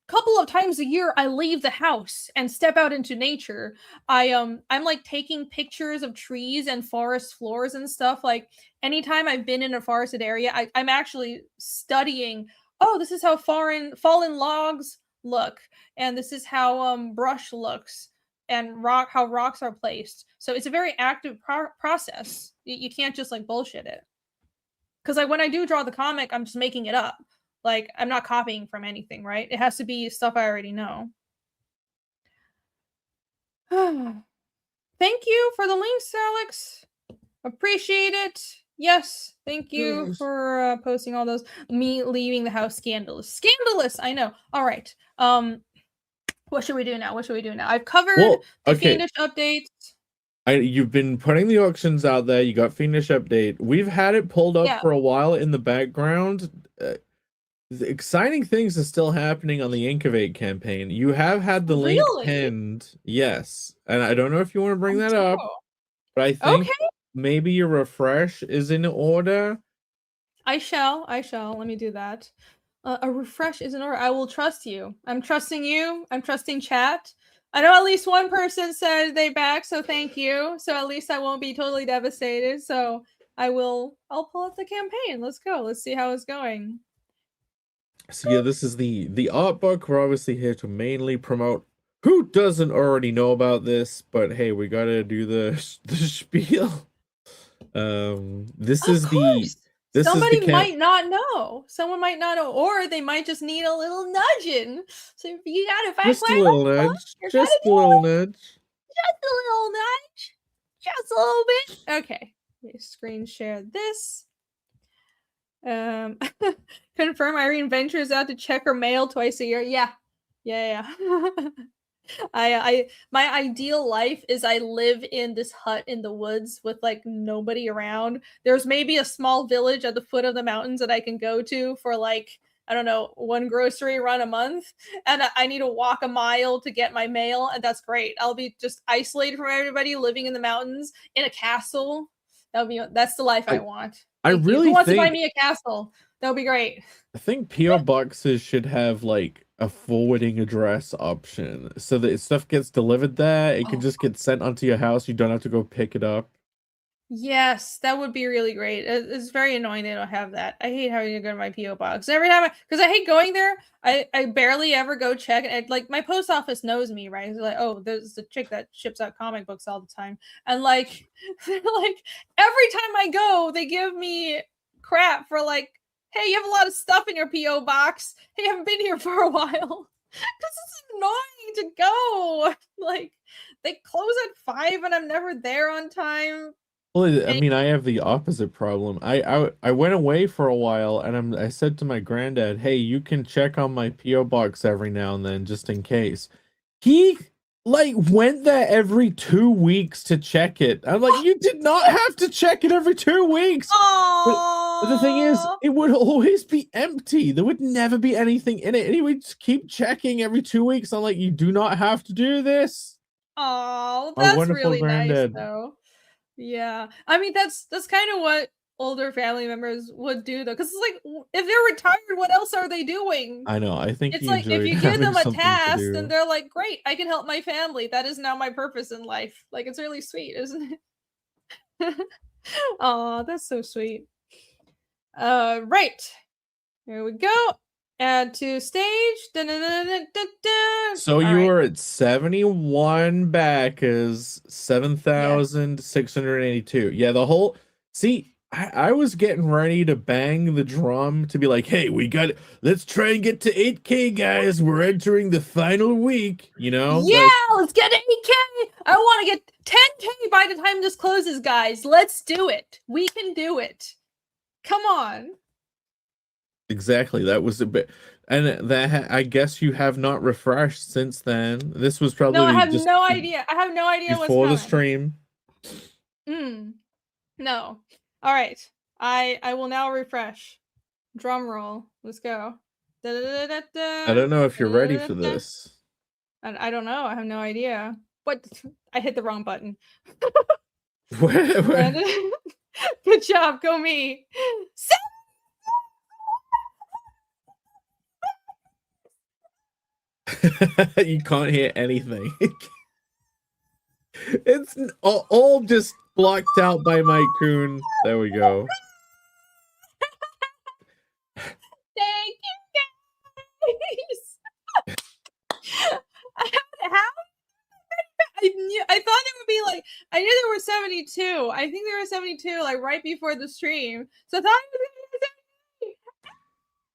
couple of times a year I leave the house and step out into nature, I'm like taking pictures of trees and forest floors and stuff. Like anytime I've been in a forested area, I'm actually studying, oh, this is how fallen logs look, and this is how brush looks, and how rocks are placed. So it's a very active process. You can't just like bullshit it. Because like when I do draw the comic, I'm just making it up. Like I'm not copying from anything, right? It has to be stuff I already know. Thank you for the links, Alex. Appreciate it. Yes, thank you for posting all those. Me leaving the house, scandalous. I know. All right. What should we do now? I've covered the Fiendish updates. You've been putting the auctions out there. You got Fiendish update. We've had it pulled up for a while in the background. Exciting things are still happening on the INCURVATE campaign. You have had the link pinned. Yes. And I don't know if you want to bring that up, but I think maybe your refresh is in order. I shall. Let me do that. A refresh is in order. I will trust you. I'm trusting you. I'm trusting chat. I know at least one person said they back, so thank you. So at least I won't be totally devastated. So I'll pull up the campaign. Let's go. Let's see how it's going. So yeah, this is the art book. We're obviously here to mainly promote. Who doesn't already know about this? But hey, we gotta do the spiel. Somebody might not know. Someone might not know, or they might just need a little nudging. So you gotta find just a little nudge. Just a little nudge. just a little bit. Okay, let me screen share this. Confirm Irene ventures out to check her mail twice a year. Yeah. My ideal life is I live in this hut in the woods with like nobody around. There's maybe a small village at the foot of the mountains that I can go to for like, I don't know, one grocery run a month, and I need to walk a mile to get my mail, and that's great. I'll be just isolated from everybody, living in the mountains in a castle. That's the life I want. I really Who wants to buy think me a castle? That would be great. I think PO boxes should have like a forwarding address option so that if stuff gets delivered there, it can just get sent onto your house. You don't have to go pick it up. Yes, that would be really great. It's very annoying they don't have that. I hate having to go to my PO box every time because I hate going there. I barely ever go check it. Like my post office knows me, right? It's like, oh, there's the chick that ships out comic books all the time, and like, like every time I go, they give me crap for like, hey, you have a lot of stuff in your PO box. Hey, you haven't been here for a while. Because it's annoying to go. Like they close at 5 and I'm never there on time. Well, I mean, I have the opposite problem. I went away for a while, and I said to my granddad, "Hey, you can check on my PO box every now and then, just in case." He like went there every 2 weeks to check it. I'm like, you did not have to check it every 2 weeks. But the thing is, it would always be empty. There would never be anything in it, and he would just keep checking every 2 weeks. I'm like, you do not have to do this. Oh, My that's wonderful really granddad. nice, though. Yeah, I mean that's kind of what older family members would do, though, because it's like if they're retired, what else are they doing? I know. I think It's he like if enjoyed you give having them a something to task, do. then they're like, "Great, I can help my family. That is now my purpose in life." Like it's really sweet, isn't it? Oh, that's so sweet. Right. Here we go. Add to stage. Dun-dun-dun-dun-dun-dun. So All you right. are at 71 backers, 7,682. Yeah, the whole see, I was getting ready to bang the drum to be like, hey, let's try and get to 8K, guys. We're entering the final week, you know? Yeah, let's get to 8K. I want to get 10K by the time this closes, guys. Let's do it. We can do it. Come on. Exactly. That was a bit, and I guess you have not refreshed since then. This was probably No, I have just no idea. I have no idea what's before the coming. stream. No. All right. I will now refresh. Drum roll. Let's go. I don't know if you're ready for this. I don't know. I have no idea. What? I hit the wrong button. Where? Good job. Go me. You can't hear anything. It's all just blocked out by Mike Kuhn. There we go. Thank you, guys. I thought it would be like, I knew there were 72. I think there were 72 like right before the stream. So I thought it was 70.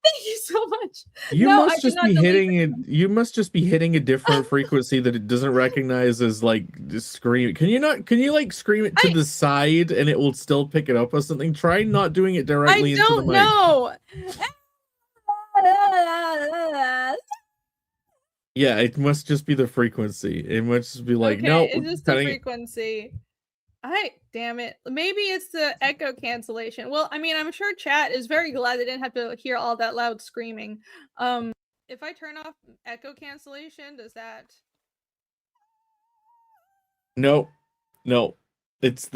Thank you so much. You must just be hitting it. You must just be hitting a different frequency that it doesn't recognize as like scream. Can you like scream it to the side and it will still pick it up or something? Try not doing it directly into the mic. I don't know. Yeah, it must just be the frequency. It must just be like, okay, no, it's just the frequency. Damn it. Maybe it's the echo cancellation. Well, I mean, I'm sure chat is very glad they didn't have to hear all that loud screaming. If I turn off echo cancellation, does that? No. It's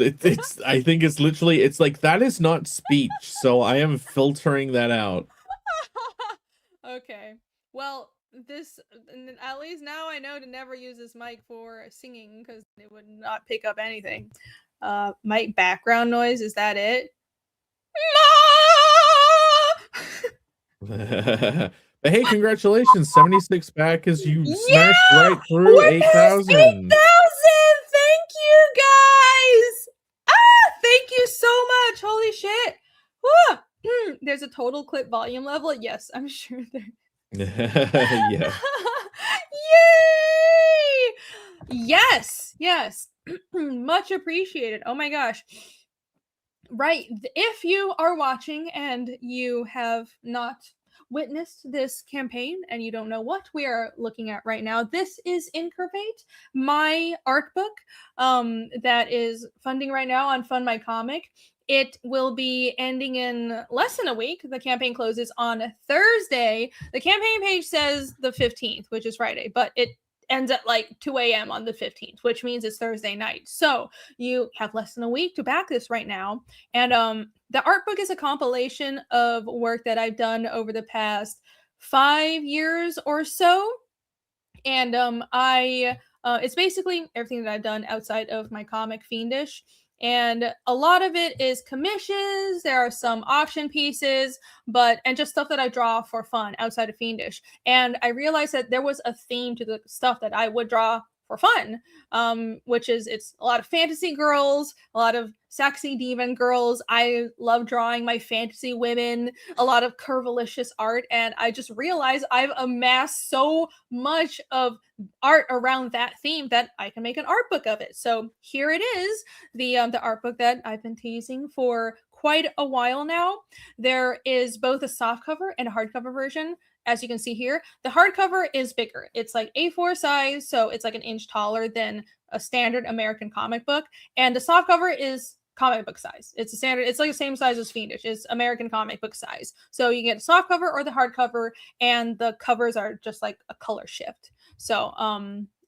I think it's literally, it's like, that is not speech. So I am filtering that out. Okay. Well, at least now I know to never use this mic for singing because it would not pick up anything. Mic background noise, is that it? But hey, congratulations, 76 back as you smashed right through 8,000. 8,000! Thank you, guys! Thank you so much! Holy shit! There's a total clip volume level? Yes, I'm sure there. Yeah. Yay! Yes! Much appreciated. Oh my gosh. Right. If you are watching and you have not witnessed this campaign and you don't know what we are looking at right now, this is INCURVATE, my art book that is funding right now on Fund My Comic. It will be ending in less than a week. The campaign closes on Thursday. The campaign page says the 15th, which is Friday, but it ends at like 2 a.m. on the 15th, which means it's Thursday night. So you have less than a week to back this right now. And the art book is a compilation of work that I've done over the past 5 years or so. And it's basically everything that I've done outside of my comic Fiendish. And a lot of it is commissions. There are some auction pieces, and just stuff that I draw for fun outside of Fiendish. And I realized that there was a theme to the stuff that I would draw for fun, which is it's a lot of fantasy girls, a lot of sexy demon girls. I love drawing my fantasy women, a lot of curvilicious art, and I just realized I've amassed so much of art around that theme that I can make an art book of it. So here it is, the art book that I've been teasing for quite a while now. There is both a softcover and a hardcover version. As you can see here, the hardcover is bigger. It's like A4 size, so it's like an inch taller than a standard American comic book. And the softcover is comic book size. It's a standard, it's like the same size as Fiendish. It's American comic book size. So you get a softcover or the hardcover, and the covers are just like a color shift. So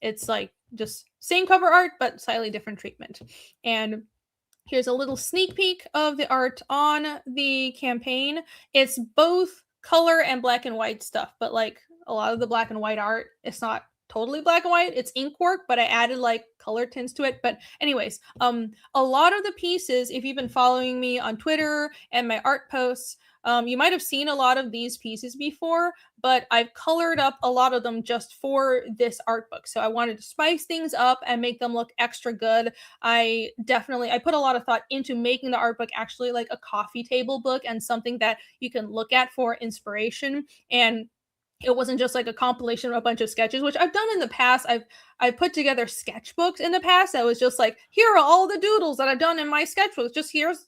it's like just same cover art, but slightly different treatment. And here's a little sneak peek of the art on the campaign. It's both color and black and white stuff, but like a lot of the black and white art, it's not totally black and white. It's ink work, but I added like color tints to it. But anyways, a lot of the pieces, if you've been following me on Twitter and my art posts, you might have seen a lot of these pieces before, but I've colored up a lot of them just for this art book. So I wanted to spice things up and make them look extra good. I put a lot of thought into making the art book actually like a coffee table book and something that you can look at for inspiration. And it wasn't just like a compilation of a bunch of sketches, which I've done in the past. I've put together sketchbooks in the past that was just like, here are all the doodles that I've done in my sketchbooks. Just here's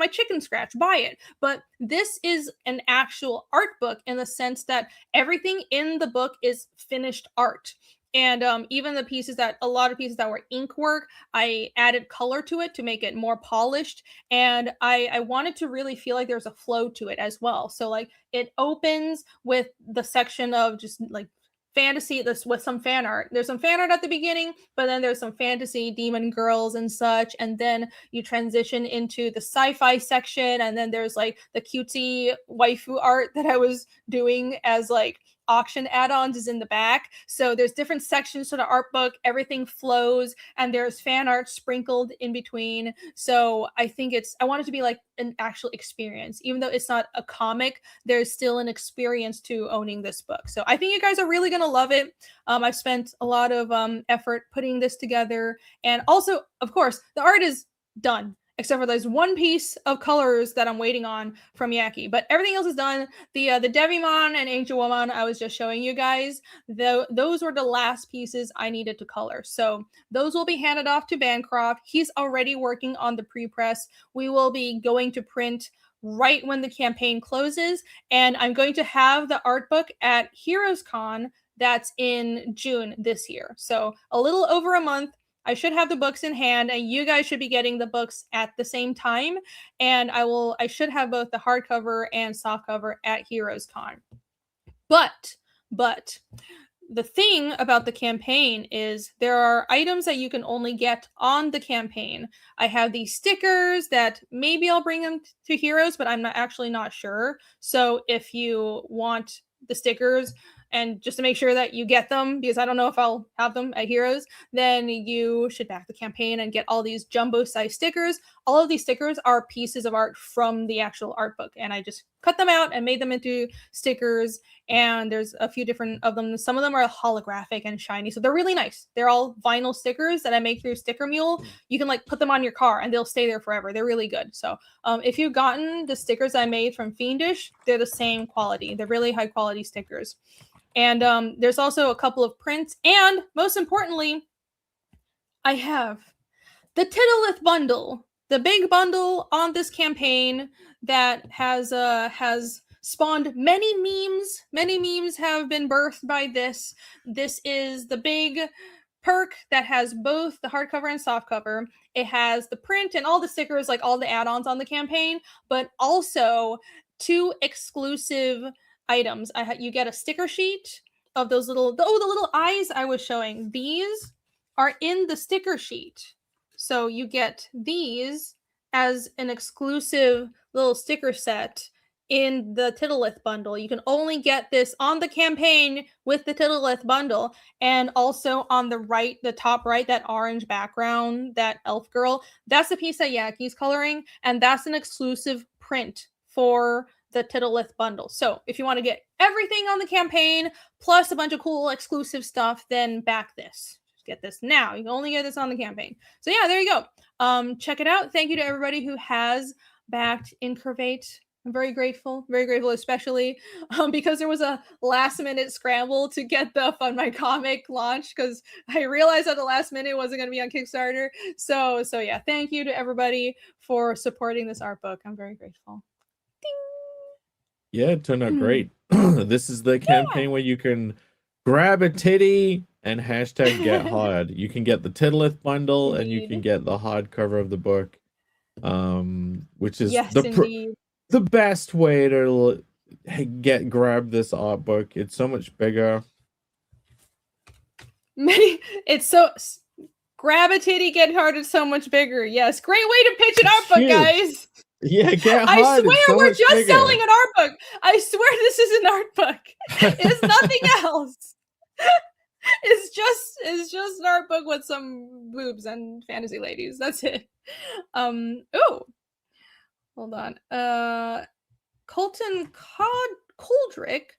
my chicken scratch, buy it. But this is an actual art book in the sense that everything in the book is finished art. And even a lot of pieces that were ink work, I added color to it to make it more polished. And I wanted to really feel like there's a flow to it as well. So like it opens with the section of just like fantasy with some fan art. There's some fan art at the beginning, but then there's some fantasy demon girls and such. And then you transition into the sci-fi section. And then there's like the cutesy waifu art that I was doing as like auction add-ons is in the back. So there's different sections to the art book. Everything flows, and there's fan art sprinkled in between. So I want it to be like an actual experience. Even though it's not a comic, there's still an experience to owning this book. So I think you guys are really going to love it. I've spent a lot of effort putting this together. And also, of course, the art is done, except for there's one piece of colors that I'm waiting on from Yaki, but everything else is done. The Devimon and Angel Woman I was just showing you guys, those were the last pieces I needed to color. So those will be handed off to Bancroft. He's already working on the pre-press. We will be going to print right when the campaign closes, and I'm going to have the art book at Heroes Con. That's in June this year. So a little over a month. I should have the books in hand, and you guys should be getting the books at the same time. And I should have both the hardcover and softcover at Heroes Con. But the thing about the campaign is there are items that you can only get on the campaign. I have these stickers that maybe I'll bring them to Heroes, but I'm not sure. So if you want the stickers, and just to make sure that you get them, because I don't know if I'll have them at Heroes, then you should back the campaign and get all these jumbo size stickers. All of these stickers are pieces of art from the actual art book, and I just cut them out and made them into stickers. And there's a few different of them. Some of them are holographic and shiny, so they're really nice. They're all vinyl stickers that I make through Sticker Mule. You can like put them on your car and they'll stay there forever. They're really good. So if you've gotten the stickers I made from Fiendish, they're the same quality. They're really high quality stickers. And there's also a couple of prints. And most importantly, I have the Tittleth bundle, the big bundle on this campaign that has spawned many memes. Many memes have been birthed by this. This is the big perk that has both the hardcover and softcover. It has the print and all the stickers, like all the add-ons on the campaign, but also 2 exclusive items. You get a sticker sheet of those little, the little eyes I was showing. These are in the sticker sheet. So you get these as an exclusive little sticker set in the Tittleth bundle. You can only get this on the campaign with the Tittleth bundle, and also on the top right, that orange background, that elf girl, that's the piece that Yaki's coloring, and that's an exclusive print for the Tittleth bundle. So if you want to get everything on the campaign plus a bunch of cool exclusive stuff, then back this. Get this now. You can only get this on the campaign. So yeah, there you go. Check it out. Thank you to everybody who has backed INCURVATE. I'm very grateful, especially because there was a last minute scramble to get the Fund My Comic launch, because I realized at the last minute it wasn't going to be on Kickstarter. So yeah, thank you to everybody for supporting this art book. I'm very grateful. Ding! Yeah, it turned out great. This is the campaign where you can grab a titty and hashtag get hard. You can get the Tittleth bundle and you can get the hardcover of the book, which is the best way to grab this art book. It's so much bigger. Grab a titty, get hard. It's so much bigger. Yes, great way to pitch an art book, guys. Yeah, get hard. I swear we're just selling an art book. I swear this is an art book. It's nothing else. It's just an art book with some boobs and fantasy ladies. That's it. Oh, hold on. Colton Coldrick.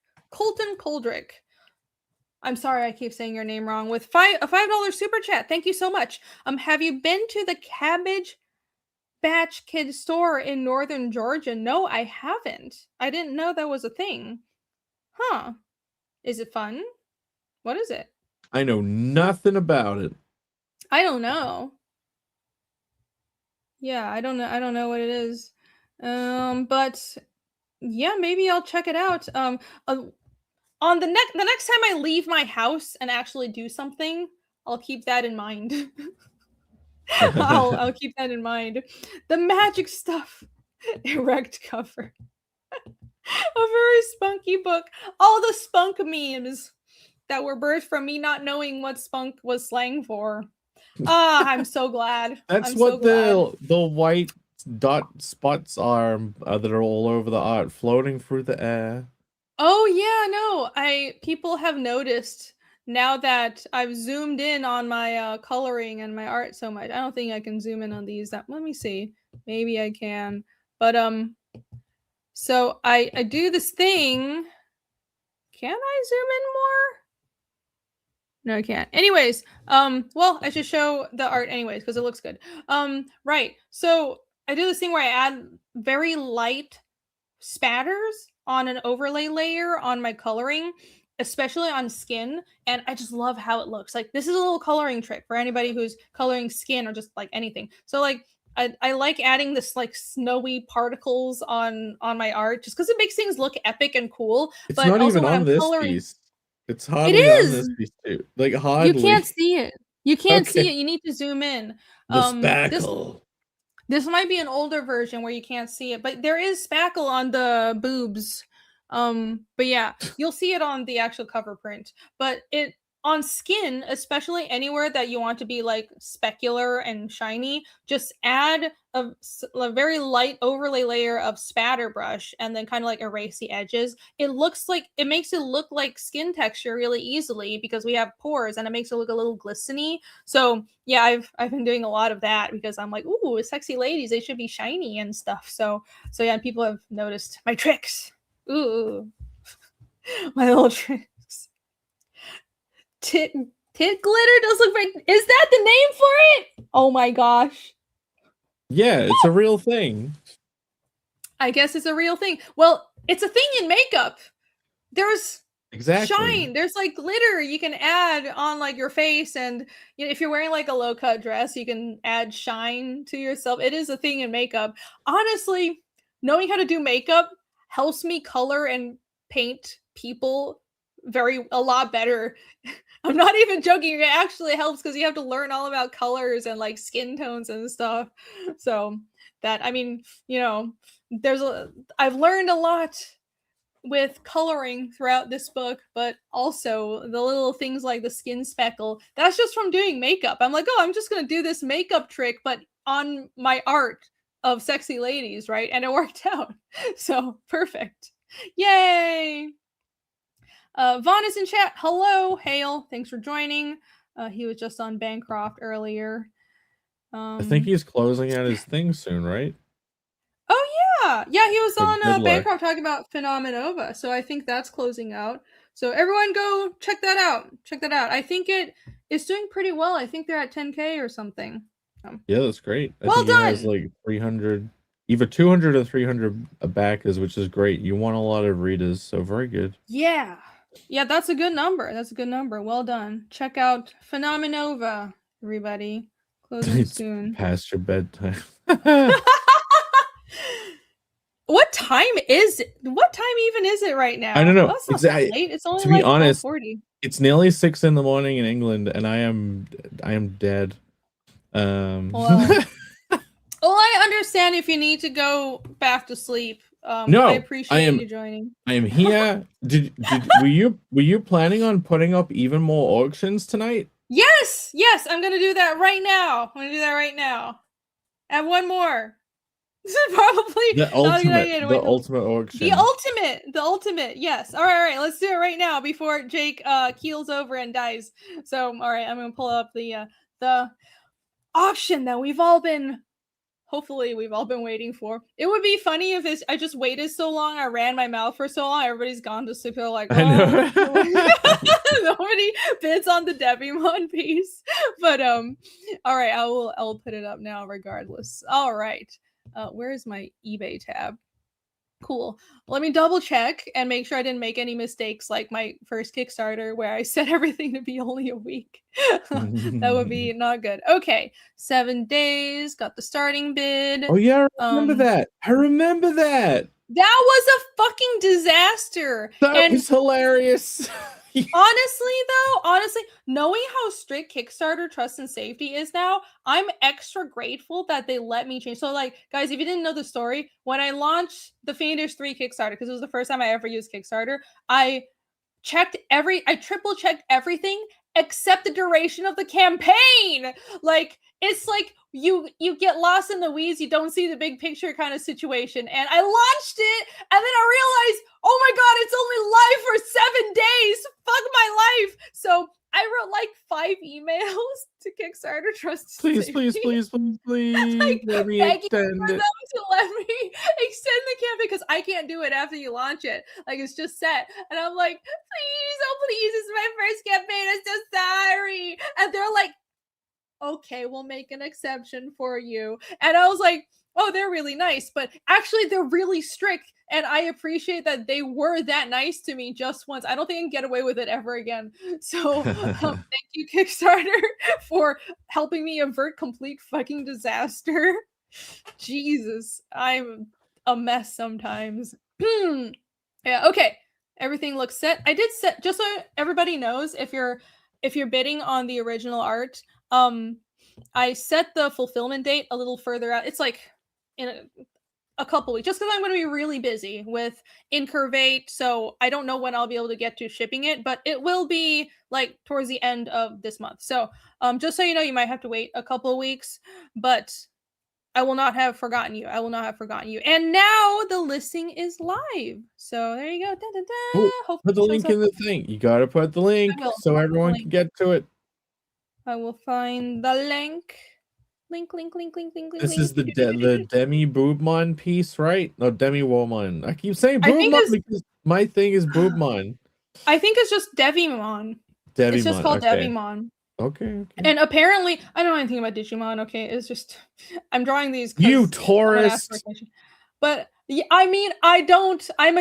I'm sorry, I keep saying your name wrong. With a $5 super chat. Thank you so much. Have you been to the Cabbage Batch Kid store in northern Georgia? No, I haven't. I didn't know that was a thing. Huh. Is it fun? What is it? I know nothing about it. I don't know. Yeah, I don't know what it is. But yeah, maybe I'll check it out. On the next time I leave my house and actually do something, I'll keep that in mind. I'll keep that in mind. The magic stuff. Erect cover. A very spunky book. All the spunk memes that were birthed from me not knowing what spunk was slang for. I'm so glad. That's what the white dot spots are that are all over the art, floating through the air. Oh yeah, no. People have noticed now that I've zoomed in on my coloring and my art so much. I don't think I can zoom in on these. Let me see. Maybe I can. But so I do this thing. Can I zoom in more? No, I can't. Anyways, well, I should show the art anyways because it looks good. Right. So I do this thing where I add very light spatters on an overlay layer on my coloring, especially on skin, and I just love how it looks. Like, this is a little coloring trick for anybody who's coloring skin or just like anything. So like I like adding this like snowy particles on my art just because it makes things look epic and cool. It's but not also even on this piece. It's hardly on this piece too. Like hardly. You can't see it. You can't see it. You need to zoom in. The spackle. This might be an older version where you can't see it, but there is spackle on the boobs. But yeah, you'll see it on the actual cover print. But it on skin, especially anywhere that you want to be like specular and shiny, just add a very light overlay layer of spatter brush and then kind of like erase the edges. It makes it look like skin texture really easily because we have pores and it makes it look a little glistening. So yeah, I've been doing a lot of that because I'm like, ooh, sexy ladies, they should be shiny and stuff. So yeah, people have noticed my tricks. Ooh, my little tricks. Tit glitter does look like. Is that the name for it? Oh my gosh. Yeah, it's a real thing. I guess it's a real thing. Well, it's a thing in makeup. There's Exactly. shine. There's like glitter you can add on like your face, and if you're wearing like a low cut dress, you can add shine to yourself. It is a thing in makeup. Honestly, knowing how to do makeup helps me color and paint people a lot better. I'm not even joking. It actually helps because you have to learn all about colors and like skin tones and stuff. So that, I mean, I've learned a lot with coloring throughout this book, but also the little things like the skin speckle. That's just from doing makeup. I'm like, oh, I'm just gonna do this makeup trick, but on my art of sexy ladies, right? And it worked out. So perfect. Yay! Vaughn is in chat. Hello, Hale. Thanks for joining. He was just on Bancroft earlier. I think he's closing out his thing soon, right? Oh yeah, he was on Good Bancroft talking about Phenomenova, so I think that's closing out. So everyone go check that out. I think it is doing pretty well. I think they're at 10K or something. Yeah, that's great. I Well think done. It has like 300, either 200 or 300 backers, which is great. You want a lot of readers, so very good. Yeah, that's a good number. Well done. Check out Phenomenova, everybody. Closing soon. Past your bedtime. What time is it? What time even is it right now? I don't know. That's not that late. It's only to be like honest, 12:40. It's nearly 6 in the morning in England, and I am dead. Well, I understand if you need to go back to sleep. No, I appreciate you joining. I am here. Were you planning on putting up even more auctions tonight? Yes, I'm gonna do that right now. And one more. This is probably the ultimate auction. The ultimate. Yes. All right. Let's do it right now before Jake keels over and dies. So, all right, I'm gonna pull up the auction that we've all been waiting for. It would be funny if I just waited so long, I ran my mouth for so long, everybody's gone to sleep. They're like, oh, nobody bids on the Devimon piece. But all right, I'll put it up now regardless. All right. Where is my eBay tab? Cool. Let me double check and make sure I didn't make any mistakes like my first Kickstarter where I set everything to be only a week. That would be not good. Okay. 7 days. Got the starting bid. Oh yeah, I remember that. That was a fucking disaster. That was hilarious. Honestly, knowing how strict Kickstarter trust and safety is now, I'm extra grateful that they let me change. So, like, guys, if you didn't know the story, when I launched the Fiendish 3 Kickstarter, because it was the first time I ever used Kickstarter, I triple checked everything except the duration of the campaign. Like, it's like you get lost in the weeds, you don't see the big picture kind of situation. And I launched it, and then I realized, oh my god, it's only live for 7 days. Fuck my life. So I wrote like 5 emails to Kickstarter Trust. Please, like, let me extend for them to let me extend the campaign because I can't do it after you launch it. Like, it's just set. And I'm like, please, oh please, this is my first campaign. I'm so sorry. And they're like, okay, we'll make an exception for you. And I was like, oh, they're really nice, but actually they're really strict. And I appreciate that they were that nice to me just once. I don't think I can get away with it ever again. So thank you, Kickstarter, for helping me avert complete fucking disaster. Jesus, I'm a mess sometimes. Yeah, okay. Everything looks set. I did set, just so everybody knows, if you're bidding on the original art, I set the fulfillment date a little further out. It's like in a couple weeks, just because I'm going to be really busy with INCURVATE, so I don't know when I'll be able to get to shipping it, but it will be like towards the end of this month. So just so you know, you might have to wait a couple of weeks, but I will not have forgotten you. And now the listing is live. So there you go. Ooh, put the link in the thing. You got to put the link so everyone can get to it. I will find the link. Link. This is the Demi Boobmon piece, right? No, Demi Woman. I keep saying Boobmon because my thing is Boobmon. I think it's just Devimon. It's just called Devimon. Okay. And apparently, I don't know anything about Digimon. Okay, it's just I'm drawing these. You Taurus. But I mean, I don't. I'm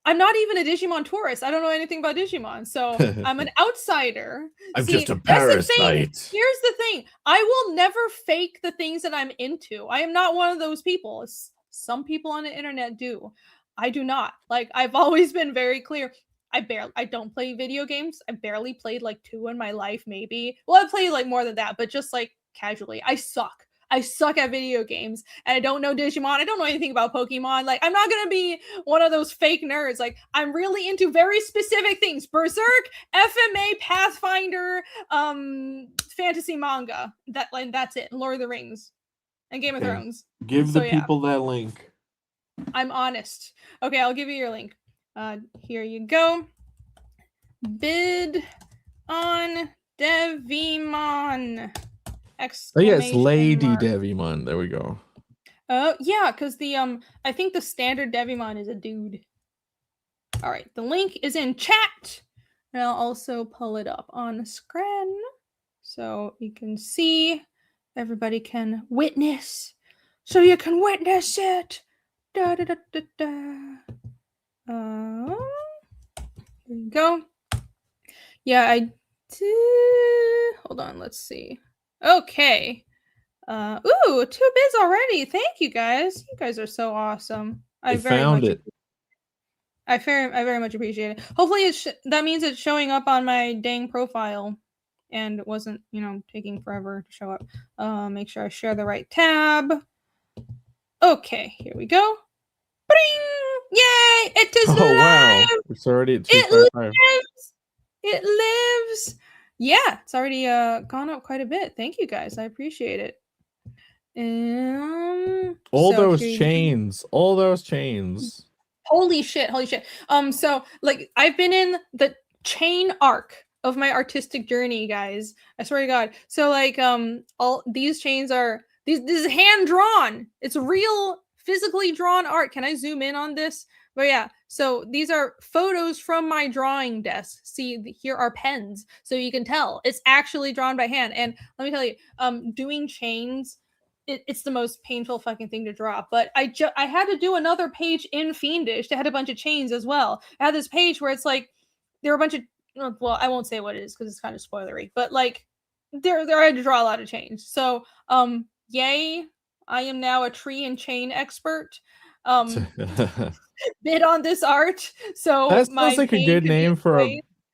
I'm not even a Digimon tourist. I don't know anything about Digimon, so I'm an outsider. I'm See, just a that's the thing. parasite. Here's the thing. I will never fake the things that I'm into. I am not one of those people. Some people on the internet do. I do not. Like, I've always been very clear. I don't play video games. I barely played like 2 in my life, maybe. Well, I played like more than that, but just like casually. I suck at video games, and I don't know Digimon. I don't know anything about Pokemon. Like, I'm not gonna be one of those fake nerds. Like, I'm really into very specific things: Berserk, FMA, Pathfinder, fantasy manga. That's it. Lord of the Rings and Game of Thrones. Give So, the yeah. people that link. I'm honest. Okay, I'll give you your link. Here you go. Bid on Devimon. Oh yes, Lady Mark. Devimon. There we go. Oh yeah, because the I think the standard Devimon is a dude. All right, the link is in chat, and I'll also pull it up on screen so you can see. Everybody can witness, so you can witness it. Da da da da da. There you go. Yeah, I did. Hold on, let's see. Okay. Ooh, 2 bids already. Thank you guys. You guys are so awesome. I found it. I very much appreciate it. Hopefully that means it's showing up on my dang profile and it wasn't, taking forever to show up. Make sure I share the right tab. Okay, here we go. Bring! Yay! It is live! Wow. It's already at 255. It lives. Yeah, it's already gone up quite a bit. Thank you guys. I appreciate it. All those chains. Holy shit. So like I've been in the chain arc of my artistic journey, guys. I swear to God. So like all these chains are this is hand drawn. It's real physically drawn art. Can I zoom in on this? But yeah, so these are photos from my drawing desk. See, here are pens, so you can tell it's actually drawn by hand. And let me tell you, doing chains, it's the most painful fucking thing to draw. But I had to do another page in Fiendish that had a bunch of chains as well. I had this page where it's like there were a bunch of, well, I won't say what it is because it's kind of spoilery, but like there I had to draw a lot of chains. So yay, I am now a tree and chain expert. Bid on this art. So that sounds like a good name for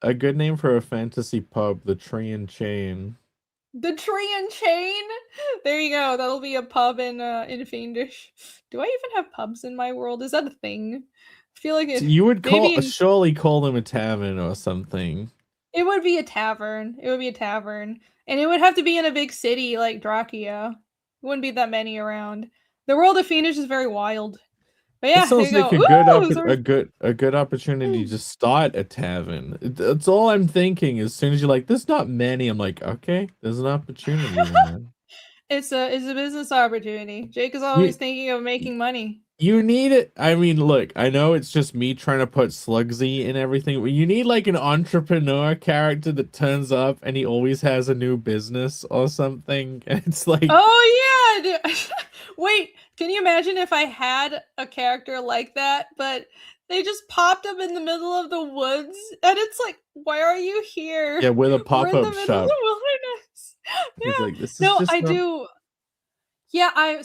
a good name for a fantasy pub, the Tree and Chain. The Tree and Chain? There you go. That'll be a pub in Fiendish. Do I even have pubs in my world? Is that a thing? I feel like you would surely call them a tavern or something. It would be a tavern. And it would have to be in a big city like Drakia. Wouldn't be that many around. The world of Fiendish is very wild. But yeah, it sounds like a good opportunity to start a tavern. That's all I'm thinking. As soon as you're like, there's not many, I'm like, okay, there's an opportunity. Man. It's a business opportunity. Jake is always thinking of making money. You need it. I mean, look, I know it's just me trying to put Slugsy in everything, but you need like an entrepreneur character that turns up and he always has a new business or something. And it's like, oh yeah. Wait, can you imagine if I had a character like that, but they just popped up in the middle of the woods and it's like, why are you here? Yeah, with a pop-up shop. We're in the middle of the wilderness. Yeah. Like, this is just do. Yeah, I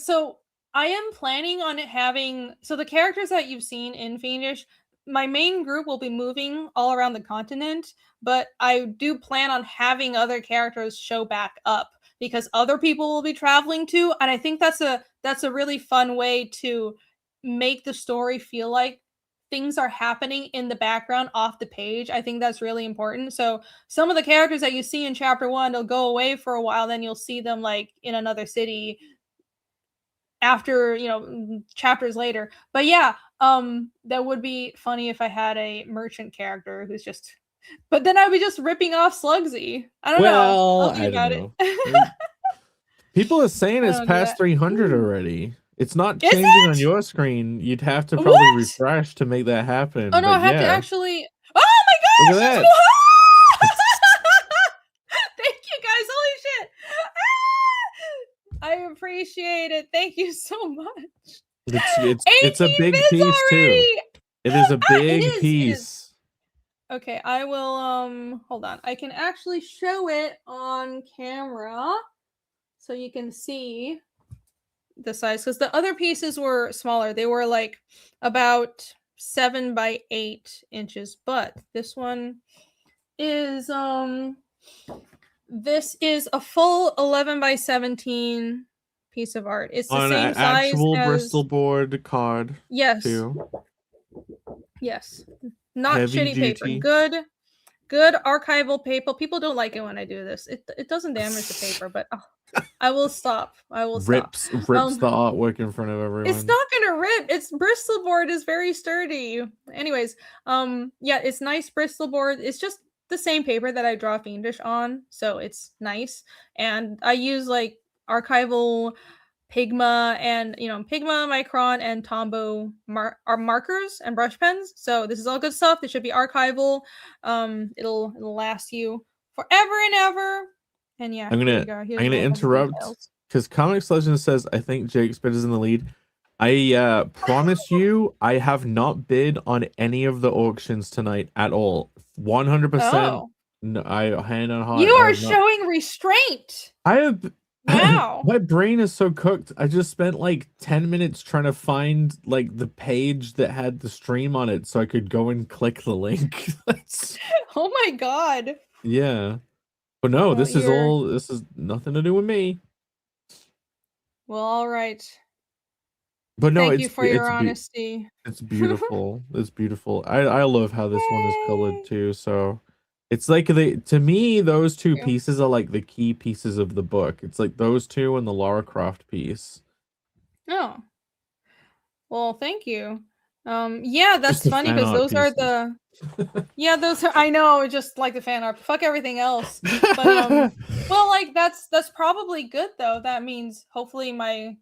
am planning on having, so the characters that you've seen in Fiendish, my main group will be moving all around the continent, but I do plan on having other characters show back up because other people will be traveling too, and I think that's a really fun way to make the story feel like things are happening in the background off the page. I think that's really important. So some of the characters that you see in chapter 1, they'll go away for a while, then you'll see them like in another city after, chapters later. But yeah, that would be funny if I had a merchant character who's just, but then I'd be just ripping off Slugsy. I don't know. I'll think about it. People are saying it's past 300 already. It's not changing on your screen. You'd have to probably refresh to make that happen. Oh no, I have to actually. Oh my gosh! Look at that. Thank you guys. Holy shit! I appreciate it. Thank you so much. It's a big piece too. It is a It big is. piece. Okay, I will hold on. I can actually show it on camera so you can see the size, because the other pieces were smaller. They were like about 7 by 8 inches, but this one is this is a full 11 by 17 piece of art. It's the On same an size actual as, Bristol board card, yes, too. yes, not Heavy shitty paper, duty. good archival paper. People don't like it when I do this. It doesn't damage the paper, but I will stop. I will stop. Rips the artwork in front of everyone. It's not gonna rip. It's Bristol board is very sturdy. Anyways, yeah, it's nice Bristol board. It's just the same paper that I draw Fiendish on, so it's nice. And I use like archival Pigma and Pigma, Micron, and Tombow are markers and brush pens. So this is all good stuff. This should be archival. It'll last you forever and ever. And yeah, I'm here gonna you go. interrupt because Comics Legend says I think Jake Spit is in the lead. I promise you, I have not bid on any of the auctions tonight at all. 100%. No, I hand on heart. You are showing restraint. I have. Wow. My brain is so cooked. I just spent like 10 minutes trying to find like the page that had the stream on it so I could go and click the link. Oh my god. Yeah. But no, well, this is nothing to do with me. Well, all right. But no, Thank you for your honesty. It's beautiful. It's beautiful. I love how this one is colored too. So it's like to me, those two pieces are like the key pieces of the book. It's like those two and the Lara Croft piece. Oh. Well, thank you. Yeah, that's Just funny because those are the those are, I know, just like the fan art. Fuck everything else. But well, like that's probably good though. That means hopefully my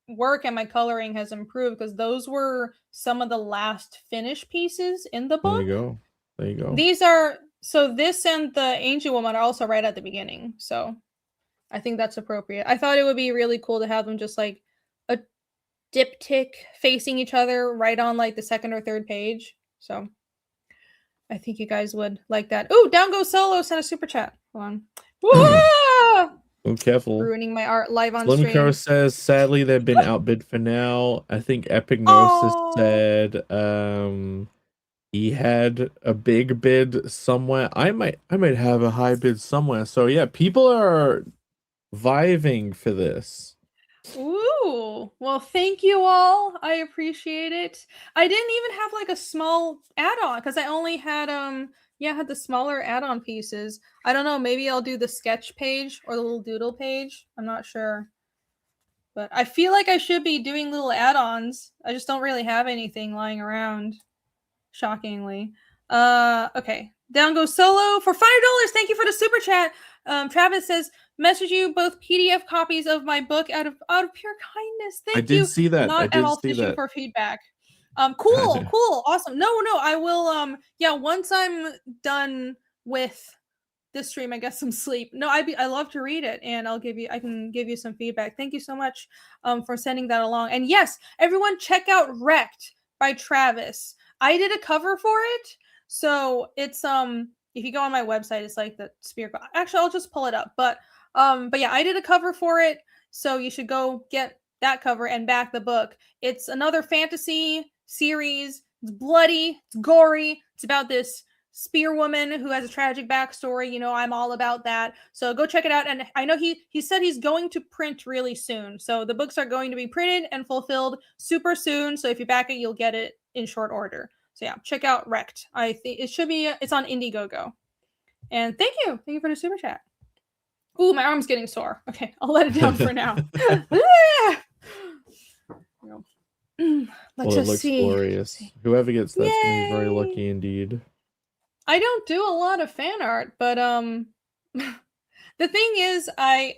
work and my coloring has improved because those were some of the last finished pieces in the book. There you go. These are this and the Angel Woman are also right at the beginning. So I think that's appropriate. I thought it would be really cool to have them just like a diptych facing each other right on like the second or third page. So I think you guys would like that. Ooh, Down Goes Solo sent a super chat. Hold on. Whoa! Oh, careful. Ruining my art live on Slim stream. says, sadly, they've been outbid for now. I think Epic Gnosis said he had a big bid somewhere. I might have a high bid somewhere. So yeah, people are vying for this. Ooh, well, thank you all. I appreciate it. I didn't even have like a small add-on because I only had I had the smaller add-on pieces. I don't know, maybe I'll do the sketch page or the little doodle page. I'm not sure. But I feel like I should be doing little add-ons. I just don't really have anything lying around. Shockingly. Okay. Down Goes Solo for $5. Thank you for the super chat. Travis says, message you both PDF copies of my book out of pure kindness. Thank you. I did see that. Not at all fishing for feedback. Cool, awesome. No, I will once I'm done with this stream, I get some sleep. No, I love to read it, and I can give you some feedback. Thank you so much for sending that along. And yes, everyone check out Wrecked by Travis. I did a cover for it. So it's if you go on my website, it's like the spear. Actually, I'll just pull it up. But yeah, I did a cover for it. So you should go get that cover and back the book. It's another fantasy series. It's bloody, it's gory. It's about this spear woman who has a tragic backstory. You know, I'm all about that. So go check it out. And I know he said he's going to print really soon. So the books are going to be printed and fulfilled super soon. So if you back it, you'll get it in short order. So yeah, check out Wrecked. I think it should be, it's on Indiegogo. And thank you for the super chat. Ooh, my arm's getting sore. Okay, I'll let it down for now. Let's just see. Glorious. Whoever gets that's gonna be very lucky indeed. I don't do a lot of fan art, but the thing is,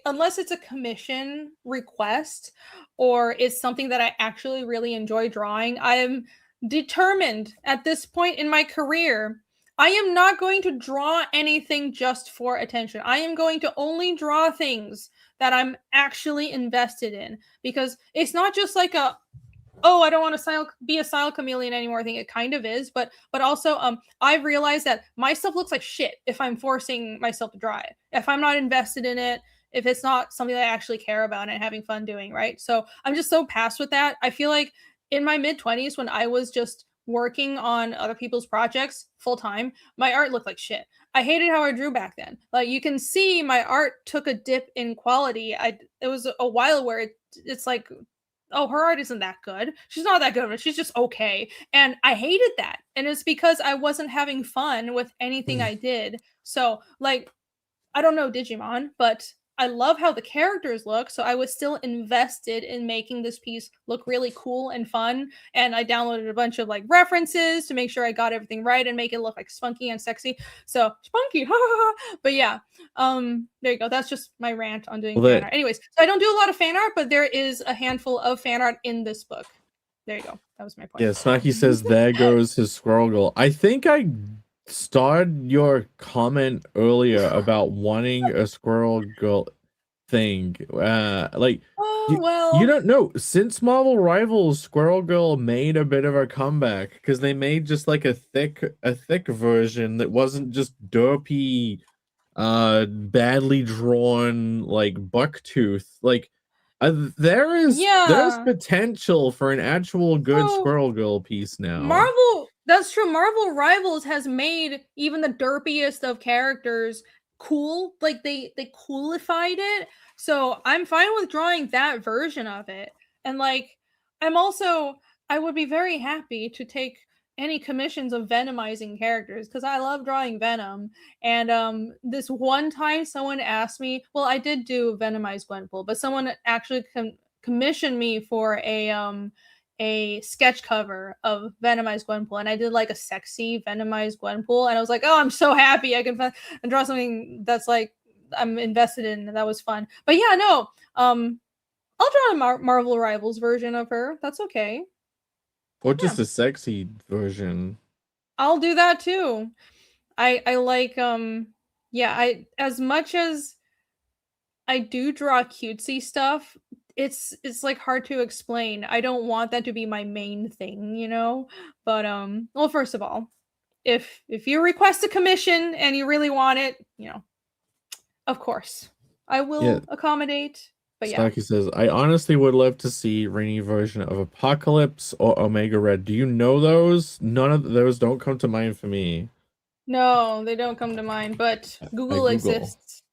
unless it's a commission request or it's something that I actually really enjoy drawing, I am determined at this point in my career, I am not going to draw anything just for attention. I am going to only draw things that I'm actually invested in, because it's not just like oh, I don't want to be a style chameleon anymore. I think it kind of is, but also I've realized that my stuff looks like shit if I'm forcing myself to draw it. If I'm not invested in it, if it's not something that I actually care about and having fun doing, right? So I'm just so past with that. I feel like in my mid-20s when I was just working on other people's projects full time, my art looked like shit. I hated how I drew back then. Like you can see my art took a dip in quality. It was a while where it's like, oh, her art isn't that good. She's not that good, but she's just okay. And I hated that. And it's because I wasn't having fun with anything I did. So, like, I don't know Digimon, but I love how the characters look. So I was still invested in making this piece look really cool and fun. And I downloaded a bunch of like references to make sure I got everything right and make it look like spunky and sexy. So spunky, but yeah, there you go. That's just my rant on doing fan art. Anyways, so I don't do a lot of fan art, but there is a handful of fan art in this book. There you go. That was my point. Yeah, Snacky says there goes his squirrel girl. I think I starred your comment earlier about wanting a squirrel girl thing. Like, you don't know, since Marvel Rivals, Squirrel Girl made a bit of a comeback because they made just like a thick version that wasn't just derpy, badly drawn like Bucktooth. Like, there's potential for an actual good Squirrel Girl piece now. That's true. Marvel Rivals has made even the derpiest of characters cool. Like they coolified it. So I'm fine with drawing that version of it. And like I would be very happy to take any commissions of venomizing characters because I love drawing Venom. And this one time someone asked me, well, I did do Venomized Gwenpool, but someone actually commissioned me for a sketch cover of Venomized Gwenpool, and I did like a sexy Venomized Gwenpool, and I was like, oh, I'm so happy I can draw something that's like I'm invested in. That was fun. But yeah, no, I'll draw a Marvel Rivals version of her. That's okay. Or just a sexy version. I'll do that too. I like I as much as I do draw cutesy stuff, it's like hard to explain. I don't want that to be my main thing, you know? But well, first of all, if you request a commission and you really want it, you know, of course, I will accommodate. But yeah. Stocky says, I honestly would love to see rainy version of Apocalypse or Omega Red. Do you know those? None of those don't come to mind for me. No, they don't come to mind, but Google exists.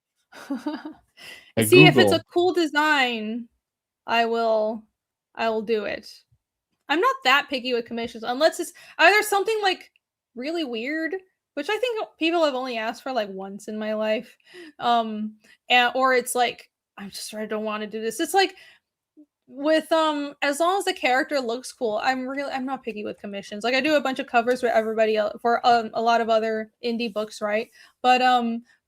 See, if it's a cool design, I will do it. I'm not that picky with commissions unless it's either something like really weird, which I think people have only asked for like once in my life, or it's like I don't want to do this. It's like with as long as the character looks cool, I'm not picky with commissions. Like I do a bunch of covers for everybody else, for a lot of other indie books, right? But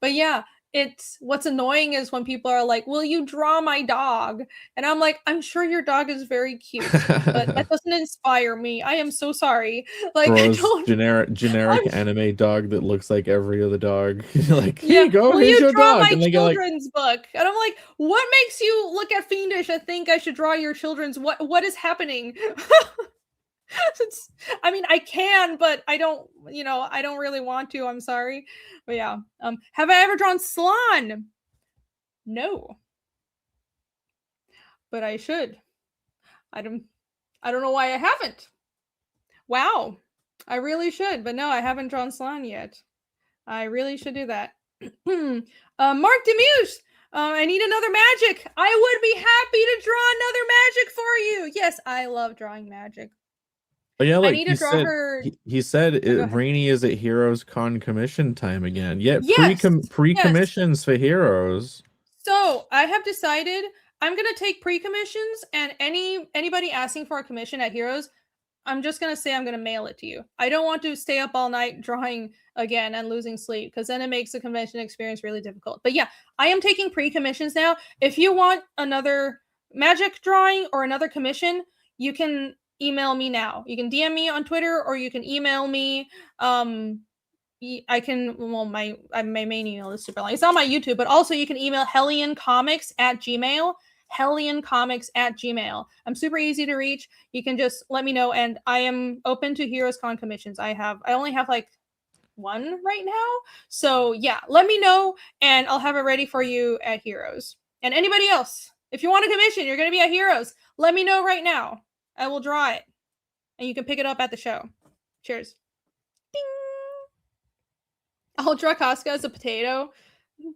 yeah, it's what's annoying is when people are like, will you draw my dog? And I'm like, I'm sure your dog is very cute, but that doesn't inspire me. I am so sorry. Like generic anime dog that looks like every other dog. Like, here you go, here's your draw dog. My children's book. And I'm like, what makes you look at Fiendish and think I should draw your children's? What is happening? I mean, I can, but I don't really want to. I'm sorry. But yeah. Have I ever drawn Slan? No. But I should. I don't know why I haven't. Wow. I really should, but no, I haven't drawn Slan yet. I really should do that. Mark Demuse, I need another magic. I would be happy to draw another magic for you. Yes, I love drawing magic. But yeah, like he said Rainy is at Heroes Con commission time again. Yet pre-commissions for Heroes. So I have decided I'm gonna take pre-commissions, and anybody asking for a commission at Heroes, I'm just gonna say I'm gonna mail it to you. I don't want to stay up all night drawing again and losing sleep, because then it makes the convention experience really difficult. But yeah, I am taking pre-commissions now. If you want another magic drawing or another commission, you can email me now. You can DM me on Twitter, or you can email me. I can, well, my main email is super long. It's on my YouTube, but also you can email HellionComics@gmail.com. hellioncomics@gmail. I'm super easy to reach. You can just let me know, and I am open to Heroes Con commissions. I only have like one right now. So yeah, let me know and I'll have it ready for you at Heroes. And anybody else, if you want a commission, you're going to be at Heroes, let me know right now. I will draw it and you can pick it up at the show. Cheers. Ding. I'll draw Casca as a potato.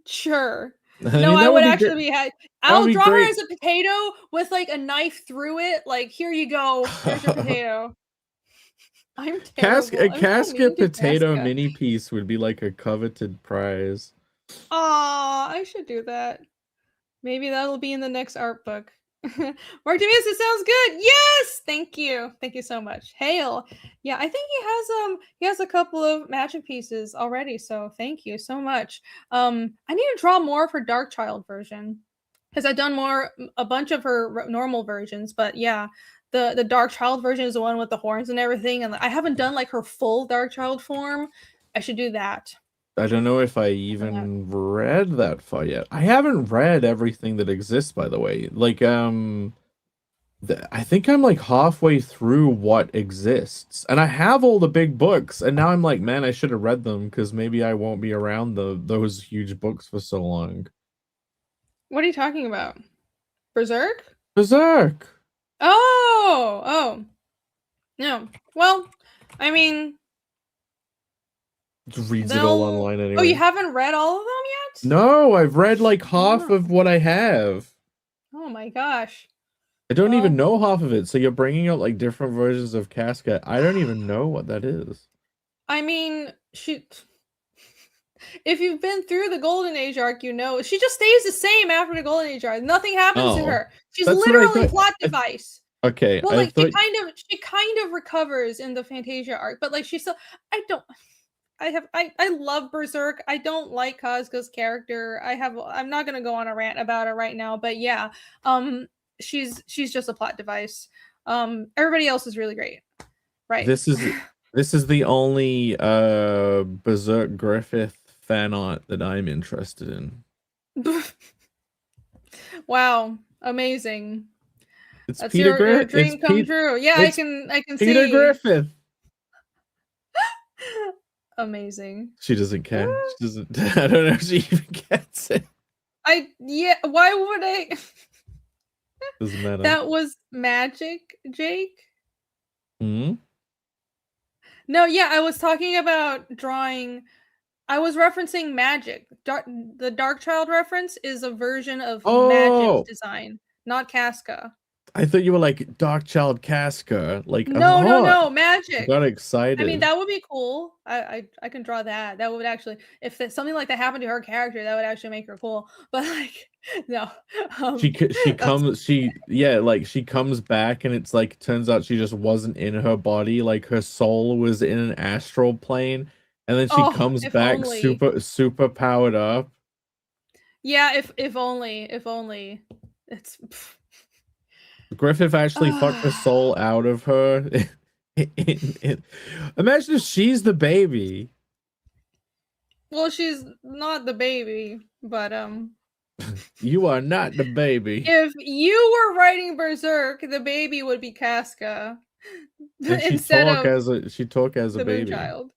Sure. No, I would actually be I'll draw her as a potato with like a knife through it. Like, here you go. Here's your potato. I'm terrible. A Casca potato mini piece would be like a coveted prize. Aw, I should do that. Maybe that'll be in the next art book. Martimius, it sounds good. Yes, thank you so much. Hail. Yeah, I think he has a couple of magic pieces already, so thank you so much. I need to draw more of her Dark Child version because I've done a bunch of her normal versions, but yeah, the Dark Child version is the one with the horns and everything, and I haven't done like her full Dark Child form. I should do that. I don't know if I even read that far yet. I haven't read everything that exists, by the way. Like, I think I'm like halfway through what exists, and I have all the big books, and now I'm like, man, I should have read them because maybe I won't be around those huge books for so long. What are you talking about? Berserk? Berserk. Oh. No. Well, I mean, just reads it all online anyway. Oh, you haven't read all of them yet? No, I've read like half of what I have. Oh my gosh. I don't even know half of it. So you're bringing up like different versions of Casca. I don't even know what that is. I mean, if you've been through the Golden Age arc, you know she just stays the same after the Golden Age arc. Nothing happens to her. She's literally a plot device. Okay. Well, like she kind of recovers in the Fantasia arc, but like she's still. I love Berserk. I don't like Casca's character. I'm not gonna go on a rant about it right now, but yeah, she's just a plot device. Everybody else is really great. Right. This is the only Berserk Griffith fan art that I'm interested in. Wow, amazing. That's your dream come true. Yeah, I can see Peter Griffith. Amazing. She doesn't care. She doesn't. I don't know if she even gets it. Why would I? Doesn't matter. That was magic, Jake. Hmm. No, yeah, I was talking about drawing. I was referencing magic. The Dark Child reference is a version of magic design, not Casca. I thought you were like Dark Child Casca. Like no, magic. I got excited. I mean, that would be cool. I can draw that. That would actually, if something like that happened to her character, that would actually make her cool. But like, no. She comes back, and it's like turns out she just wasn't in her body. Like her soul was in an astral plane, and then she comes back super powered up. Yeah, if only it's. Griffith actually fucked the soul out of her. Imagine if she's the baby. Well, she's not the baby, but You are not the baby. If you were writing Berserk, the baby would be Casca. Instead of she talk as a baby. Child.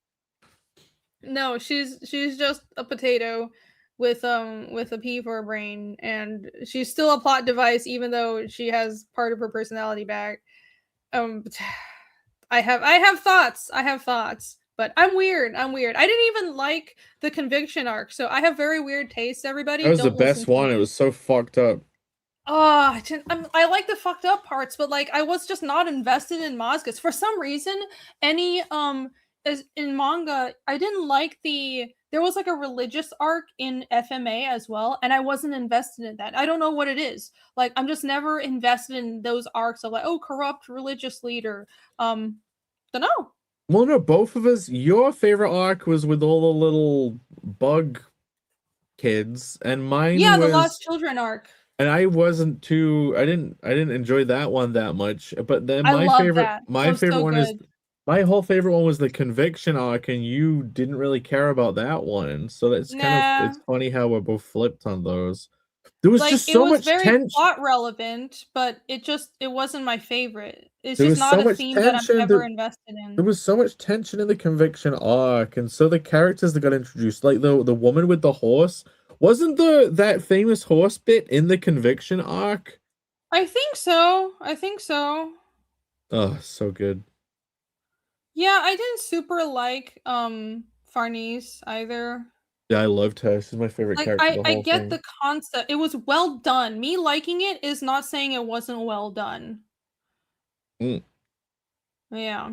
No, she's just a potato with a pea for a brain, and she's still a plot device even though she has part of her personality back. I have thoughts, but I'm weird. I didn't even like the Conviction arc, so I have very weird tastes. Everybody, that was the best one. It was so fucked up. I like the fucked up parts, but like I was just not invested in mangas for some reason. As in manga, I didn't like there was like a religious arc in FMA as well, and I wasn't invested in that. I don't know what it is. Like, I'm just never invested in those arcs of like, oh, corrupt religious leader. Don't know. Well, no, both of us. Your favorite arc was with all the little bug kids, and mine was the Lost Children arc. And I wasn't too. I didn't enjoy that one that much. But then my whole favorite one was the Conviction arc, and you didn't really care about that one. So that's it's funny how we're both flipped on those. There was Like, just it so was much very tension. plot relevant, but it wasn't my favorite. It's There just was not so a much theme that I'm tension. ever invested There in. was so much tension in the conviction arc, and so the characters that got introduced, like the woman with the horse, wasn't that famous horse bit in the conviction arc? I think so. I think so. Oh, so good. Yeah, I didn't super like Farnese either. Yeah, I loved her. She's my favorite Like character of the I whole get thing. the concept. It was well done. Me liking it is not saying it wasn't well done. Mm, Yeah.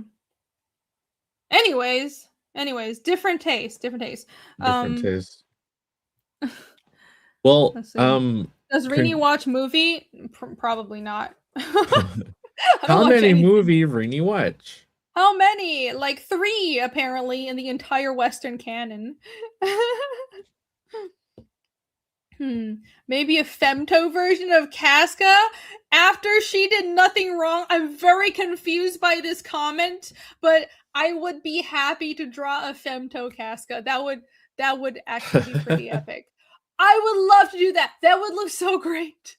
Anyways, different taste, different taste. different Um, taste. Well, let's see. Does Rini con- watch movie? Probably not. I don't how watch many anything. movie Rini watch? How many? Like 3 apparently in the entire Western canon. Maybe a femto version of Casca after she did nothing wrong. I'm very confused by this comment, but I would be happy to draw a femto Casca. That would actually be pretty epic. I would love to do that. That would look so great.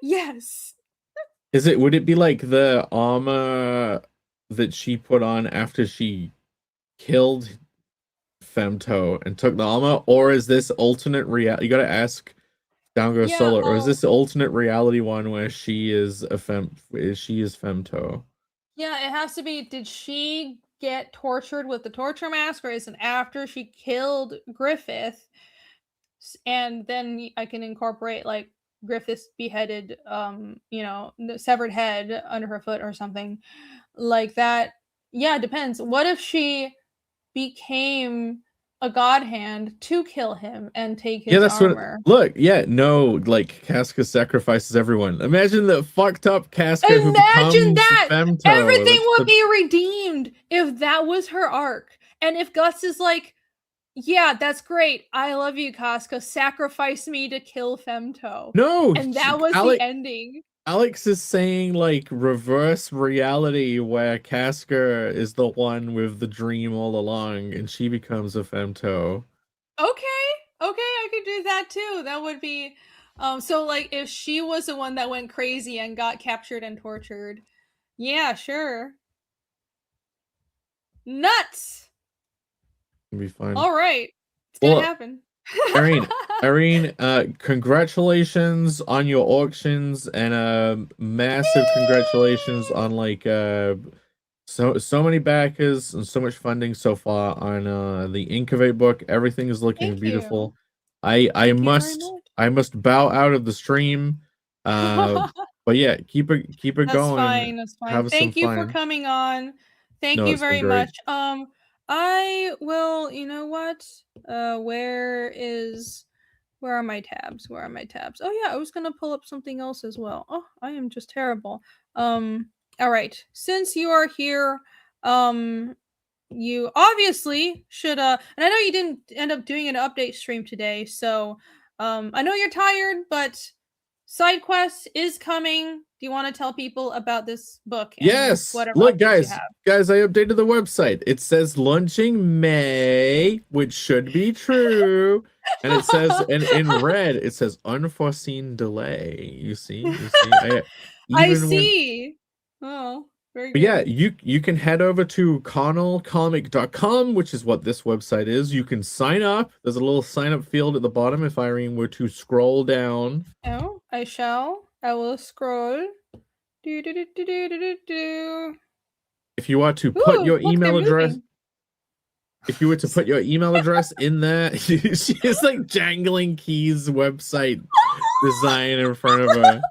Yes. Would it be like the armor that she put on after she killed Femto and took the armor, or is this alternate reality? You gotta ask Downgo Yeah, Solo, or is this the alternate reality one where she is Femto? yeah, it has to be. Did she get tortured with the torture mask, or is it after she killed Griffith? And then I can incorporate like Griffith's beheaded, severed head under her foot or something like that. Yeah, it depends. What if she became a god hand to kill him and take Yeah, his that's what. armor? Look, yeah, no, like Casca sacrifices everyone. Imagine the fucked up Casca who Imagine becomes that! Femto. Everything That's would the be redeemed if that was her arc. And if Gus is like, yeah, that's great. I love you, Casca. Sacrifice me to kill Femto. no. And that was the ending. Alex is saying like reverse reality where Casca is the one with the dream all along and she becomes a Femto. Okay, I could do that too. That would be so like if she was the one that went crazy and got captured and tortured. Yeah, sure. Nuts. It'd be fine. All right. It's Well, gonna happen. Irene, congratulations on your auctions and massive congratulations on like so many backers and so much funding so far on the INCURVATE book. Everything is looking Thank beautiful. you. I Thank you very I must bow out of the stream. much. But yeah, keep it That's going. fine. That's fine. Have some Thank you for fun. coming on. Thank No, you it's been very great. much. I will, you know what? Where are my tabs? Where are my tabs? Oh yeah, I was gonna pull up something else as well. Oh, I am just terrible. All right. Since you are here, you obviously should and I know you didn't end up doing an update stream today, so I know you're tired, but side quest is coming. Do you want to tell people about this book and Yes. whatever Look, updates you guys, have? I updated the website. It says launching May, which should be true. And it says in red, it says unforeseen delay. You see? I see. Oh, very But good. yeah, you can head over to connellcomic.com, which is what this website is. You can sign up. There's a little sign up field at the bottom if Irene were to scroll down. Oh, I shall. I will scroll. Do do do do do do do. If you are to put your Look, email they're address, moving. if you were to put your email address in there, she has like jangling keys website design in front of her.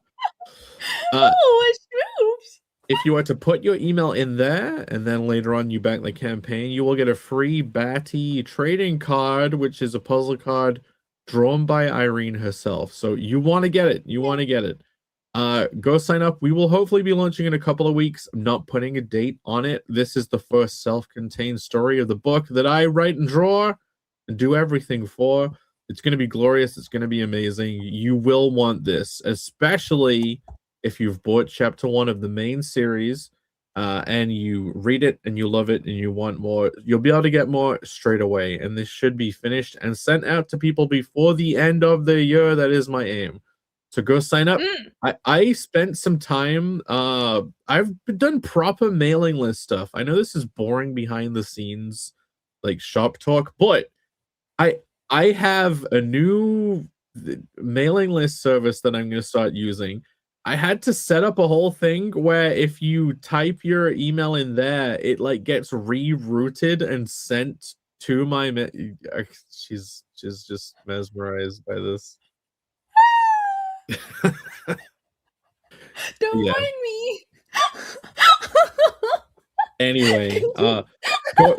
Oh, it moves. If you are to put your email in there and then later on you back the campaign, you will get a free Batty trading card, which is a puzzle card drawn by Irene herself. So you want to get it. You want to get it. Go sign up. We will hopefully be launching in a couple of weeks. I'm not putting a date on it. This is the first self-contained story of the book that I write and draw and do everything for. It's going to be glorious. It's going to be amazing. You will want this, especially if you've bought chapter 1 of the main series and you read it and you love it and you want more. You'll be able to get more straight away. And this should be finished and sent out to people before the end of the year. That is my aim. So go sign up. Mm. I spent some time. I've done proper mailing list stuff. I know this is boring behind the scenes, like shop talk, but I I have a new mailing list service that I'm going to start using. I had to set up a whole thing where if you type your email in there, it like gets rerouted and sent to my she's just mesmerized by this. Don't Yeah. mind me. Anyway, go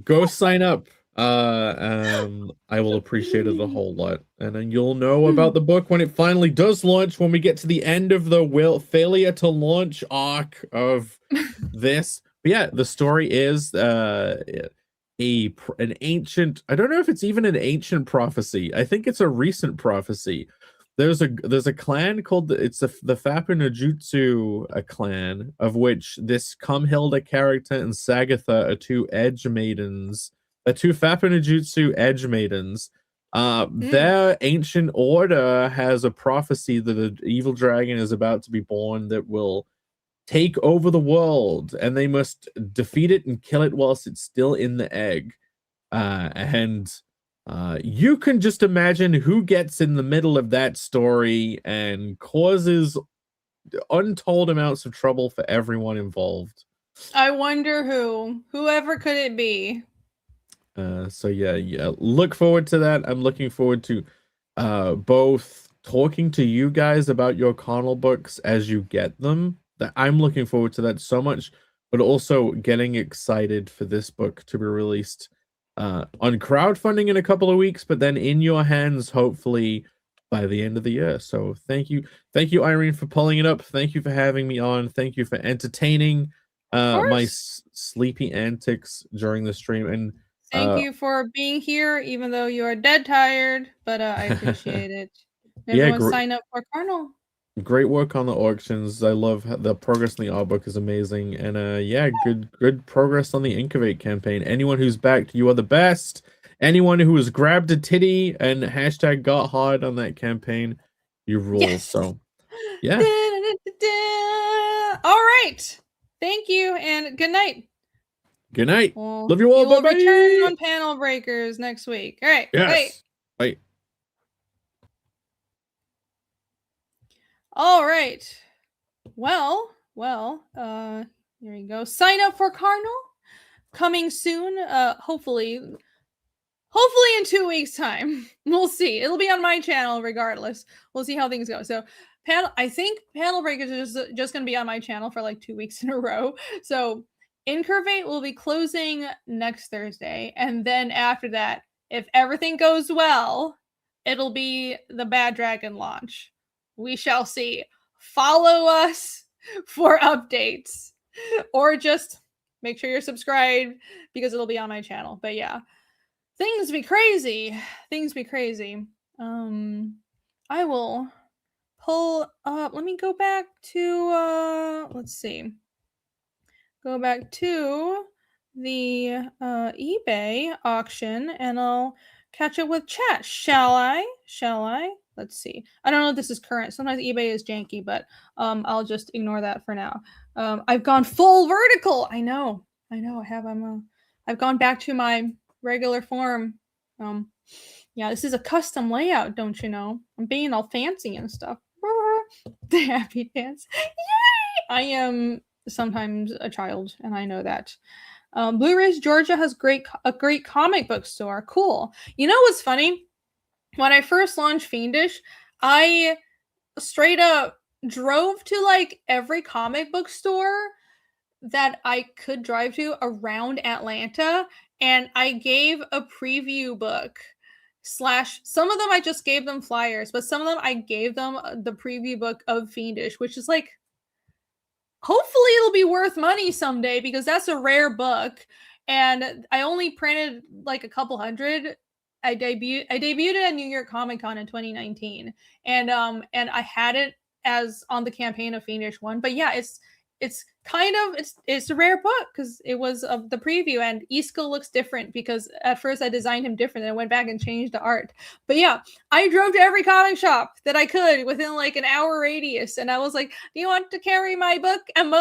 go sign up. I will appreciate it a whole lot, and then you'll know about the book when it finally does launch. When we get to the end of the failure to launch arc of this, but yeah, the story is an ancient. I don't know if it's even an ancient prophecy. I think it's a recent prophecy. There's a clan called the Fappa no Jutsu clan, of which this Cumhilda character and Sagatha are two edge maidens. Two Fappa no Jutsu edge maidens. Their ancient order has a prophecy that an evil dragon is about to be born that will take over the world, and they must defeat it and kill it whilst it's still in the egg. You can just imagine who gets in the middle of that story and causes untold amounts of trouble for everyone involved. I wonder who. Whoever could it be? So yeah, look forward to that. I'm looking forward to both talking to you guys about your Connell books as you get them. I'm looking forward to that so much, but also getting excited for this book to be released on crowdfunding in a couple of weeks, but then in your hands hopefully by the end of the year. So thank you Irene for pulling it up. Thank you for having me on. Thank you for entertaining my sleepy antics during the stream, and thank you for being here, even though you are dead tired, but I appreciate it. Everyone sign up for Cardinal. Great work on the auctions. I love the progress in the art book is amazing. And yeah, good progress on the INCURVATE campaign. Anyone who's backed, you are the best. Anyone who has grabbed a titty and hashtag got hard on that campaign, you rule. Yes. So yeah. All right. Thank you and good night. Good night. Well, love you all. Bye-bye. We'll return on Panel Breakers next week. All right. Yes. Bye. All right. Well, here you go. Sign up for Cardinal. Coming soon. Hopefully in 2 weeks' time. We'll see. It'll be on my channel regardless. We'll see how things go. So I think Panel Breakers is just going to be on my channel for like 2 weeks in a row. So INCURVATE will be closing next Thursday. And then after that, if everything goes well, it'll be the Bad Dragon launch. We shall see. Follow us for updates. Or just make sure you're subscribed because it'll be on my channel. But yeah. Things be crazy. I will pull up. Let me go back to let's see. Go back to the eBay auction and I'll catch up with chat. Shall I? Let's see. I don't know if this is current. Sometimes eBay is janky, but I'll just ignore that for now. I've gone full vertical. I know. I have. I've gone back to my regular form. Yeah, this is a custom layout, don't you know? I'm being all fancy and stuff. The happy dance. Yay! I am sometimes a child, and I know that. Blue-rays Georgia has a great comic book store. Cool. You know what's funny? When I first launched Fiendish, I straight up drove to like every comic book store that I could drive to around Atlanta, and I gave a preview book / some of them I just gave them flyers, but some of them I gave them the preview book of Fiendish, which is like, hopefully it'll be worth money someday because that's a rare book. And I only printed like a couple hundred. I debuted at New York Comic Con in 2019, and I had it as on the campaign of Fiendish 1. But yeah, it's a rare book because it was of the preview, and Isko looks different because at first I designed him different and I went back and changed the art. But yeah, I drove to every comic shop that I could within like an hour radius, and I was like, do you want to carry my book? And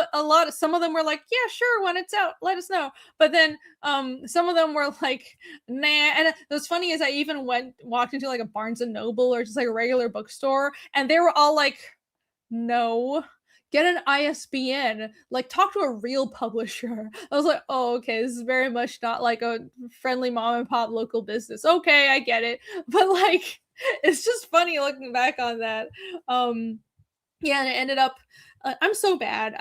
some of them were like, yeah, sure, when it's out, let us know. But then some of them were like, nah. And what's funny is I even walked into like a Barnes and Noble or just like a regular bookstore, and they were all like, no, get an ISBN, like talk to a real publisher. I was like, oh, okay, this is very much not like a friendly mom and pop local business. Okay, I get it. But like, it's just funny looking back on that. Yeah, and it ended up, I'm so bad.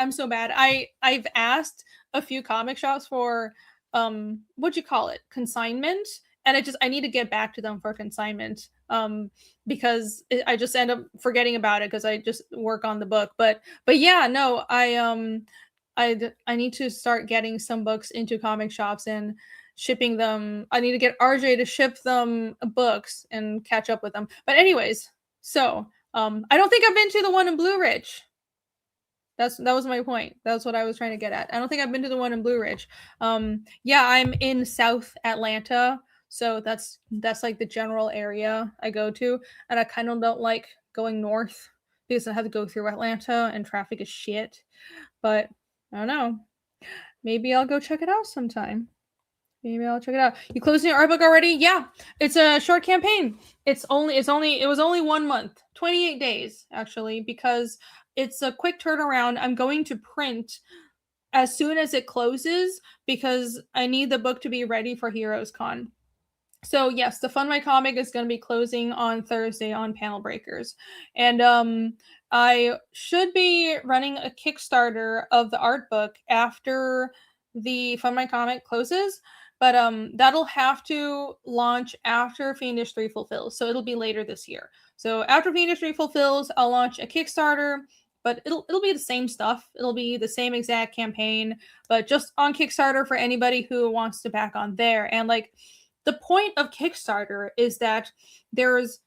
I've asked a few comic shops for, what'd you call it? Consignment. And I need to get back to them for consignment. Because I just end up forgetting about it because I just work on the book. But yeah, no, I need to start getting some books into comic shops and shipping them. I need to get RJ to ship them books and catch up with them. But anyways, so I don't think I've been to the one in Blue Ridge. That was my point. That's what I was trying to get at. I don't think I've been to the one in Blue Ridge. Yeah, I'm in South Atlanta. So that's like the general area I go to, and I kind of don't like going north because I have to go through Atlanta and traffic is shit. But I don't know. Maybe I'll go check it out sometime. Maybe I'll check it out. You closing your art book already? Yeah. It's a short campaign. It was only 1 month, 28 days actually, because it's a quick turnaround. I'm going to print as soon as it closes because I need the book to be ready for Heroes Con. So yes, the Fund My Comic is going to be closing on Thursday on Panel Breakers. And I should be running a Kickstarter of the art book after the Fund My Comic closes, but that'll have to launch after Fiendish 3 fulfills. So it'll be later this year. So after Fiendish 3 fulfills, I'll launch a Kickstarter, but it'll be the same stuff. It'll be the same exact campaign, but just on Kickstarter for anybody who wants to back on there. And like, the point of Kickstarter is that there's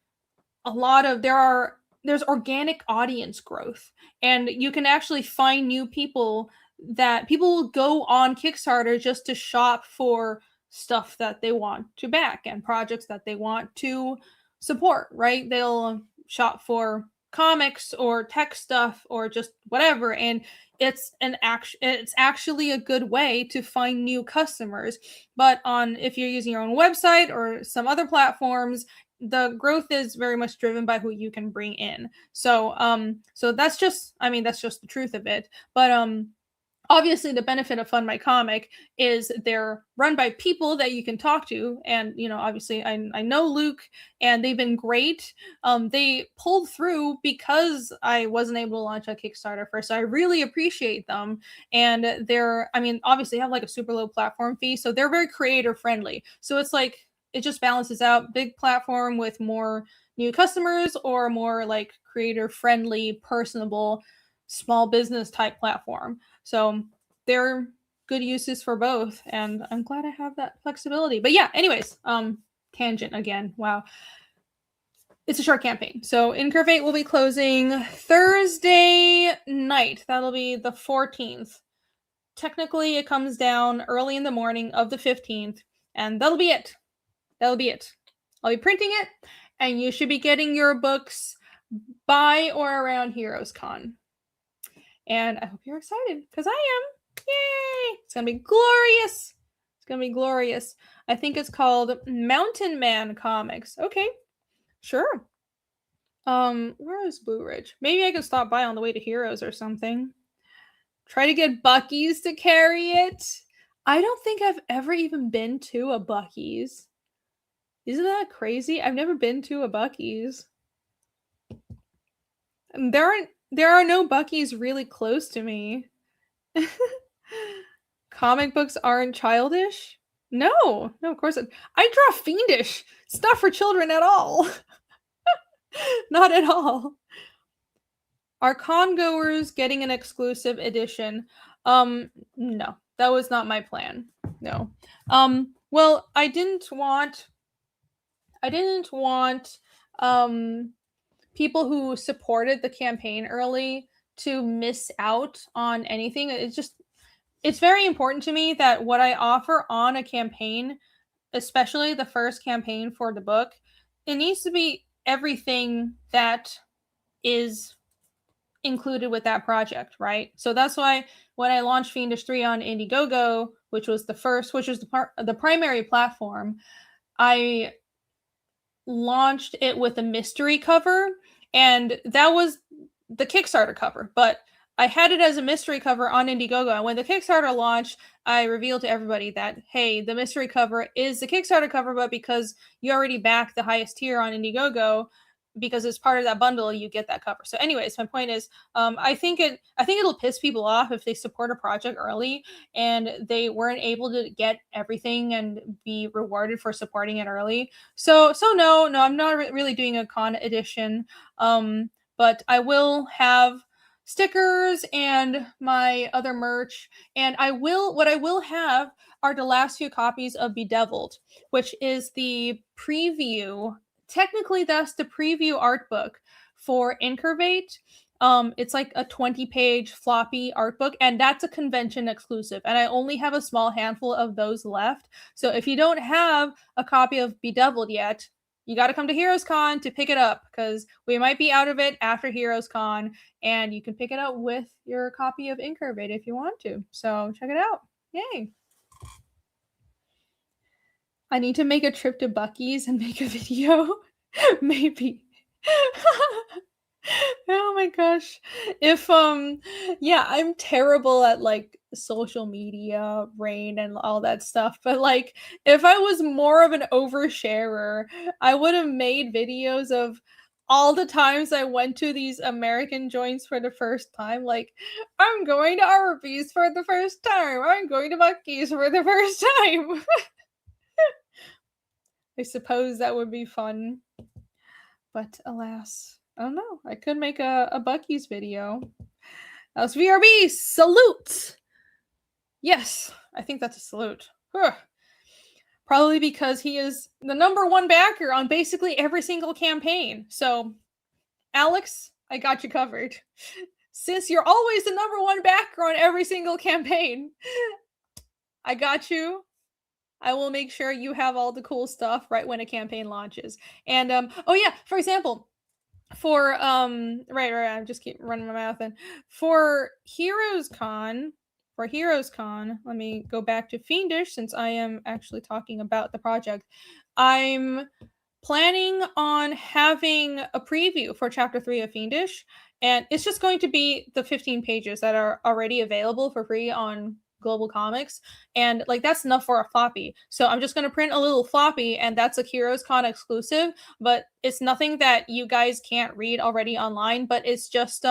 organic audience growth, and you can actually find new people that people will go on Kickstarter just to shop for stuff that they want to back and projects that they want to support, right? They'll shop for comics or tech stuff or just whatever, and it's actually a good way to find new customers. But if you're using your own website or some other platforms, the growth is very much driven by who you can bring in. So that's just the truth of it. But obviously the benefit of Fund My Comic is they're run by people that you can talk to, and obviously I know Luke, and they've been great. They pulled through because I wasn't able to launch a Kickstarter first, so I really appreciate them. And obviously have like a super low platform fee, so they're very creator friendly, so it's like it just balances out. Big platform with more new customers, or more like creator friendly, personable, small business type platform. So they're good uses for both, and I'm glad I have that flexibility. But yeah, anyways, tangent again. Wow. It's a short campaign. So INCURVATE will be closing Thursday night. That'll be the 14th. Technically, it comes down early in the morning of the 15th, and that'll be it. I'll be printing it, and you should be getting your books by or around Heroes Con. And I hope you're excited, because I am. Yay! It's going to be glorious. It's going to be glorious. I think it's called Mountain Man Comics. Okay, sure. Where is Blue Ridge? Maybe I can stop by on the way to Heroes or something. Try to get Buc-ee's to carry it. I don't think I've ever even been to a Buc-ee's. Isn't that crazy? I've never been to a Buc-ee's. There are no Buc-ee's really close to me. Comic books aren't childish? No, of course not. I draw fiendish. It's not for children at all. Not at all. Are con-goers getting an exclusive edition? No, that was not my plan. No. Well, I didn't want people who supported the campaign early to miss out on anything. It's very important to me that what I offer on a campaign, especially the first campaign for the book, it needs to be everything that is included with that project, right? So that's why when I launched Fiendish 3 on Indiegogo, which was the primary platform, I launched it with a mystery cover, and that was the Kickstarter cover, but I had it as a mystery cover on Indiegogo. And when the Kickstarter launched, I revealed to everybody that, hey, the mystery cover is the Kickstarter cover, but because you already backed the highest tier on Indiegogo, because it's part of that bundle, you get that cover. So anyways, my point is, I think it'll piss people off if they support a project early and they weren't able to get everything and be rewarded for supporting it early. So no, I'm not really doing a con edition, but I will have stickers and my other merch, and what I will have are the last few copies of Bedeviled, which is the preview. Technically, that's the preview art book for INCURVATE. It's like a 20-page floppy art book, and that's a convention exclusive. And I only have a small handful of those left. So if you don't have a copy of Bedeviled yet, you got to come to Heroes Con to pick it up, because we might be out of it after Heroes Con, and you can pick it up with your copy of INCURVATE if you want to. So check it out. Yay. I need to make a trip to Buc-ee's and make a video. Maybe. Oh my gosh. If yeah, I'm terrible at like social media, Rain, and all that stuff, but like if I was more of an oversharer, I would have made videos of all the times I went to these American joints for the first time. Like, I'm going to Arby's for the first time. I'm going to Buc-ee's for the first time. I suppose that would be fun. But alas, I don't know. I could make a Buc-ee's video. That's VRB! Salute! Yes, I think that's a salute. Huh. Probably because he is the #1 backer on basically every single campaign. So, Alex, I got you covered. Since you're always the #1 backer on every single campaign, I got you. I will make sure you have all the cool stuff right when a campaign launches. And oh yeah, for example, for right, I just keep running my mouth in. For Heroes Con, let me go back to Fiendish since I am actually talking about the project. I'm planning on having a preview for chapter 3 of Fiendish, and it's just going to be the 15 pages that are already available for free on Global Comics, and like that's enough for a floppy. So I'm just going to print a little floppy, and that's a Heroes Con exclusive, but it's nothing that you guys can't read already online, but it's just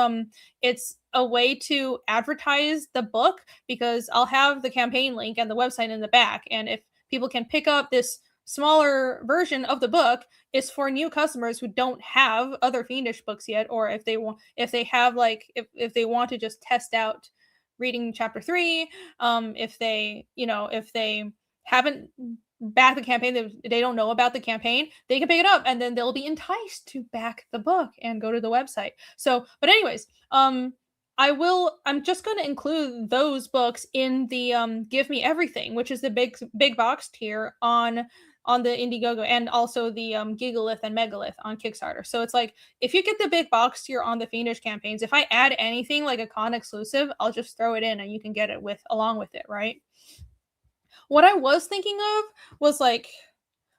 it's a way to advertise the book, because I'll have the campaign link and the website in the back, and if people can pick up this smaller version of the book, is for new customers who don't have other Fiendish books yet, or if they want if they want to just test out reading chapter 3, if they haven't backed the campaign, they don't know about the campaign, they can pick it up, and then they'll be enticed to back the book and go to the website. So, but anyways, I'm just going to include those books in the Give Me Everything, which is the big box tier on the Indiegogo, and also the Gigalith and Megalith on Kickstarter. So it's like, if you get the big box tier on the Fiendish campaigns, if I add anything like a con exclusive, I'll just throw it in and you can get it along with it, right? What I was thinking of was like,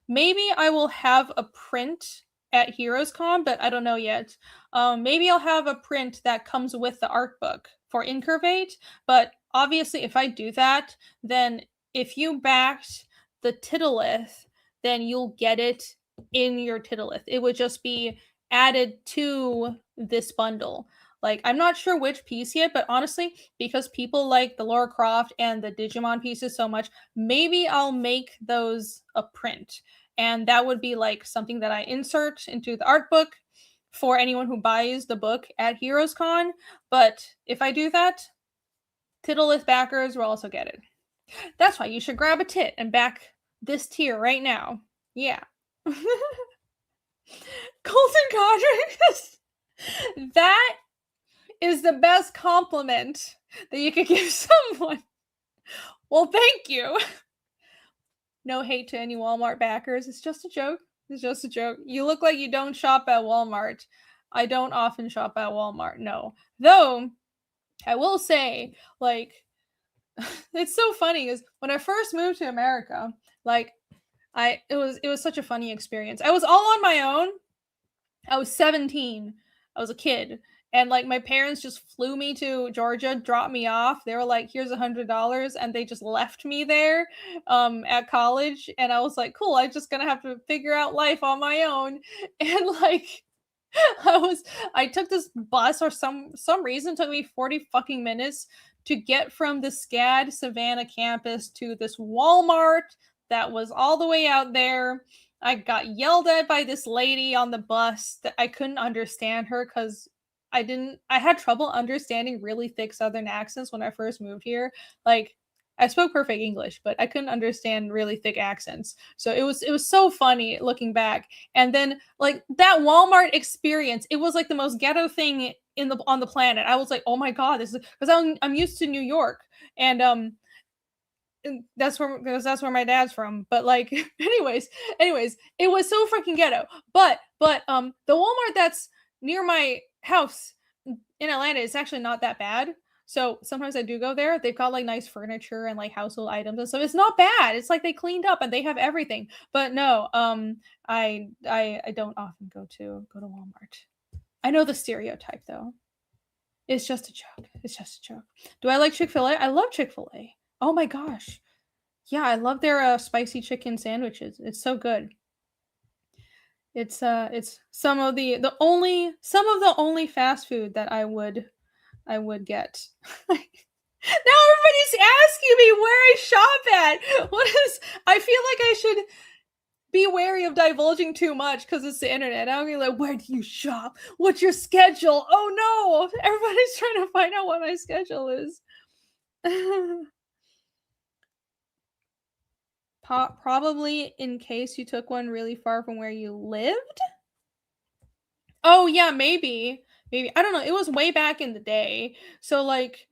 maybe I will have a print at Heroes Con, but I don't know yet. Maybe I'll have a print that comes with the art book for INCURVATE, but obviously if I do that, then if you backed the Titolith, then you'll get it in your Titolith. It would just be added to this bundle. Like, I'm not sure which piece yet, but honestly, because people like the Lara Croft and the Digimon pieces so much, maybe I'll make those a print. And that would be like something that I insert into the art book for anyone who buys the book at Heroes Con. But if I do that, Titolith backers will also get it. That's why you should grab a tit and back this tier right now. Yeah. Colton Codrick. That is the best compliment that you could give someone. Well, thank you. No hate to any Walmart backers. It's just a joke. It's just a joke. You look like you don't shop at Walmart. I don't often shop at Walmart, no. Though, I will say, like, it's so funny is when I first moved to America, like, it was such a funny experience. I was all on my own. I was 17. I was a kid. And like my parents just flew me to Georgia, dropped me off. They were like, here's $100, and they just left me there at college. And I was like, cool, I'm just gonna have to figure out life on my own. And like I took this bus or some reason it took me 40 fucking minutes to get from the SCAD Savannah campus to this Walmart that was all the way out there. I got yelled at by this lady on the bus that I couldn't understand her because I had trouble understanding really thick Southern accents when I first moved here. Like, I spoke perfect English, but I couldn't understand really thick accents. So it was so funny looking back. And then like that Walmart experience, it was like the most ghetto thing on the planet. I was like, oh my god, this is because I'm used to New York, and that's where my dad's from. But like, anyways, it was so freaking ghetto. But the Walmart that's near my house in Atlanta is actually not that bad. So sometimes I do go there. They've got like nice furniture and like household items and so it's not bad. It's like they cleaned up and they have everything. But no, I don't often go to Walmart. I know the stereotype though. It's just a joke. It's just a joke. Do I like Chick-fil-A? I love Chick-fil-A. Oh my gosh. Yeah, I love their spicy chicken sandwiches. It's so good. It's some of the only fast food that I would get. Now everybody's asking me where I shop at. I feel like I should be wary of divulging too much because it's the internet. I'll be like, where do you shop? What's your schedule? Oh no, everybody's trying to find out what my schedule is. Probably in case you took one really far from where you lived. Oh yeah, maybe. I don't know. It was way back in the day. So like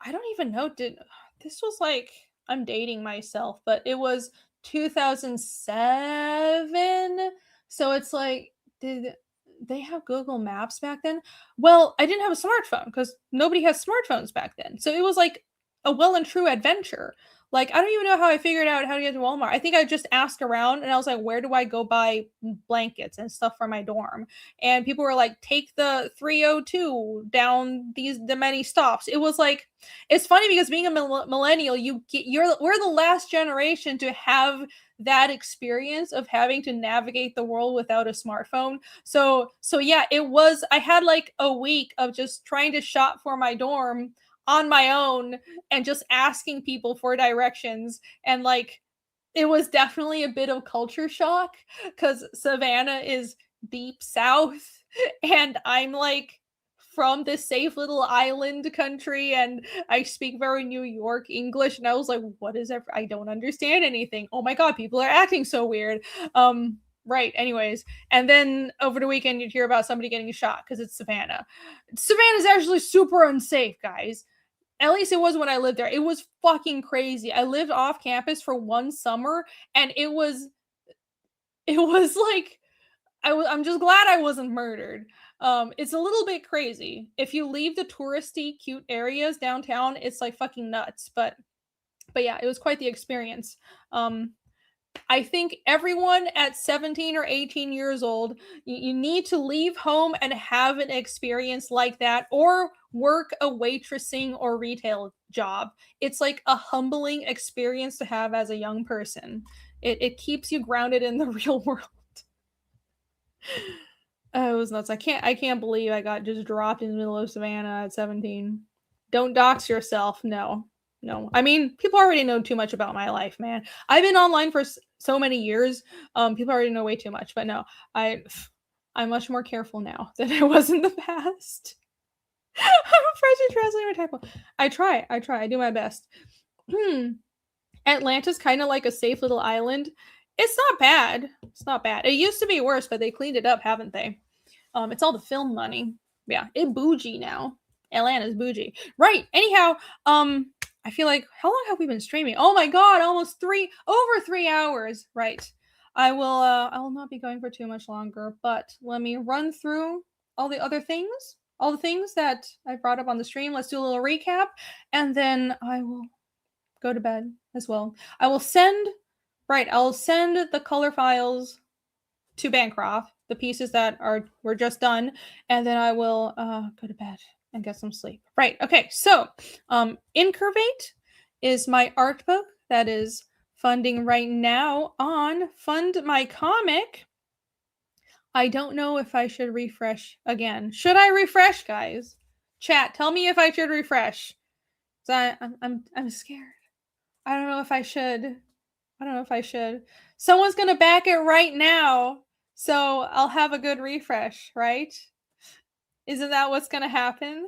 I don't even know this was like I'm dating myself, but it was 2007. So it's like did they have Google Maps back then? Well, I didn't have a smartphone because nobody has smartphones back then. So it was like a well and true adventure. Like, I don't even know how I figured out how to get to Walmart. I think I just asked around and I was like, where do I go buy blankets and stuff for my dorm? And people were like, take the 302 down the many stops. It was like, it's funny because being a millennial, we're the last generation to have that experience of having to navigate the world without a smartphone. So yeah, I had like a week of just trying to shop for my dorm on my own and just asking people for directions, and like it was definitely a bit of culture shock because Savannah is deep south and I'm like from this safe little island country and I speak very New York English, and I was like, what is it? I don't understand anything. Oh my god, people are acting so weird. Right, anyways. And then over the weekend you'd hear about somebody getting shot because it's Savannah. Savannah's actually super unsafe, guys. At least it was when I lived there. It was fucking crazy. I lived off campus for one summer and it was like I'm just glad I wasn't murdered. It's a little bit crazy. If you leave the touristy cute areas downtown, it's like fucking nuts, but yeah, it was quite the experience. I think everyone at 17 or 18 years old, you need to leave home and have an experience like that or work a waitressing or retail job. It's like a humbling experience to have as a young person. It keeps you grounded in the real world. Oh, it was nuts. I can't believe I got just dropped in the middle of Savannah at 17. Don't dox yourself. No. I mean, people already know too much about my life, man. I've been online for so many years. People already know way too much, but no, I'm much more careful now than I was in the past. I'm afraid to translate my typo. I try. I do my best. Atlanta's kind of like a safe little island. It's not bad. It used to be worse, but they cleaned it up, haven't they? It's all the film money. Yeah, it bougie now. Atlanta's bougie. Right. Anyhow, I feel like, how long have we been streaming? Oh my god, almost over 3 hours. Right. I will not be going for too much longer, but let me run through all the things that I brought up on the stream. Let's do a little recap, and then I will go to bed as well. I'll send the color files to Bancroft, the pieces that were just done, and then I will go to bed and get some sleep. Right. Okay. So, INCURVATE is my art book that is funding right now on Fund My Comic. I don't know if I should refresh again. Should I refresh, guys? Chat, tell me if I should refresh. I'm scared. I don't know if I should. Someone's gonna back it right now, so I'll have a good refresh, right? Isn't that what's gonna happen?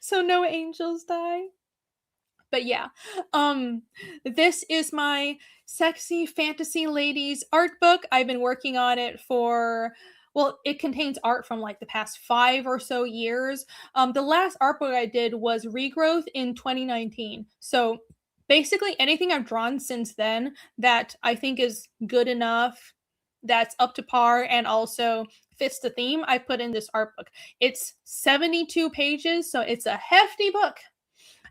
So no angels die. But yeah, this is my sexy fantasy ladies art book. I've been working on it for, well, it contains art from like the past 5 or so years. The last art book I did was Regrowth in 2019. So basically anything I've drawn since then that I think is good enough, that's up to par, and also fits the theme, I put in this art book. It's 72 pages, so it's a hefty book.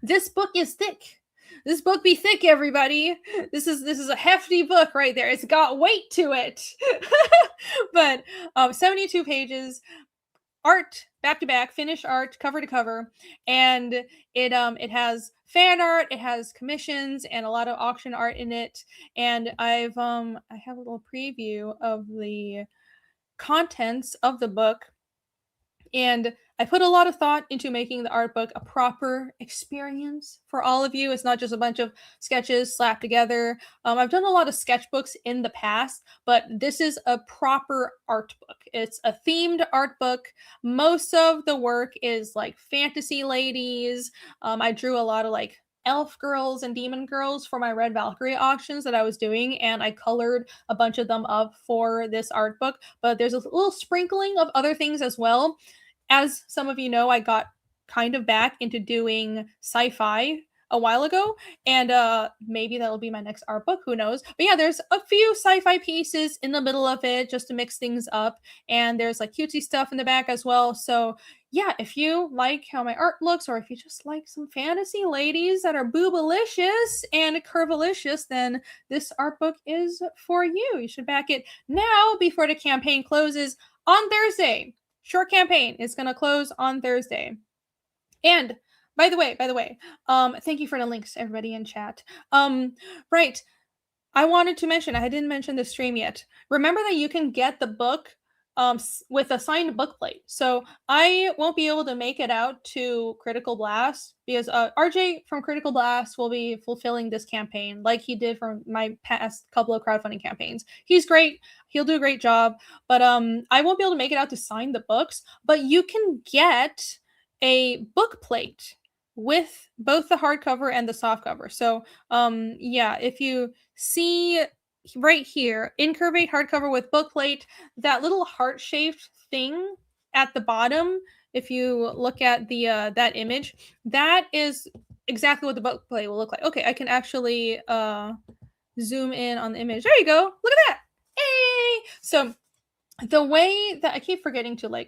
This book is thick. This book be thick, everybody. This is a hefty book right there. It's got weight to it. But 72 pages, art back to back, finished art cover to cover, and it has fan art, it has commissions, and a lot of auction art in it. And I have a little preview of the contents of the book. And I put a lot of thought into making the art book a proper experience for all of you. It's not just a bunch of sketches slapped together. I've done a lot of sketchbooks in the past, but this is a proper art book. It's a themed art book. Most of the work is like fantasy ladies. I drew a lot of like elf girls and demon girls for my Red Valkyrie auctions that I was doing, and I colored a bunch of them up for this art book. But there's a little sprinkling of other things as well. As some of you know, I got kind of back into doing sci-fi a while ago, and maybe that'll be my next art book, who knows. But yeah, there's a few sci-fi pieces in the middle of it just to mix things up, and there's like cutesy stuff in the back as well. So yeah, if you like how my art looks, or if you just like some fantasy ladies that are boobalicious and curvilicious, then this art book is for you. You should back it now before the campaign closes on Thursday. Short campaign is going to close on Thursday. And by the way, thank you for the links, everybody in chat. Right. I wanted to mention, I didn't mention the stream yet. Remember that you can get the book with a signed bookplate. So I won't be able to make it out to Critical Blast because RJ from Critical Blast will be fulfilling this campaign like he did for my past couple of crowdfunding campaigns. He's great. He'll do a great job. But I won't be able to make it out to sign the books, but you can get a bookplate with both the hardcover and the softcover. So yeah, if you see right here, INCURVATE hardcover with bookplate, that little heart-shaped thing at the bottom, if you look at the that image, that is exactly what the bookplate will look like. Okay, I can actually zoom in on the image. There you go. Look at that. Hey! So the way that I keep forgetting to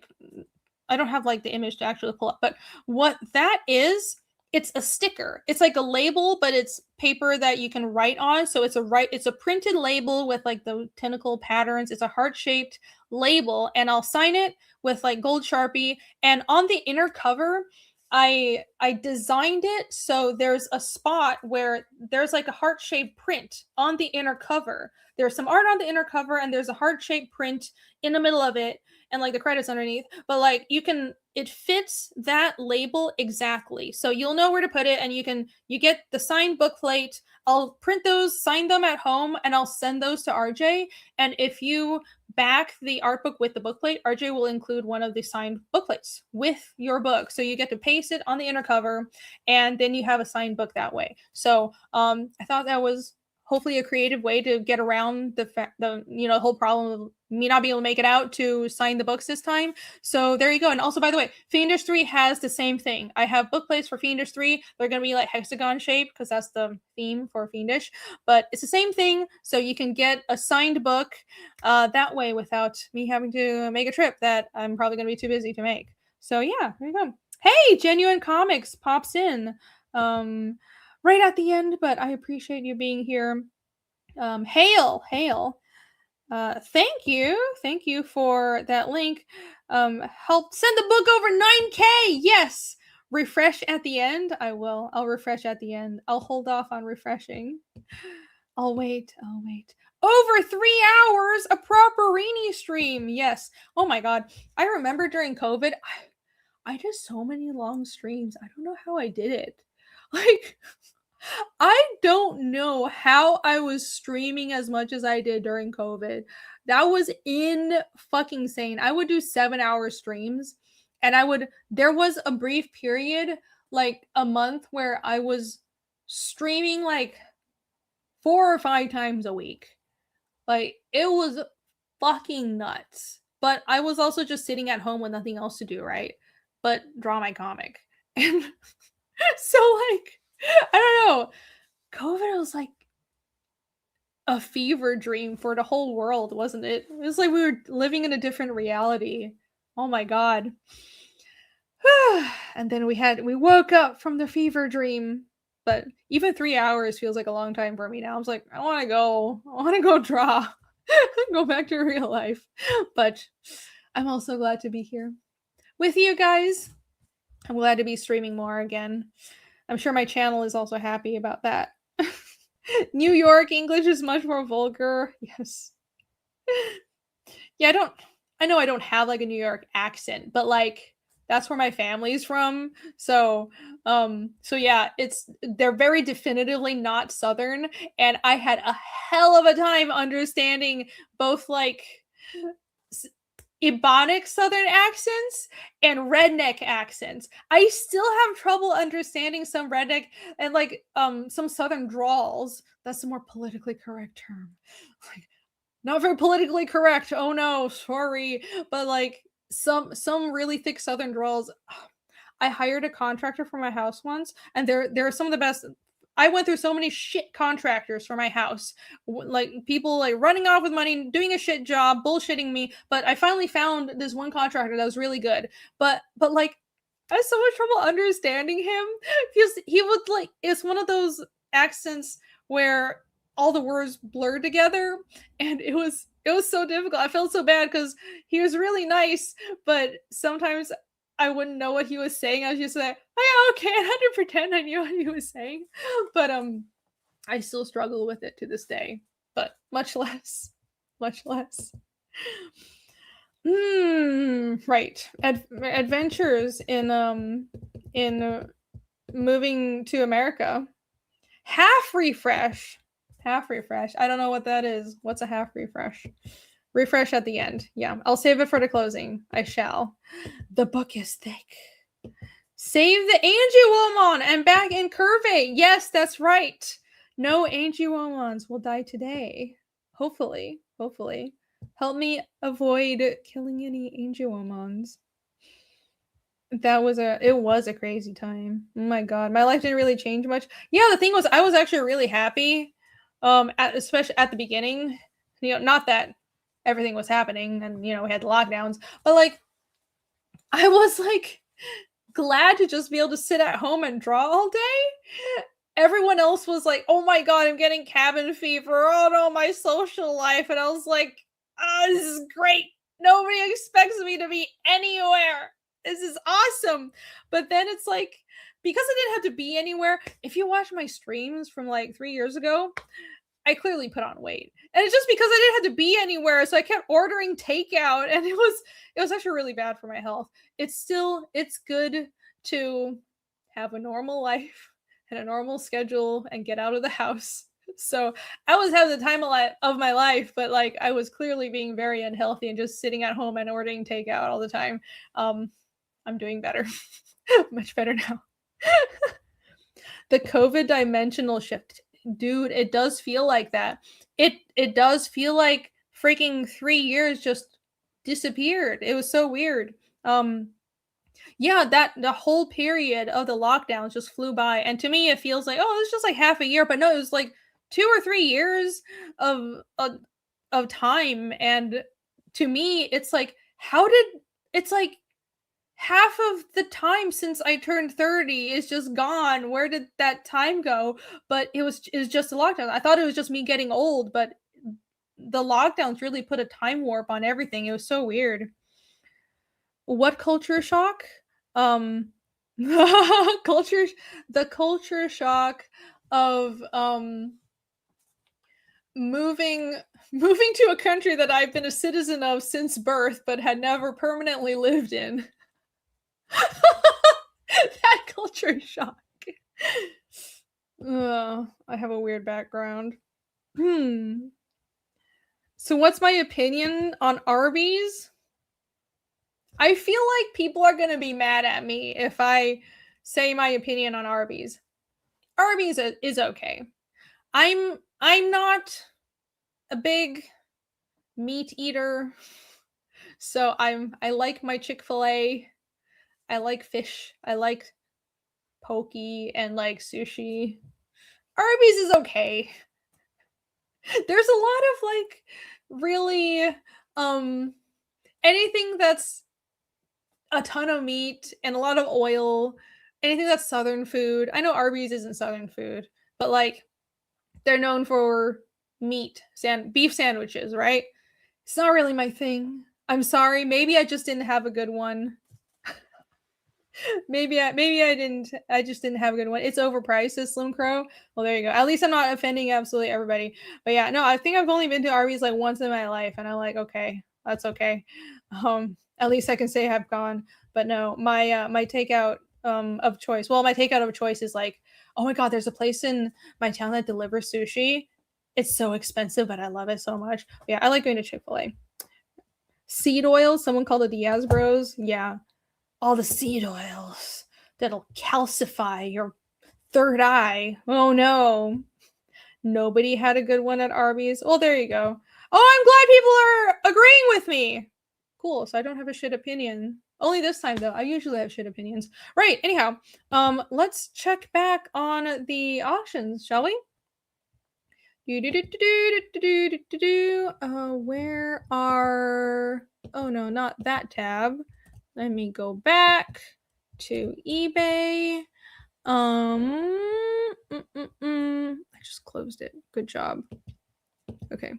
I don't have like the image to actually pull up, but what that is, it's a sticker. It's like a label, but it's paper that you can write on. So it's a printed label with like the tentacle patterns. It's a heart-shaped label, and I'll sign it with like gold Sharpie. And on the inner cover, I designed it so there's a spot where there's like a heart-shaped print on the inner cover. There's some art on the inner cover, and there's a heart-shaped print in the middle of it, and like the credits underneath. But like it fits that label exactly, so you'll know where to put it, and you get the signed bookplate. I'll print those, sign them at home, and I'll send those to RJ. And if you back the art book with the bookplate, RJ will include one of the signed booklets with your book, so you get to paste it on the inner cover, and then you have a signed book that way. So I thought that was hopefully a creative way to get around the whole problem of me not be able to make it out to sign the books this time. So there you go. And also, by the way, Fiendish 3 has the same thing. I have book plates for Fiendish 3. They're going to be like hexagon shaped because that's the theme for Fiendish. But it's the same thing. So you can get a signed book that way without me having to make a trip that I'm probably going to be too busy to make. So yeah, there you go. Hey, Genuine Comics pops in right at the end, but I appreciate you being here. Hail. Thank you for that link. Help send the book over 9K. Yes, refresh at the end. I'll refresh at the end. I'll hold off on refreshing. I'll wait. Over 3 hours, a proper Rini stream. Yes. Oh my god, I remember during COVID, I did so many long streams. I don't know how I did it. Like, I don't know how I was streaming as much as I did during COVID. That was fucking insane. I would do 7-hour streams, and there was a brief period, like a month, where I was streaming like 4 or 5 times a week. Like, it was fucking nuts. But I was also just sitting at home with nothing else to do, right? But draw my comic. And so, like, I don't know. COVID was like a fever dream for the whole world, wasn't it? It was like we were living in a different reality. Oh my god. And then we woke up from the fever dream. But even 3 hours feels like a long time for me now. I was like, I want to go draw. Go back to real life. But I'm also glad to be here with you guys. I'm glad to be streaming more again. I'm sure my channel is also happy about that. New York English is much more vulgar. Yes. Yeah, I know I don't have like a New York accent, but like that's where my family's from. So yeah, they're very definitively not Southern, and I had a hell of a time understanding both like Ebonic Southern accents and redneck accents. I still have trouble understanding some redneck and like some Southern drawls. That's a more politically correct term. Like, not very politically correct. Oh no, sorry. But like some really thick Southern drawls. I hired a contractor for my house once, and they're some of the best. I went through so many shit contractors for my house, like people like running off with money, doing a shit job, bullshitting me. But I finally found this one contractor that was really good. But like, I had so much trouble understanding him because he would like, it's one of those accents where all the words blur together, and it was so difficult. I felt so bad because he was really nice, but sometimes I wouldn't know what he was saying. I was just like, oh yeah, okay, I had to pretend I knew what he was saying. But I still struggle with it to this day. But much less. Right. Adventures in moving to America. Half refresh. I don't know what that is. What's a half refresh? Refresh at the end. Yeah, I'll save it for the closing. I shall. The book is thick. Save the Angie Womon and back in INCURVATE. Yes, that's right. No Angie Womons will die today. Hopefully. Help me avoid killing any Angie Womons. It was a crazy time. Oh my god, my life didn't really change much. Yeah, the thing was, I was actually really happy. Especially at the beginning. You know, not that everything was happening and we had the lockdowns, but like I was like glad to just be able to sit at home and draw all day. Everyone else was like, oh my god, I'm getting cabin fever, oh no, my social life. And I was like, oh, this is great, nobody expects me to be anywhere, this is awesome. But then it's like, because I didn't have to be anywhere, if you watch my streams from like 3 years ago, I clearly put on weight. And it's just because I didn't have to be anywhere, so I kept ordering takeout, and it was actually really bad for my health. It's good to have a normal life and a normal schedule and get out of the house. So I was having the time of my life, but like I was clearly being very unhealthy and just sitting at home and ordering takeout all the time. I'm doing better. Much better now. The COVID dimensional shift. Dude, it does feel like that. It does feel like freaking 3 years just disappeared. It was so weird. Yeah, that the whole period of the lockdowns just flew by, and to me it feels like, oh, it's just like half a year, but no, it was like 2 or 3 years of of time. And to me it's like, how did it's like half of the time since I turned 30 is just gone. Where did that time go? But it was just a lockdown. I thought it was just me getting old, but the lockdowns really put a time warp on everything. It was so weird. What culture shock? Um culture the culture shock of moving to a country that I've been a citizen of since birth but had never permanently lived in. That culture shock. I have a weird background. So what's my opinion on Arby's? I feel like people are gonna be mad at me if I say my opinion on Arby's. Arby's is okay. I'm not a big meat eater, so I like my Chick-fil-A. I like fish. I like poke and like sushi. Arby's is okay. There's a lot of like really anything that's a ton of meat and a lot of oil, anything that's southern food. I know Arby's isn't southern food, but like they're known for beef sandwiches, right? It's not really my thing. I'm sorry. Maybe I just didn't have a good one. maybe I just didn't have a good one. It's overpriced, says Slim Crow. Well, there you go. At least I'm not offending absolutely everybody. But yeah, no, I think I've only been to Arby's like once in my life, and I'm like, okay, that's okay. At least I can say I've gone. But no, my takeout of choice. Well, my takeout of choice is like, oh my god, there's a place in my town that delivers sushi. It's so expensive, but I love it so much. But yeah, I like going to Chick-fil-A. Seed oil, someone called it Diaz Bros. Yeah, all the seed oils that'll calcify your third eye. Oh no. Nobody had a good one at Arby's. Well, there you go. Oh, I'm glad people are agreeing with me. Cool, so I don't have a shit opinion. Only this time though. I usually have shit opinions. Right, anyhow, let's check back on the auctions, shall we? Where are... Oh no, not that tab. Let me go back to eBay. I just closed it. Good job. Okay.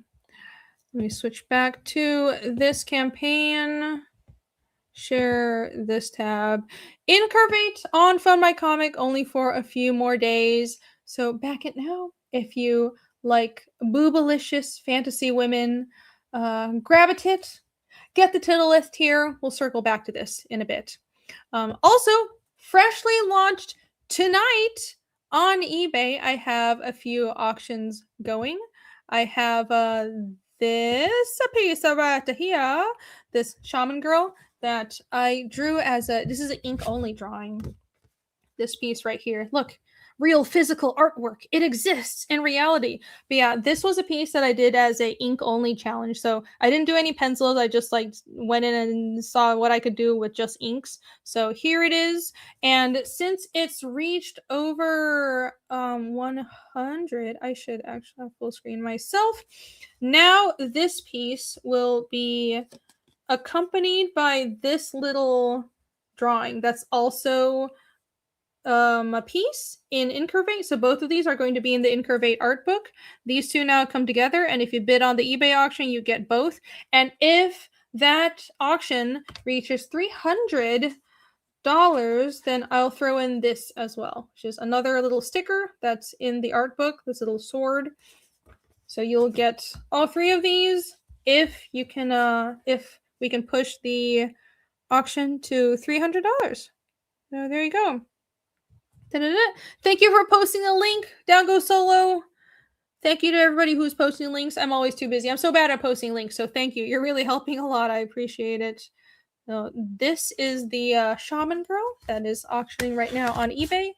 Let me switch back to this campaign. Share this tab. INCURVATE on Fund My Comic only for a few more days. So back it now. If you like boobalicious fantasy women, grab a tit. Get the titillist here. We'll circle back to this in a bit. Also, freshly launched tonight on eBay, I have a few auctions going. I have this piece right here, this shaman girl that I drew as this is an ink only drawing. This piece right here. Look, real physical artwork. It exists in reality. But yeah, this was a piece that I did as a ink only challenge. So I didn't do any pencils. I just like went in and saw what I could do with just inks. So here it is. And since it's reached over 100, I should actually have full screen myself. Now this piece will be accompanied by this little drawing that's also a piece in INCURVATE. So both of these are going to be in the INCURVATE art book. These two now come together, and if you bid on the eBay auction, you get both. And if that auction reaches $300, then I'll throw in this as well, which is another little sticker that's in the art book, this little sword. So you'll get all three of these if you can if we can push the auction to $300. So there you go. Da-da-da. Thank you for posting the link. Down Go Solo. Thank you to everybody who's posting links. I'm always too busy. I'm so bad at posting links, so thank you. You're really helping a lot. I appreciate it. This is the shaman girl that is auctioning right now on eBay.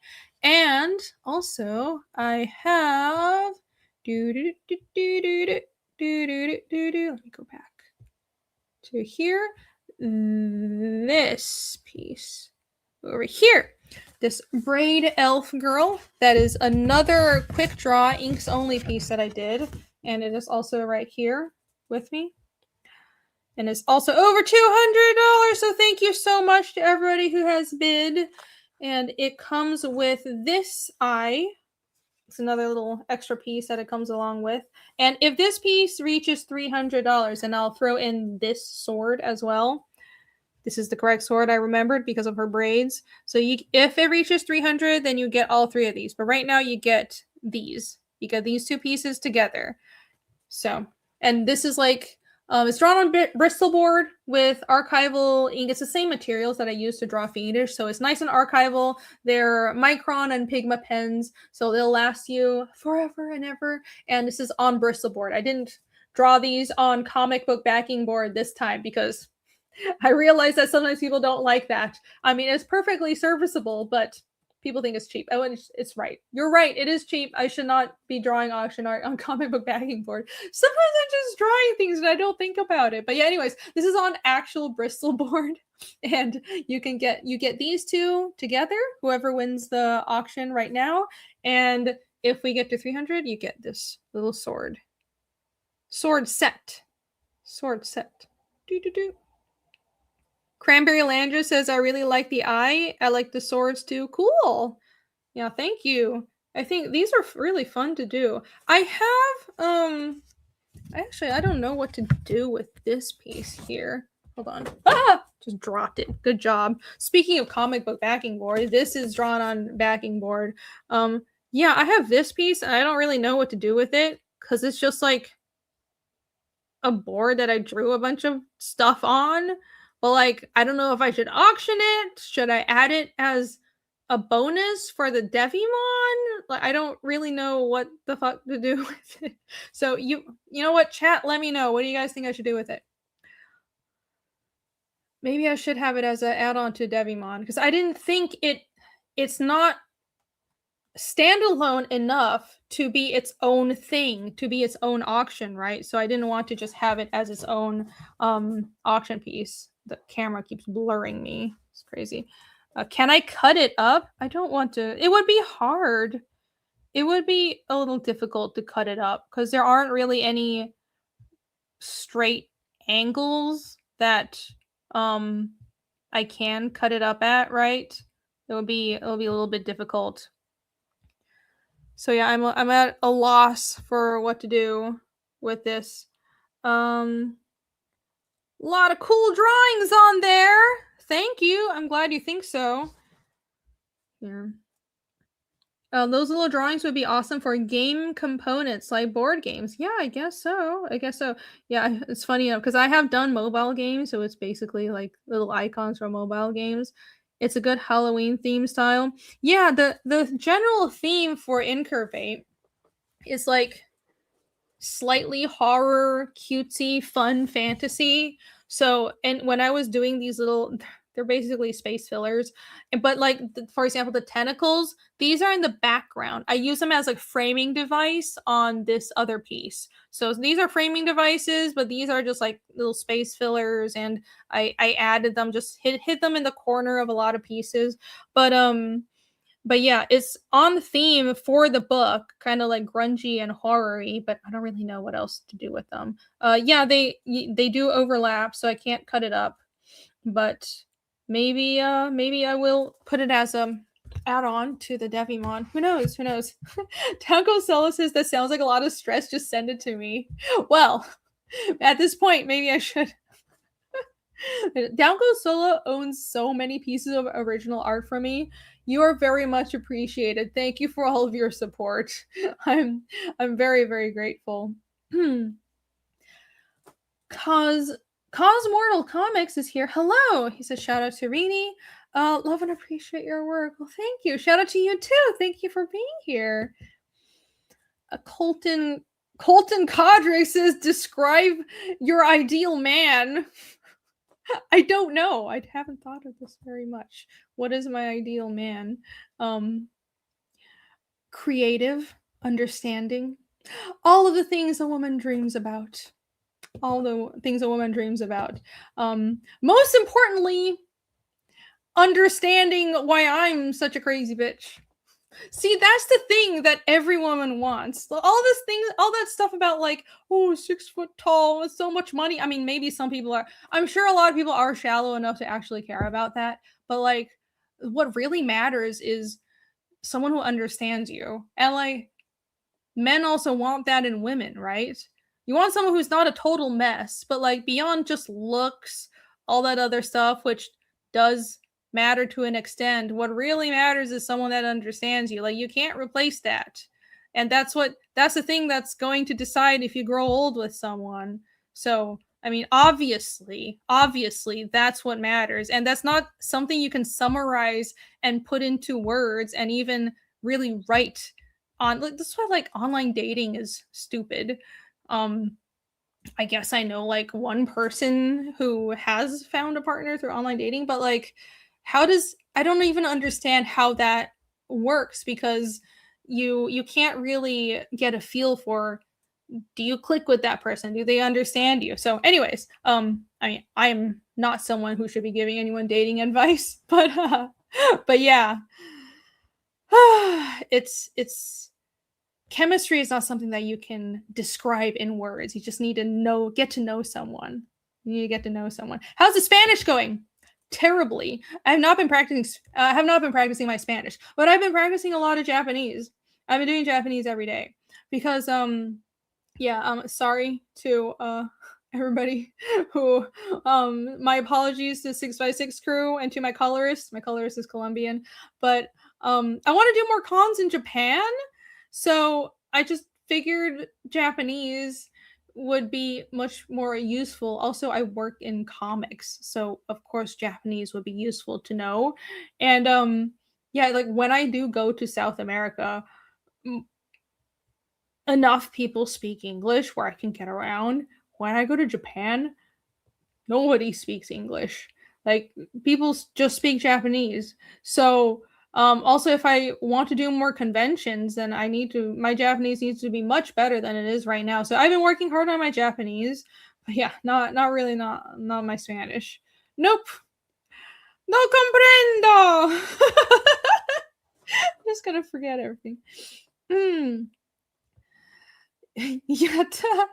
And also, I have Let me go back to here. This piece over here. This braid elf girl. That is another quick draw inks only piece that I did. And it is also right here with me. And it's also over $200. So thank you so much to everybody who has bid. And it comes with this eye. It's another little extra piece that it comes along with. And if this piece reaches $300, and I'll throw in this sword as well. This is the correct sword I remembered because of her braids. So if it reaches 300, then you get all three of these. But right now you get these. You get these two pieces together. So, and this is like, it's drawn on Bristol board with archival ink. It's the same materials that I use to draw Fiendish, so it's nice and archival. They're micron and Pigma pens, so they'll last you forever and ever. And this is on Bristol board. I didn't draw these on comic book backing board this time because I realize that sometimes people don't like that. I mean, it's perfectly serviceable, but people think it's cheap. Oh, and it's right. You're right. It is cheap. I should not be drawing auction art on comic book backing board. Sometimes I'm just drawing things and I don't think about it. But yeah, anyways, this is on actual Bristol board, and you get these two together. Whoever wins the auction right now, and if we get to 300, you get this little sword set. Do. Cranberry Landra says, I really like the eye. I like the swords too. Cool. Yeah, thank you. I think these are really fun to do. I have, actually, I don't know what to do with this piece here. Hold on. Ah! Just dropped it. Good job. Speaking of comic book backing board, this is drawn on backing board. Yeah, I have this piece and I don't really know what to do with it because it's just like a board that I drew a bunch of stuff on. But like, I don't know if I should auction it. Should I add it as a bonus for the Devimon? Like, I don't really know what the fuck to do with it. So you know what, chat? Let me know. What do you guys think I should do with it? Maybe I should have it as an add-on to Devimon because I didn't think it's not standalone enough to be its own thing, to be its own auction, right? So I didn't want to just have it as its own auction piece. The camera keeps blurring me. It's crazy. Can I cut it up? I don't want to. It would be hard. It would be a little difficult to cut it up because there aren't really any straight angles that I can cut it up at, right? It'll be a little bit difficult. So yeah, I'm at a loss for what to do with this. A lot of cool drawings on there. Thank you. I'm glad you think so. Here. Those little drawings would be awesome for game components like board games. Yeah, I guess so. Yeah, it's funny because I have done mobile games, so it's basically like little icons for mobile games. It's a good Halloween theme style. Yeah, the general theme for INCURVATE is like slightly horror, cutesy, fun fantasy. So, and when I was doing these little, they're basically space fillers, but like, for example, the tentacles, these are in the background. I use them as like framing device on this other piece. So these are framing devices, but these are just like little space fillers, and I added them, just hit them in the corner of a lot of pieces. But yeah, it's on theme for the book, kind of like grungy and horror-y, but I don't really know what else to do with them. Yeah, they do overlap, so I can't cut it up. But maybe I will put it as a add-on to the Devimon. Who knows? Tango Solo says that sounds like a lot of stress. Just send it to me. Well, at this point, maybe I should. Downgo Solo owns so many pieces of original art from me. You are very much appreciated. Thank you for all of your support. I'm very, very grateful. Cause Mortal Comics is here. Hello. He says shout out to Rini. Love and appreciate your work. Well, thank you. Shout out to you too. Thank you for being here. Colton Cadre says describe your ideal man. I don't know. I haven't thought of this very much. What is my ideal man? Creative, understanding. All of the things a woman dreams about. All the things a woman dreams about. Most importantly, understanding why I'm such a crazy bitch. See, that's the thing that every woman wants. All this things, all that stuff about like, oh, 6 foot tall, it's so much money. I mean, maybe some people are. I'm sure a lot of people are shallow enough to actually care about that. But like, what really matters is someone who understands you. And like, men also want that in women, right? You want someone who's not a total mess, but like beyond just looks, all that other stuff, which does matter to an extent. What really matters is someone that understands you. Like you can't replace that. And that's the thing that's going to decide if you grow old with someone. So, I mean, obviously, that's what matters. And that's not something you can summarize and put into words and even really write on. That's why like online dating is stupid. I guess I know like one person who has found a partner through online dating, but like I don't even understand how that works because you can't really get a feel for, do you click with that person? Do they understand you? So anyways, I mean, I'm not someone who should be giving anyone dating advice, but yeah. it's chemistry is not something that you can describe in words. You just need to get to know someone. You need to get to know someone. How's the Spanish going? Terribly. I have not been practicing my Spanish, but I've been practicing a lot of Japanese. I've been doing Japanese every day because sorry to everybody who my apologies to 6x6 crew and to my colorist. My colorist is Colombian, but I want to do more cons in Japan. So I just figured Japanese would be much more useful. Also, I work in comics, so of course Japanese would be useful to know. And yeah, like when I do go to South America, enough people speak English where I can get around. When I go to Japan, nobody speaks English. Like people just speak Japanese. So also if I want to do more conventions, then my Japanese needs to be much better than it is right now. So I've been working hard on my Japanese, but yeah, not my Spanish. Nope. No comprendo. I'm just gonna forget everything. Yata.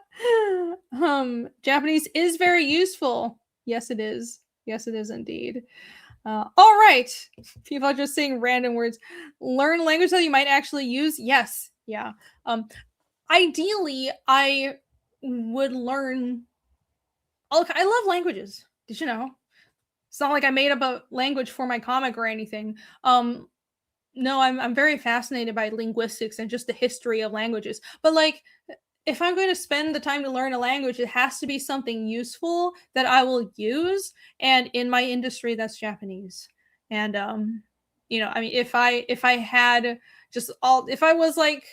Japanese is very useful. Yes, it is. Yes, it is indeed. All right. People are just saying random words. Learn language that you might actually use. Yes. Yeah. Ideally, I would learn. Oh, I love languages. Did you know? It's not like I made up a language for my comic or anything. No, I'm very fascinated by linguistics and just the history of languages. But like, if I'm going to spend the time to learn a language, it has to be something useful that I will use. And in my industry, that's Japanese. And I mean, if I had if I was like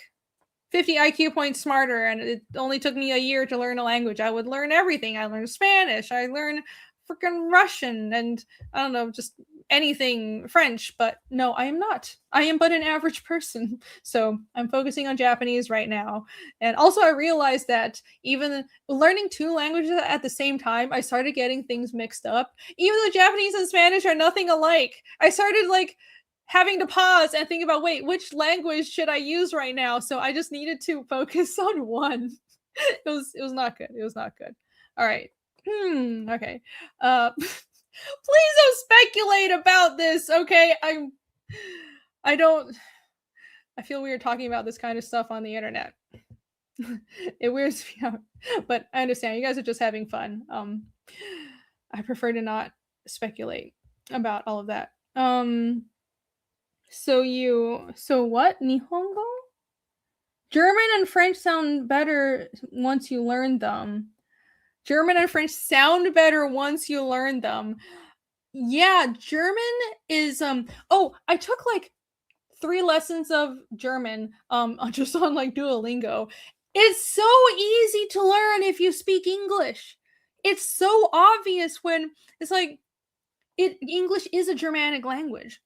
50 IQ points smarter and it only took me a year to learn a language, I would learn everything. I learned Spanish, I learned freaking Russian, and I don't know, just anything French. But no, I am not. I am but an average person. So I'm focusing on Japanese right now. And also I realized that even learning 2 languages at the same time, I started getting things mixed up. Even though Japanese and Spanish are nothing alike, I started like having to pause and think about, wait, which language should I use right now? So I just needed to focus on one. It was not good. It was not good. All right. Okay. Please don't speculate about this, okay? I feel weird talking about this kind of stuff on the internet. It weirds me out. But I understand. You guys are just having fun. I prefer to not speculate about all of that. So what? Nihongo? German and French sound better once you learn them. German and French sound better once you learn them. Yeah, German is I took like 3 lessons of German just on like Duolingo. It's so easy to learn if you speak English. It's so obvious when it's like English is a Germanic language.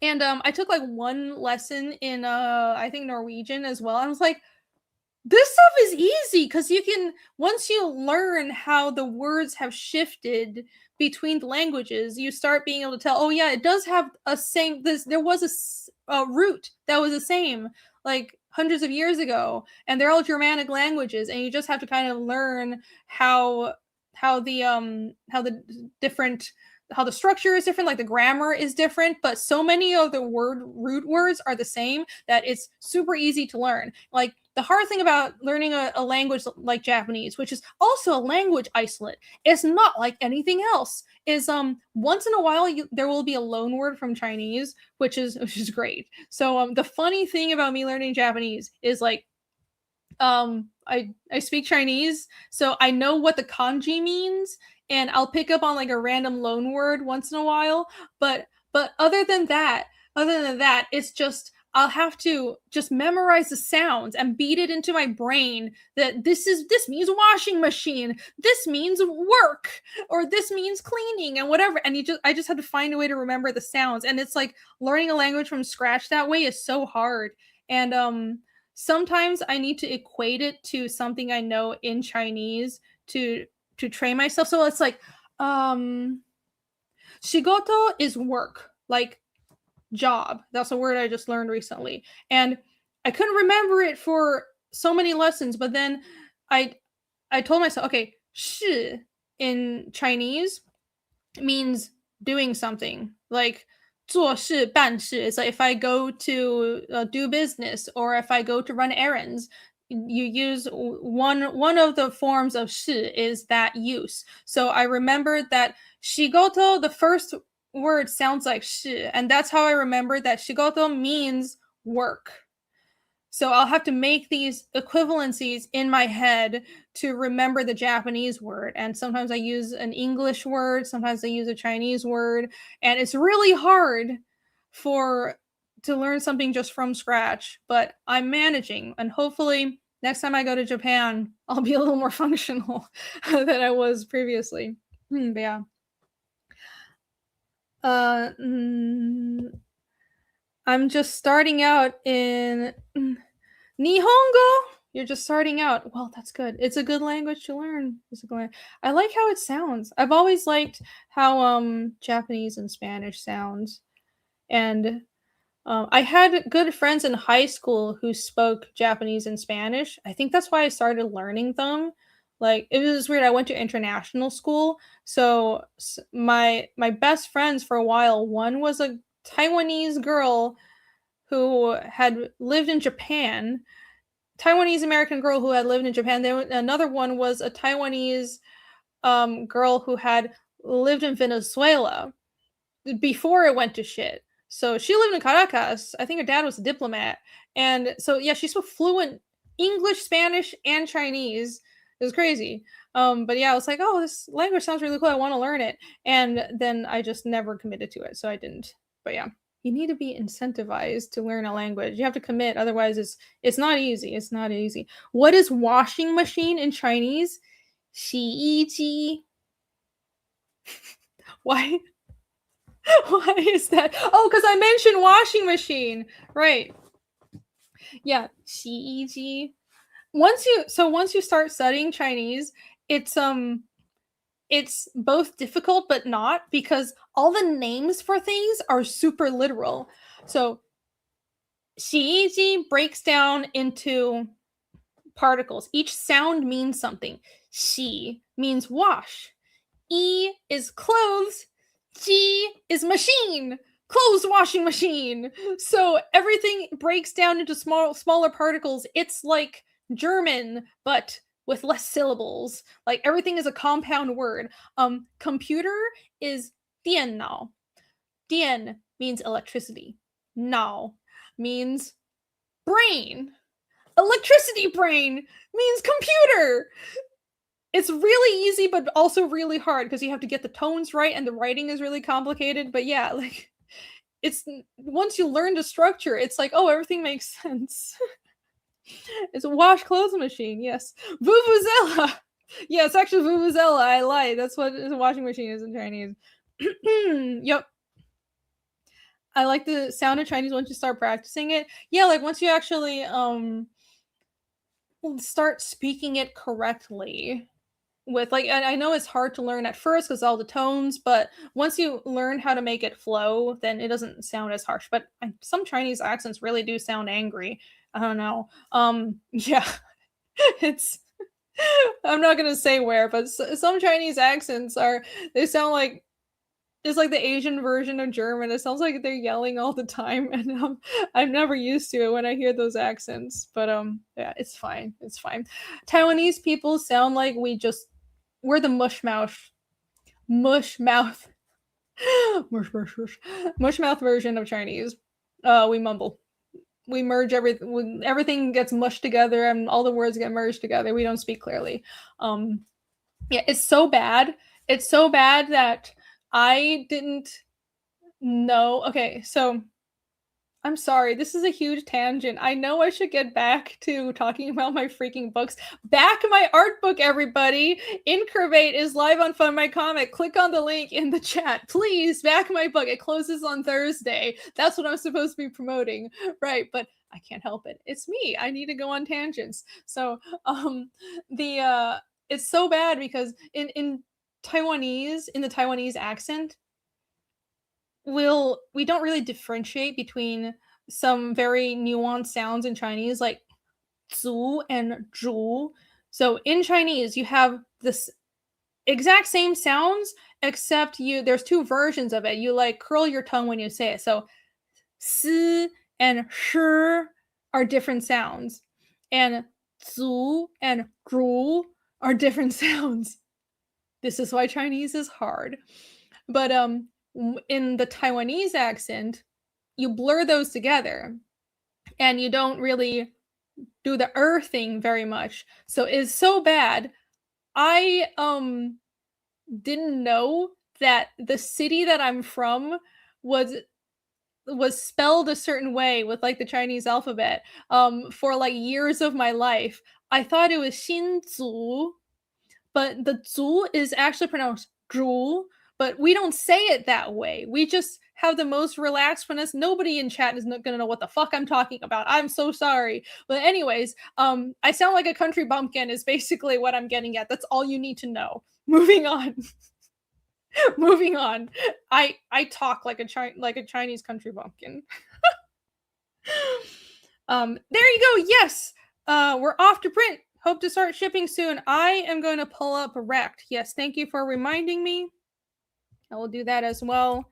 And I took like 1 lesson in I think Norwegian as well. I was like, this stuff is easy because you can, once you learn how the words have shifted between the languages, you start being able to tell, oh yeah, it does have a same, there was a root that was the same like hundreds of years ago, and they're all Germanic languages, and you just have to kind of learn how the different, how the structure is different, like the grammar is different, but so many of the root words are the same that it's super easy to learn. Like the hard thing about learning a language like Japanese, which is also a language isolate, it's not like anything else, is once in a while there will be a loan word from Chinese, which is great. So the funny thing about me learning Japanese is like I speak Chinese, so I know what the kanji means, and I'll pick up on like a random loan word once in a while. But other than that, it's just I'll have to just memorize the sounds and beat it into my brain that this means washing machine, this means work, or this means cleaning and whatever. And I just have to find a way to remember the sounds. And it's like learning a language from scratch that way is so hard. And sometimes I need to equate it to something I know in Chinese to train myself. So it's like shigoto is work, like job. That's a word I just learned recently. And I couldn't remember it for so many lessons, but then I told myself, okay, shi in Chinese means doing something. Like 做事办事 is like if I go to do business, or if I go to run errands, you use one of the forms of 是 is that use. So I remembered that shigoto, the first word sounds like 是, and that's how I remembered that shigoto means work. So I'll have to make these equivalencies in my head to remember the Japanese word. And sometimes I use an English word, sometimes I use a Chinese word, and it's really hard to learn something just from scratch, but I'm managing, and hopefully next time I go to Japan, I'll be a little more functional than I was previously. But yeah. I'm just starting out in Nihongo. You're just starting out. Well, that's good. It's a good language to learn. I like how it sounds. I've always liked how Japanese and Spanish sounds. And I had good friends in high school who spoke Japanese and Spanish. I think that's why I started learning them. Like, it was weird. I went to international school, so my best friends for a while, one was a Taiwanese girl who had lived in Japan, Taiwanese-American girl who had lived in Japan. Then another one was a Taiwanese girl who had lived in Venezuela before it went to shit. So she lived in Caracas. I think her dad was a diplomat. And so, yeah, she spoke fluent English, Spanish, and Chinese. It was crazy. But yeah, I was like, oh, this language sounds really cool. I want to learn it. And then I just never committed to it. So I didn't. But yeah, you need to be incentivized to learn a language. You have to commit. Otherwise, it's not easy. It's not easy. What is washing machine in Chinese? 洗衣机. Why? Why is that? Oh, because I mentioned washing machine. Right. Yeah, 洗衣机. Once you start studying Chinese, it's both difficult but not, because all the names for things are super literal. So 洗衣机 breaks down into particles. Each sound means something. 洗 means wash. E is clothes. Ji is machine. Clothes washing machine. So everything breaks down into smaller particles. It's like German, but with less syllables. Like, everything is a compound word. Computer is 电脑. 电 means electricity. 脑 means brain. Electricity brain means computer. It's really easy, but also really hard because you have to get the tones right, and the writing is really complicated. But yeah, like, it's once you learn the structure, it's like, oh, everything makes sense. It's a wash clothes machine, yes. Vuvuzela! Yeah, it's actually Vuvuzela, I lied. That's what a washing machine is in Chinese. Yep. I like the sound of Chinese once you start practicing it. Yeah, like once you actually start speaking it correctly. With like, I know it's hard to learn at first because all the tones, but once you learn how to make it flow, then it doesn't sound as harsh. But some Chinese accents really do sound angry. I don't know. Yeah, it's. I'm not gonna say where, but some Chinese accents they sound like it's like the Asian version of German. It sounds like they're yelling all the time, and I'm never used to it when I hear those accents. But yeah, it's fine. It's fine. Taiwanese people sound like we're the mush mouth mush mouth version of Chinese. We mumble. We merge everything gets mushed together and all the words get merged together. We don't speak clearly. Yeah, it's so bad. It's so bad that I didn't know. Okay, so I'm sorry. This is a huge tangent. I know I should get back to talking about my freaking books. Back my art book, everybody. INCURVATE is live on Fund My Comic. Click on the link in the chat. Please, back my book. It closes on Thursday. That's what I'm supposed to be promoting. Right, but I can't help it. It's me. I need to go on tangents. So, it's so bad because in Taiwanese, in the Taiwanese accent, we don't really differentiate between some very nuanced sounds in Chinese like zu and zhu. So in Chinese, you have this exact same sounds, except there's two versions of it. You like curl your tongue when you say it. So si and shi are different sounds, and zu and zhu are different sounds. This is why Chinese is hard. But in the Taiwanese accent, you blur those together and you don't really do the thing very much. So it's so bad. I didn't know that the city that I'm from was spelled a certain way with like the Chinese alphabet for like years of my life. I thought it was Xinzu, but the zu is actually pronounced zhu, but we don't say it that way. We just have the most relaxed finesse. Nobody in chat is not gonna know what the fuck I'm talking about. I'm so sorry. But anyways, I sound like a country bumpkin is basically what I'm getting at. That's all you need to know. Moving on. Moving on. I talk like a Chinese country bumpkin. There you go. Yes. We're off to print. Hope to start shipping soon. I am going to pull up Wrecked. Yes, thank you for reminding me. I will do that as well.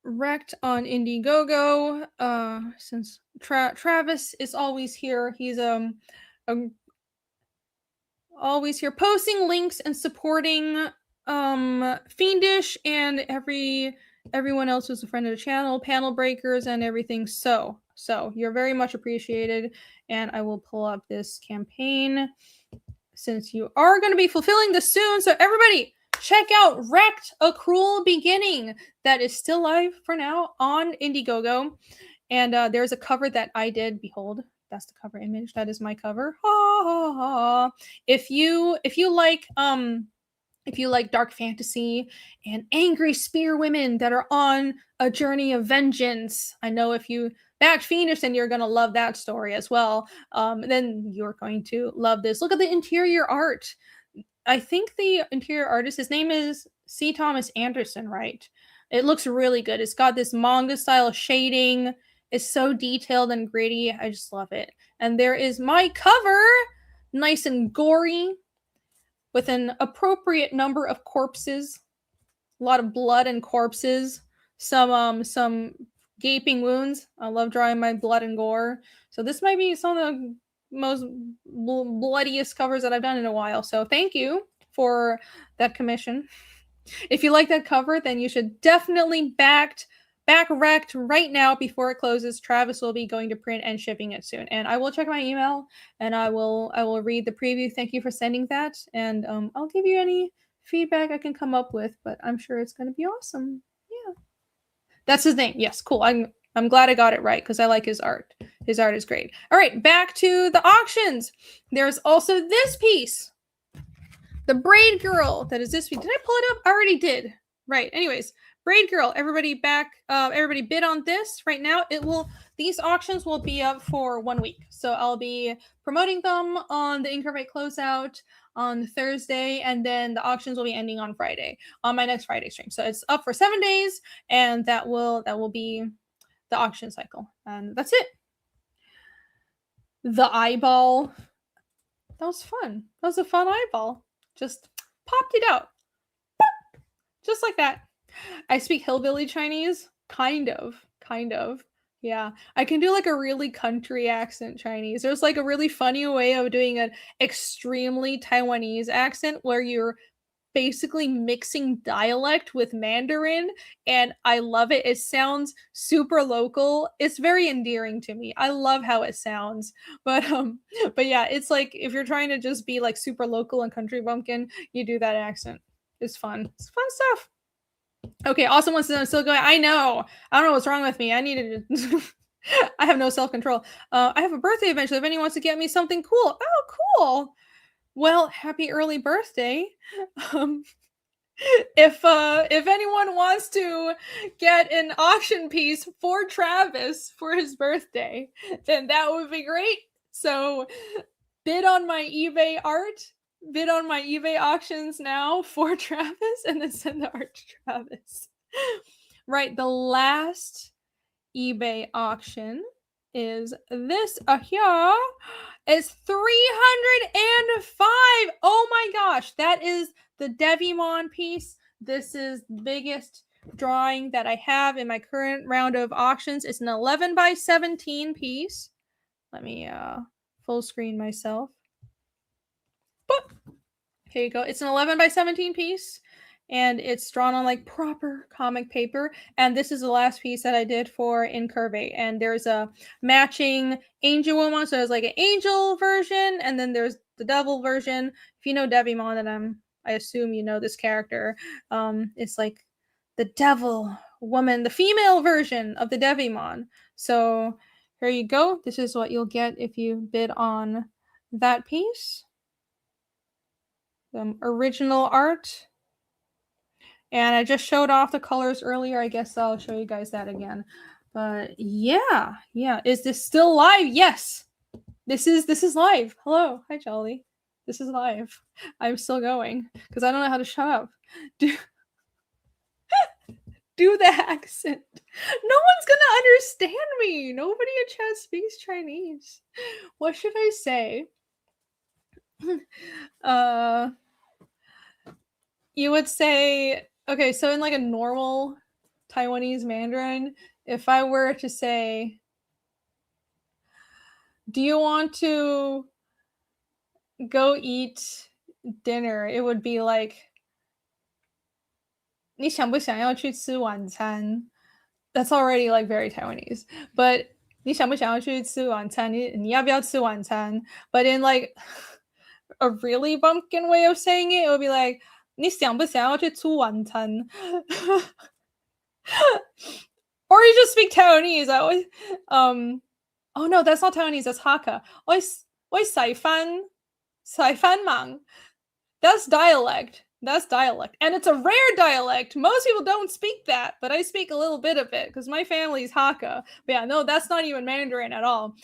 Wrecked on Indiegogo. Since Travis is always here, he's always here posting links and supporting Fiendish and everyone else who's a friend of the channel, panel breakers and everything. So you're very much appreciated, and I will pull up this campaign since you are going to be fulfilling this soon. So everybody, check out Wrecked, A Cruel Beginning. That is still live for now on Indiegogo, and there's a cover that I did. Behold, that's the cover image. That is my cover. Ha, ha, ha. If you like dark fantasy and angry spear women that are on a journey of vengeance, I know if you backed Fiendish, then you're going to love that story as well. Then you're going to love this. Look at the interior art. I think the interior artist, his name is C. Thomas Anderson, right? It looks really good. It's got this manga style shading. It's so detailed and gritty. I just love it. And there is my cover, nice and gory, with an appropriate number of corpses, a lot of blood and corpses, some gaping wounds. I love drawing my blood and gore. So this might be some of the most bloodiest covers that I've done in a while. So thank you for that commission. If you like that cover, then you should definitely back Wrecked right now before it closes. Travis will be going to print and shipping it soon, and I will check my email and I will read the preview. Thank you for sending that, and I'll give you any feedback I can come up with, but I'm sure it's going to be awesome. Yeah, that's his name. Yes, cool. I'm glad I got it right because I like his art. His art is great. All right, back to the auctions. There's also this piece, the Braid Girl. That is this piece. Did I pull it up? I already did. Right. Anyways, Braid Girl, everybody bid on this right now. These auctions will be up for 1 week. So I'll be promoting them on the INCURVATE closeout on Thursday, and then the auctions will be ending on Friday, on my next Friday stream. So it's up for 7 days, and that will be the auction cycle. And that's it. The eyeball. That was fun. That was a fun eyeball. Just popped it out. Boop! Just like that. I speak hillbilly Chinese. Kind of. Yeah. I can do like a really country accent Chinese. There's like a really funny way of doing an extremely Taiwanese accent where you're basically mixing dialect with Mandarin, and I love it. It sounds super local. It's very endearing to me. I love how it sounds. But yeah, it's like if you're trying to just be like super local and country bumpkin, you do that accent. It's fun. It's fun stuff. Okay, Awesome One says I'm still going. I know. I don't know what's wrong with me. I needed to I have no self-control. I have a birthday eventually. If anyone wants to get me something cool. Oh, cool. Well, happy early birthday. If anyone wants to get an auction piece for Travis for his birthday, then that would be great. So bid on my eBay art, bid on my eBay auctions now for Travis, and then send the art to Travis. Right, the last eBay auction is this here. It's 305. Oh my gosh, that is the Devimon piece. This is the biggest drawing that I have in my current round of auctions. It's an 11 by 17 piece. Let me full screen myself. Boop. Here you go. It's an 11 by 17 piece, and it's drawn on like proper comic paper. And this is the last piece that I did for INCURVATE. And there's a matching angel woman. So there's like an angel version, and then there's the devil version. If you know Devimon, then I assume you know this character. It's like the devil woman, the female version of the Devimon. So here you go. This is what you'll get if you bid on that piece. The original art. And I just showed off the colors earlier. I guess I'll show you guys that again. But yeah. Is this still live? Yes. This is live. Hello. Hi, Jolly. This is live. I'm still going because I don't know how to shut up. Do the accent. No one's gonna understand me. Nobody in chat speaks Chinese. What should I say? You would say, okay, so in like a normal Taiwanese Mandarin, if I were to say, do you want to go eat dinner? It would be like, 你想不想要去吃晚餐? That's already like very Taiwanese. But 你想不想要去吃晚餐? 你要不要吃晚餐? But in like a really bumpkin way of saying it, it would be like, 你想不想要去吃晚餐? Or you just speak Taiwanese. I always, oh no, that's not Taiwanese. That's Hakka. 我晒饭忙. That's dialect. And it's a rare dialect. Most people don't speak that, but I speak a little bit of it because my family's Hakka. But yeah, no, that's not even Mandarin at all.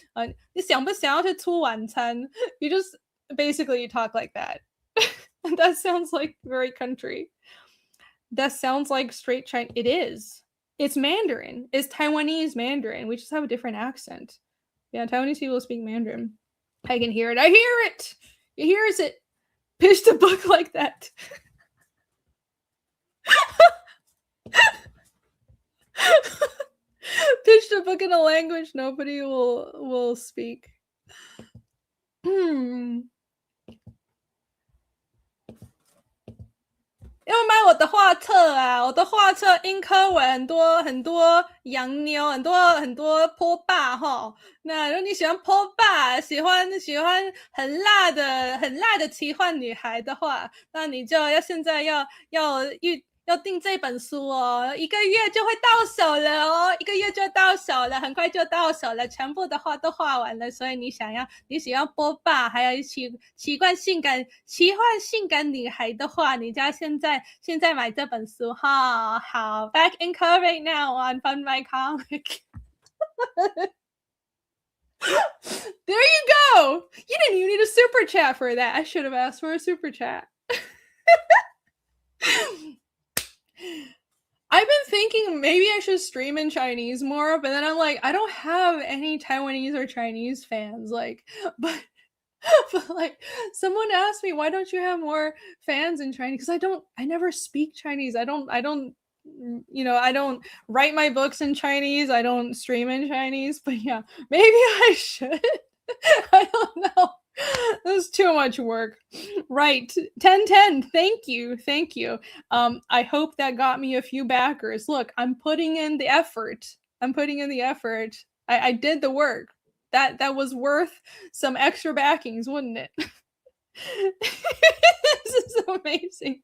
你想不想要去吃晚餐? You just, basically you talk like that. That sounds like very country. That sounds like straight Chinese. It is. It's Mandarin. It's Taiwanese Mandarin. We just have a different accent. Yeah, Taiwanese people speak Mandarin. I can hear it. I hear it. You hears it. Pitch the book like that. Pitch the book in a language nobody will speak. 要买我的画册啊！我的画册英科文很多洋妞，很多坡霸哈。那如果你喜欢坡霸，喜欢很辣的奇幻女孩的话，那你就要现在要要订这本书哦，1个月就会到手了哦，1个月就到手了，很快就到手了，全部的画都画完了。所以你喜欢波霸，还有奇幻性感女孩的话，你就要现在买这本书哈。好 ，Back in Curve now on Fund My Comic. There you go. You didn't even need a super chat for that. I should have asked for a super chat. I've been thinking maybe I should stream in Chinese more, but then I'm like, I don't have any Taiwanese or Chinese fans. Like, but like, someone asked me, why don't you have more fans in Chinese? Because I never speak Chinese. I don't, I don't write my books in Chinese. I don't stream in Chinese. But yeah, maybe I should. I don't know. This is too much work. Right. 1010. Thank you. I hope that got me a few backers. Look, I'm putting in the effort. I did the work. That was worth some extra backings, wouldn't it? This is amazing.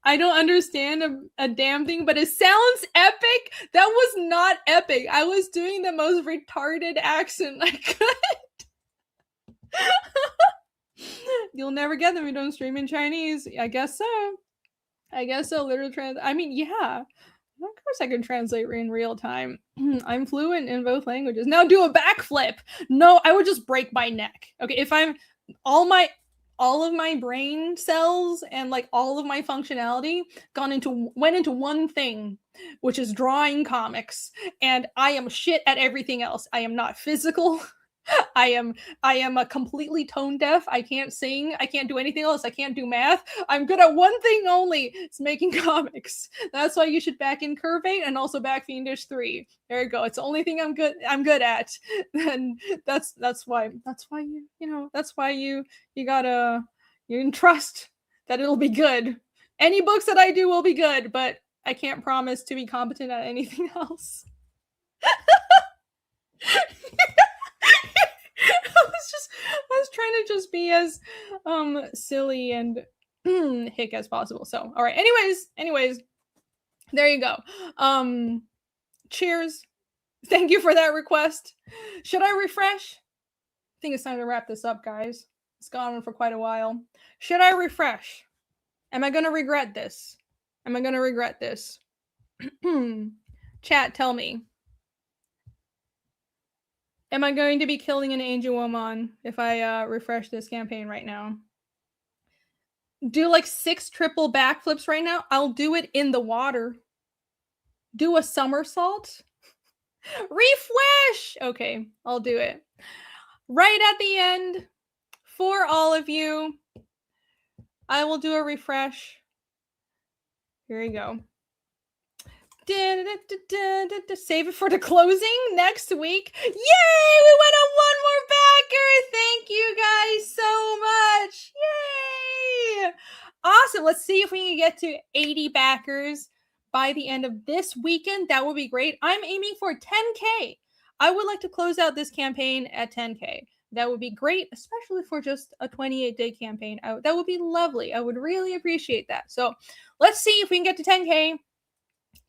I don't understand a damn thing, but it sounds epic. That was not epic. I was doing the most retarded accent I could. You'll never get them if you don't stream in Chinese. I guess so. Literal I mean, yeah. Of course I can translate in real time. I'm fluent in both languages. Now do a backflip. No, I would just break my neck. Okay, if I'm all of my brain cells and like all of my functionality went into one thing, which is drawing comics, and I am shit at everything else. I am not physical. I am a completely tone deaf. I can't sing. I can't do anything else. I can't do math. I'm good at one thing only. It's making comics. You should should back INCURVATE and also back Fiendish 3. There you go. It's the only thing I'm good at. And that's why you can trust that it'll be good. Any books that I do will be good, but I can't promise to be competent at anything else. I was trying to just be as silly and hick as possible. So, all right. Anyways, there you go. Cheers. Thank you for that request. Should I refresh? I think it's time to wrap this up, guys. It's gone on for quite a while. Should I refresh? Am I going to regret this? Chat, tell me. Am I going to be killing an angel woman if I refresh this campaign right now? Do like 6 triple backflips right now? I'll do it in the water. Do a somersault? Refresh! Okay, I'll do it. Right at the end, for all of you, I will do a refresh. Here we go. Save it for the closing next week. Yay! We went on one more backer. Thank you guys so much. Yay! Awesome. Let's see if we can get to 80 backers by the end of this weekend. That would be great. I'm aiming for 10K. I would like to close out this campaign at 10K. That would be great, especially for just a 28-day campaign. That would be lovely. I would really appreciate that. So let's see if we can get to 10K.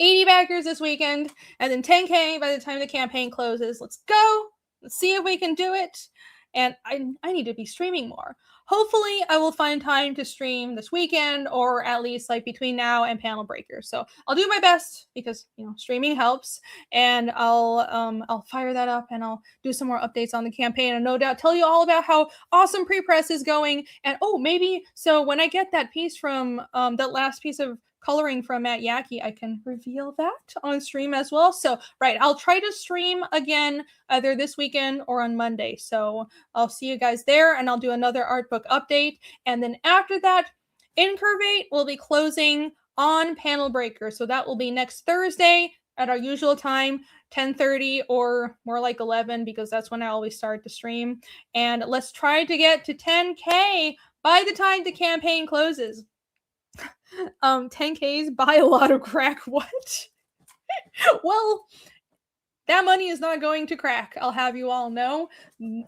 80 backers this weekend, and then 10K by the time the campaign closes. Let's go. Let's see if we can do it. And I need to be streaming more. Hopefully, I will find time to stream this weekend, or at least like between now and Panel Breakers. So I'll do my best because streaming helps, and I'll fire that up and I'll do some more updates on the campaign, and no doubt tell you all about how awesome pre-press is going. And maybe so when I get that piece from that last piece of coloring from Matt Yaki, I can reveal that on stream as well. So, right, I'll try to stream again either this weekend or on Monday. So I'll see you guys there, and I'll do another art book update. And then after that, INCURVATE will be closing on Panel Breaker. So that will be next Thursday at our usual time, 10:30 or more like 11, because that's when I always start the stream. And let's try to get to 10K by the time the campaign closes. 10Ks, buy a lot of crack. What? Well, that money is not going to crack. I'll have you all know.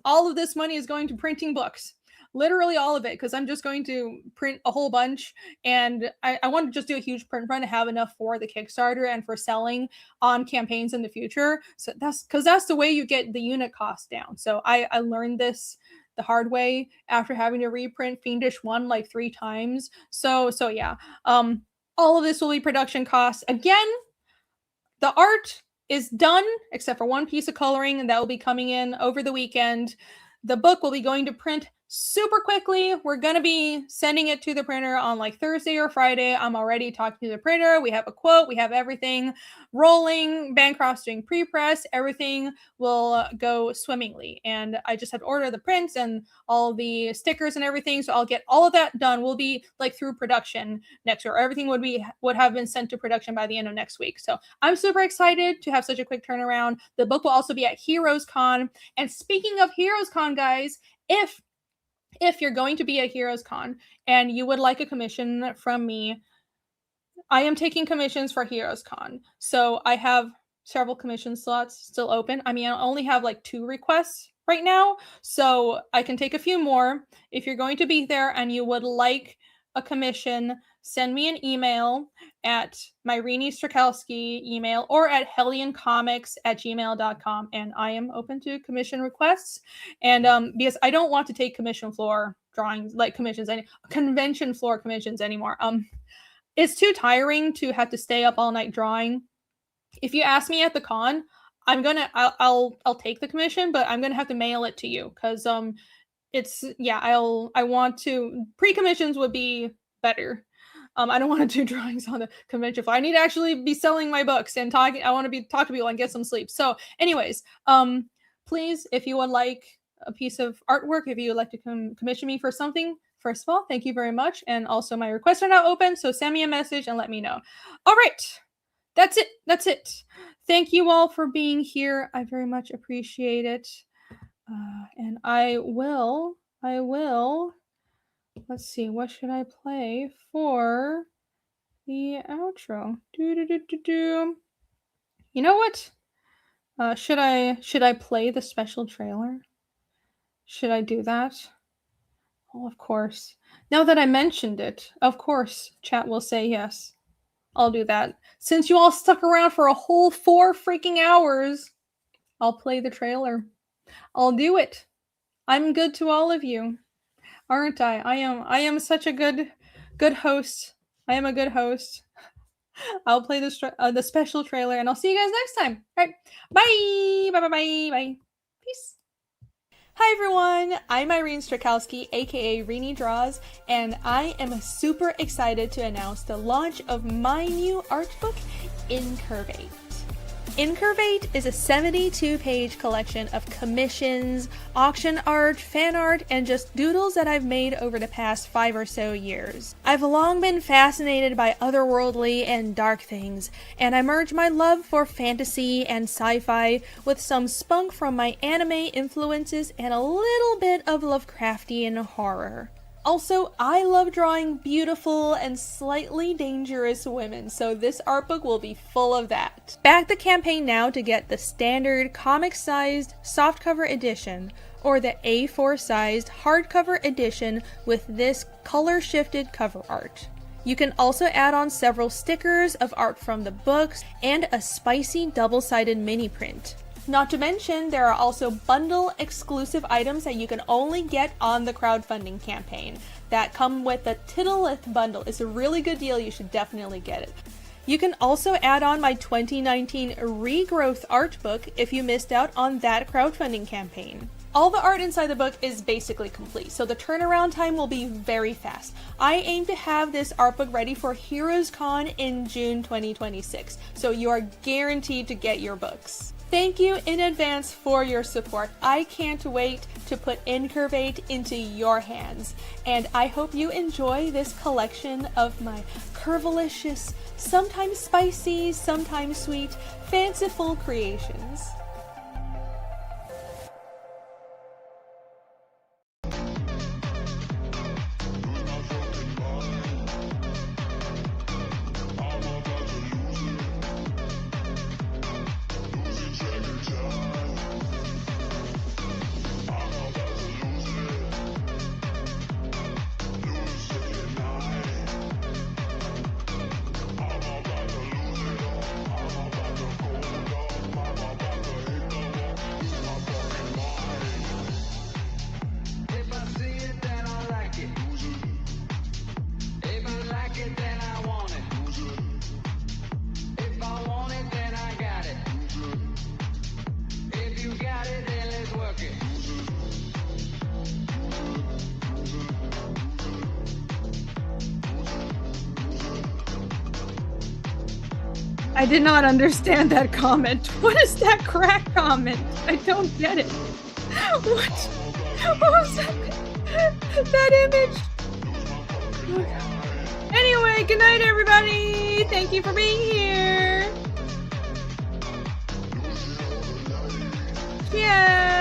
All of this money is going to printing books. literally all of it, because I'm just going to print a whole bunch, and I want to just do a huge print run to have enough for the Kickstarter and for selling on campaigns in the future. So that's the way you get the unit cost down. So I learned this the hard way after having to reprint Fiendish 1 like 3 times. So yeah. All of this will be production costs. Again, the art is done except for one piece of coloring, and that will be coming in over the weekend. The book will be going to print super quickly. We're going to be sending it to the printer on like Thursday or Friday. I'm already talking to the printer. We have a quote. We have everything rolling. Bancroft's doing pre-press. Everything will go swimmingly. And I just have to order the prints and all the stickers and everything. So I'll get all of that done. We'll be like through production next year. Everything would have been sent to production by the end of next week. So I'm super excited to have such a quick turnaround. The book will also be at Heroes Con. And speaking of Heroes Con, guys, if you're going to be at Heroes Con and you would like a commission from me, I am taking commissions for Heroes Con. So I have several commission slots still open. I mean, I only have like 2 requests right now, so I can take a few more. If you're going to be there and you would like a commission, send me an email at my Irene Strychalski email or at hellioncomics@gmail.com, and I am open to commission requests. And because I don't want to take commission floor drawings, like convention floor commissions anymore. It's too tiring to have to stay up all night drawing. If you ask me at the con, I'll take the commission, but I'm gonna have to mail it to you because I want to, pre-commissions would be better. I don't want to do drawings on the convention floor. I need to actually be selling my books and talking. I want to talk to people and get some sleep. So anyways, please, if you would like a piece of artwork, if you would like to commission me for something, first of all, thank you very much. And also my requests are now open. So send me a message and let me know. All right. That's it. Thank you all for being here. I very much appreciate it. And I will, let's see, what should I play for the outro? You know what? Should I play the special trailer? Should I do that? Oh, of course. Now that I mentioned it, of course, chat will say yes. I'll do that. Since you all stuck around for a whole 4 freaking hours, I'll play the trailer. I'll do it. I'm good to all of you, aren't I? I am such a good host. I am a good host. I'll play the special trailer, and I'll see you guys next time. All right, bye. Peace. Hi everyone, I'm Irene Strychalski, aka Rini Draws, and I am super excited to announce the launch of my new art book, INCURVATE. INCURVATE is a 72-page collection of commissions, auction art, fan art, and just doodles that I've made over the past 5 or so years. I've long been fascinated by otherworldly and dark things, and I merge my love for fantasy and sci-fi with some spunk from my anime influences and a little bit of Lovecraftian horror. Also, I love drawing beautiful and slightly dangerous women, so this art book will be full of that. Back the campaign now to get the standard comic-sized softcover edition, or the A4-sized hardcover edition with this color-shifted cover art. You can also add on several stickers of art from the books and a spicy double-sided mini print. Not to mention, there are also bundle exclusive items that you can only get on the crowdfunding campaign that come with the Tittleth bundle. It's a really good deal. You should definitely get it. You can also add on my 2019 Regrowth art book if you missed out on that crowdfunding campaign. All the art inside the book is basically complete, so the turnaround time will be very fast. I aim to have this art book ready for Heroes Con in June 2026, so you are guaranteed to get your books. Thank you in advance for your support. I can't wait to put INCURVATE into your hands, and I hope you enjoy this collection of my curvilicious, sometimes spicy, sometimes sweet, fanciful creations. I did not understand that comment. What is that crack comment? I don't get it. What was that image? Anyway, good night, everybody. Thank you for being here. Yeah.